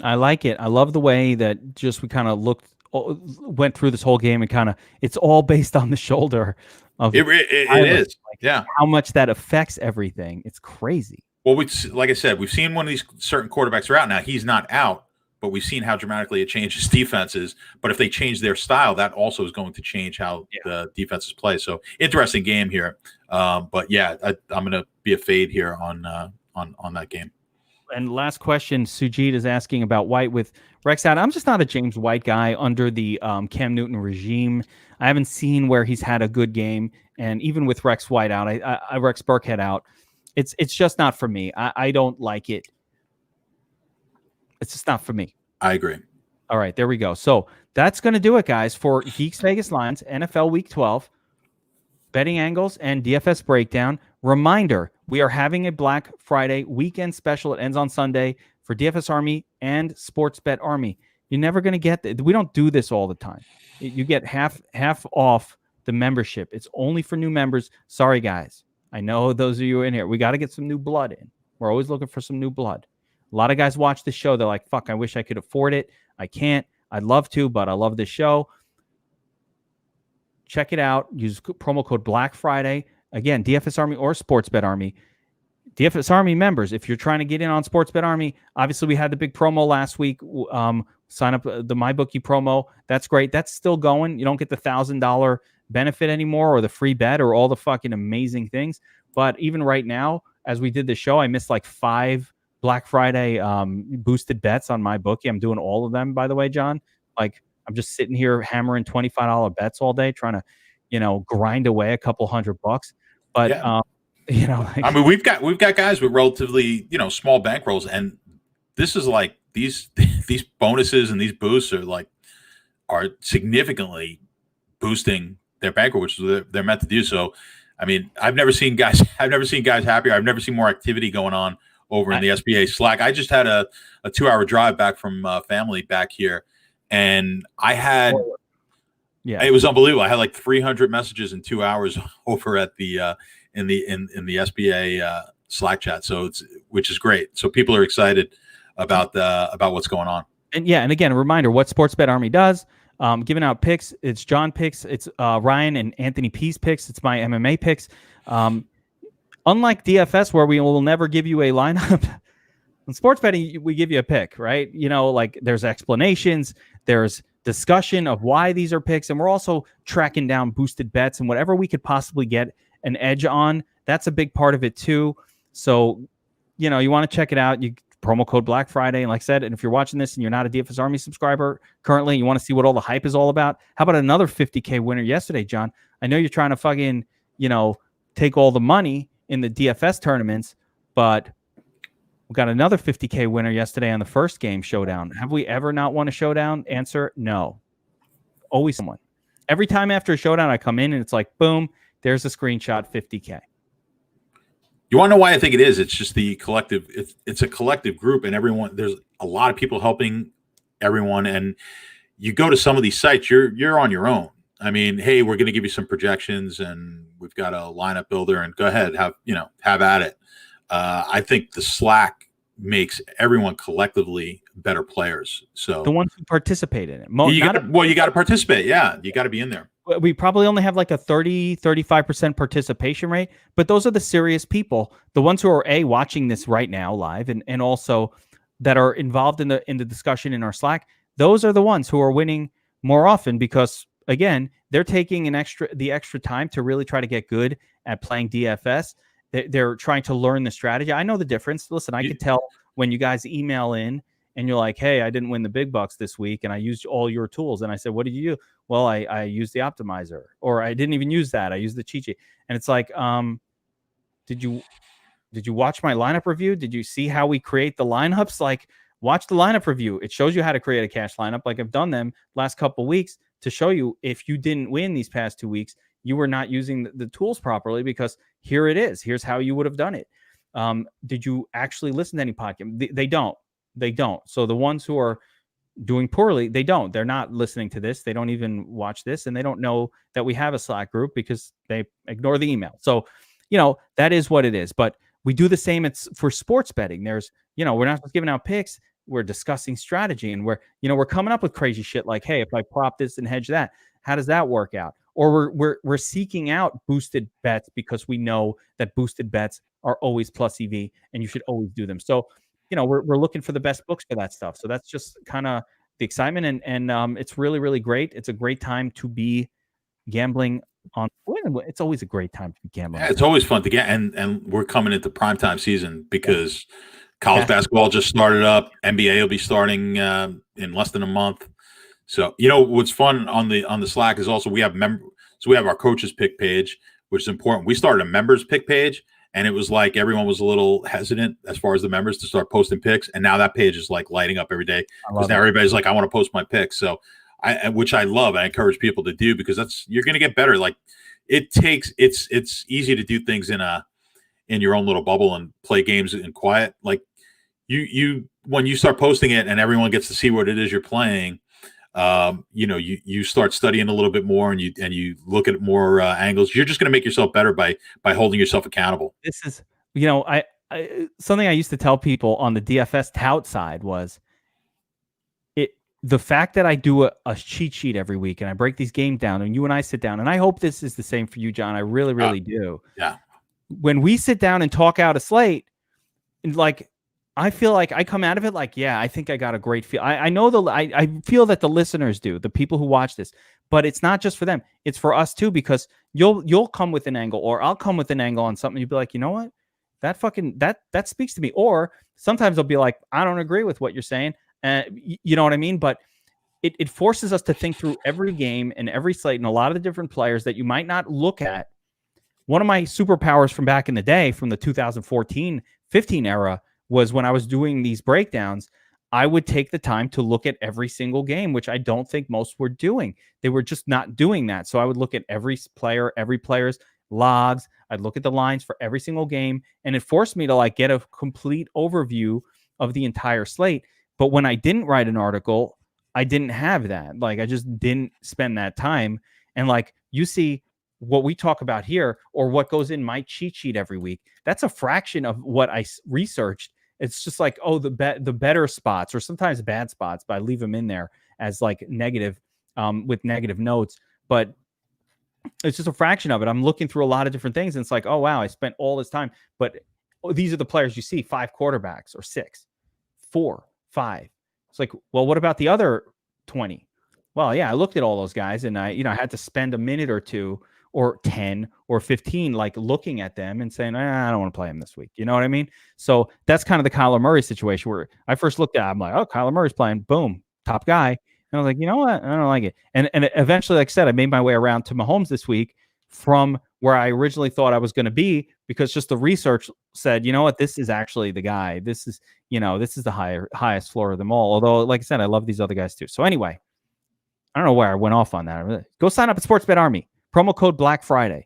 I like it. I love the way that we kind of went through this whole game and it's all based on the shoulder of it is. How much that affects everything. It's crazy. Well, like I said, we've seen one of these certain quarterbacks are out now. He's not out, but we've seen how dramatically it changes defenses. But if they change their style, that also is going to change how the defenses play. So interesting game here. But yeah, I'm going to be a fade here on that game. And last question, Sujit is asking about White with Rex out. I'm just not a James White guy under the Cam Newton regime. I haven't seen where he's had a good game. And even with Rex White out, I Rex Burkhead out, it's just not for me. I don't like it. It's just not for me. I agree. All right, there we go. So that's going to do it, guys, for Geeks Vegas Lines, NFL Week 12, betting angles, and DFS breakdown. Reminder, we are having a Black Friday weekend special. It ends on Sunday for DFS Army and Sports Bet Army. You're never going to get that. We don't do this all the time. You get half off the membership. It's only for new members. Sorry, guys. I know those of you in here. We got to get some new blood in. We're always looking for some new blood. A lot of guys watch the show. They're like, fuck, I wish I could afford it. I can't. I'd love to, but I love this show. Check it out. Use promo code Black Friday. Again, DFS Army or Sports Bet Army. DFS Army members, if you're trying to get in on Sports Bet Army, obviously we had the big promo last week. Sign up the MyBookie promo. That's great. That's still going. You don't get the $1,000 benefit anymore or the free bet or all the fucking amazing things. But even right now, as we did the show, I missed like 5 Black Friday boosted bets on MyBookie. I'm doing all of them, by the way, John. Like, I'm just sitting here hammering $25 bets all day, trying to, grind away a couple $100. But I mean, we've got guys with relatively small bankrolls, and this is like these bonuses and these boosts are significantly boosting their bankroll, which they're meant to do. So, I mean, I've never seen guys happier. I've never seen more activity going on over in the SBA Slack. I just had a 2-hour drive back from family back here, and I had it was unbelievable. I had like 300 messages in 2 hours over at the in the SBA Slack chat. So which is great. So people are excited about what's going on. And again, a reminder what Sports Bet Army does. Giving out picks. It's John picks. It's Ryan and Anthony P's picks. It's my MMA picks. Unlike DFS, where we will never give you a lineup, in sports betting, we give you a pick, right? Like there's explanations, there's discussion of why these are picks, and we're also tracking down boosted bets and whatever we could possibly get an edge on. That's a big part of it too. So, you want to check it out. You promo code Black Friday. And like I said, and if you're watching this and you're not a DFS Army subscriber currently, you want to see what all the hype is all about. How about another $50K winner yesterday, John? I know you're trying to fucking, take all the money in the DFS tournaments, but we got another $50K winner yesterday on the first game showdown. Have we ever not won a showdown? Answer, no. Always someone. Every time after a showdown, I come in and it's like, boom, there's a screenshot, $50K. You want to know why I think it is? It's just the collective. It's a collective group, and everyone. There's a lot of people helping everyone. And you go to some of these sites, you're on your own. I mean, hey, we're going to give you some projections, and we've got a lineup builder, and go ahead, have at it. I think the Slack makes everyone collectively better players. So the ones who participate in it. You got to participate. Yeah, you got to be in there. We probably only have like a 35% participation rate, but those are the serious people, the ones who are watching this right now live and also that are involved in the discussion in our Slack. Those are the ones who are winning more often because again, they're taking the extra time to really try to get good at playing DFS. They're trying to learn the strategy. I know the difference. Listen, I could tell when you guys email in and you're like, hey, I didn't win the big bucks this week and I used all your tools. And I said, what did you do? Well, I used the optimizer, or I didn't even use that. I used the cheat sheet. And it's like, did you watch my lineup review? Did you see how we create the lineups? Like, watch the lineup review. It shows you how to create a cash lineup. Like I've done them last couple of weeks to show you if you didn't win these past 2 weeks, you were not using the tools properly because here it is. Here's how you would have done it. Did you actually listen to any podcast? They don't. So the ones who are doing poorly, they don't. They're not listening to this. They don't even watch this, and they don't know that we have a Slack group because they ignore the email. So, that is what it is. But we do the same. It's for sports betting. There's, we're not just giving out picks. We're discussing strategy, and we're coming up with crazy shit like, hey, if I prop this and hedge that, how does that work out? Or we're seeking out boosted bets because we know that boosted bets are always plus EV, and you should always do them. So, we're looking for the best books for that stuff. So that's just kind of the excitement, and it's really, really great. It's a great time to be gambling on. It's always a great time to be gambling. Yeah, it's always fun to get, and we're coming into primetime season because college basketball just started up. NBA will be starting in less than a month. So what's fun on the Slack is also we have our coaches pick page, which is important. We started a members pick page. And it was like everyone was a little hesitant as far as the members to start posting picks. And now that page is like lighting up every day because now everybody's like, I want to post my picks. So which I love. I encourage people to do because you're going to get better. Like it's easy to do things in your own little bubble and play games in quiet. Like when you start posting it and everyone gets to see what it is you're playing, you start studying a little bit more and you look at more angles. You're just going to make yourself better by holding yourself accountable. This is, I something I used to tell people on the DFS tout side was the fact that I do a cheat sheet every week and I break these games down and you and I sit down, and I hope this is the same for you, John. I really, really do. Yeah. When we sit down and talk out a slate, like, I feel like I come out of it like, yeah, I think I got a great feel. I know I feel that the listeners do, the people who watch this, but it's not just for them. It's for us too, because you'll come with an angle or I'll come with an angle on something. You'll be like, you know what? That speaks to me. Or sometimes I'll be like, I don't agree with what you're saying. You know what I mean? But it forces us to think through every game and every slate and a lot of the different players that you might not look at. One of my superpowers from back in the day, from the 2014-15 era, was when I was doing these breakdowns, I would take the time to look at every single game, which I don't think most were doing. They were just not doing that. So I would look at every player's logs. I'd look at the lines for every single game, and it forced me to like get a complete overview of the entire slate. But when I didn't write an article, I didn't have that. Like, I just didn't spend that time. And like, you see what we talk about here, or what goes in my cheat sheet every week, that's a fraction of what I researched. It's just like, oh, the better spots, or sometimes bad spots, but I leave them in there as like negative, with negative notes. But it's just a fraction of it. I'm looking through a lot of different things, and it's like, oh wow, I spent all this time. But these are the players you see: 5 quarterbacks, or 6, 4, 5. It's like, well, what about the other 20? Well, yeah, I looked at all those guys, and I had to spend a minute or 2 or 10 or 15, like looking at them and saying, I don't want to play him this week. You know what I mean? So that's kind of the Kyler Murray situation, where I first looked at, I'm like, oh, Kyler Murray's playing, boom, top guy. And I was like, you know what? I don't like it. And eventually, like I said, I made my way around to Mahomes this week from where I originally thought I was going to be, because just the research said, you know what, this is actually the guy. This is the highest floor of them all. Although, like I said, I love these other guys too. So anyway, I don't know where I went off on that. Go sign up at Sports Bet Army. Promo code Black Friday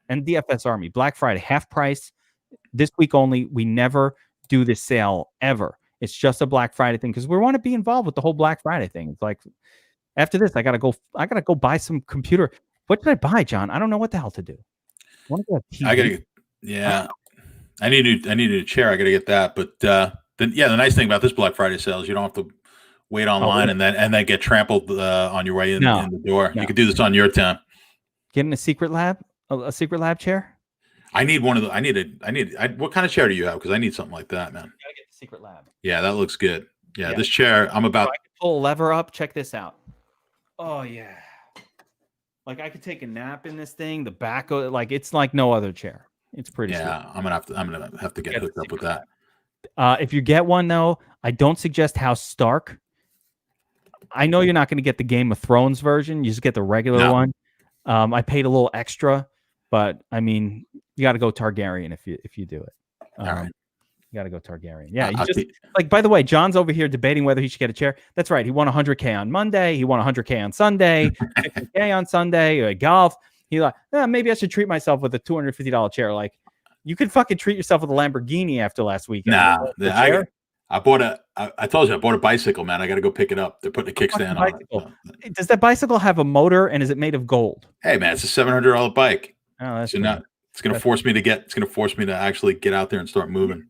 and DFS Army. Black Friday, half price this week only. We never do this sale ever. It's just a Black Friday thing, because we want to be involved with the whole Black Friday thing. It's like, after this, I gotta go buy some computer. What did I buy, John? I don't know what the hell to do. I need a new chair. I gotta get that. But the nice thing about this Black Friday sale is you don't have to wait online and then get trampled on your way in the door. No. You can do this on your time. Getting a secret lab chair. I need one of the. What kind of chair do you have? Because I need something like that, man. You gotta get the secret lab. Yeah, that looks good. Yeah, this chair. I'm about. So I can pull a lever up. Check this out. Oh yeah. Like, I could take a nap in this thing. The back, like, it's like no other chair. It's pretty. Yeah, sweet. I'm gonna have to get hooked up with that. If you get one, though, I don't suggest House Stark. I know you're not going to get the Game of Thrones version. You just get the regular one. I paid a little extra, but I mean, you got to go Targaryen if you do it. All right. You got to go Targaryen. Yeah, like, by the way, John's over here debating whether he should get a chair. That's right. He won 100K on Monday. He won 100K on Sunday. 50K on Sunday. Golf. He like, maybe I should treat myself with a $250 chair. Like, you could fucking treat yourself with a Lamborghini after last weekend. Nah, I told you I bought a bicycle, man. I got to go pick it up. They're putting a kickstand on it. Does that bicycle have a motor, and is it made of gold? Hey, man, it's a $700 bike. Oh, that's It's going to force me to actually get out there and start moving.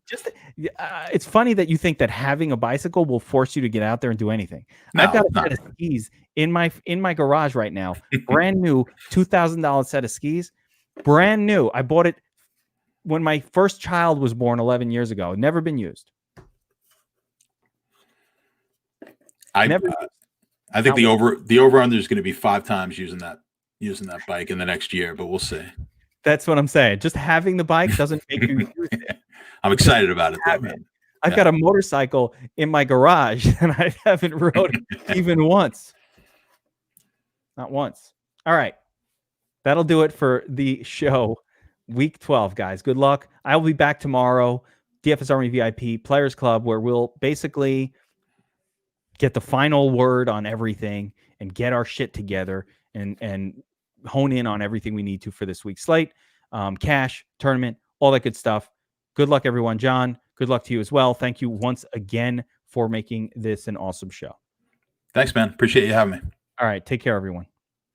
It's funny that you think that having a bicycle will force you to get out there and do anything. No, I've got a set of skis in my garage right now. Brand new $2,000 set of skis. Brand new. I bought it when my first child was born 11 years ago. Never been used. I think the over under is going to be 5 times using that bike in the next year, but we'll see. That's what I'm saying. Just having the bike doesn't make you use it. I'm excited about it, though, man. I've got a motorcycle in my garage, and I haven't rode it even once. Not once. All right. That'll do it for the show. Week 12, guys. Good luck. I will be back tomorrow. DFS Army VIP Players Club, where we'll basically get the final word on everything and get our shit together and hone in on everything we need to for this week's slate, cash, tournament, all that good stuff. Good luck, everyone. John, good luck to you as well. Thank you once again for making this an awesome show. Thanks, man. Appreciate you having me. All right. Take care, everyone.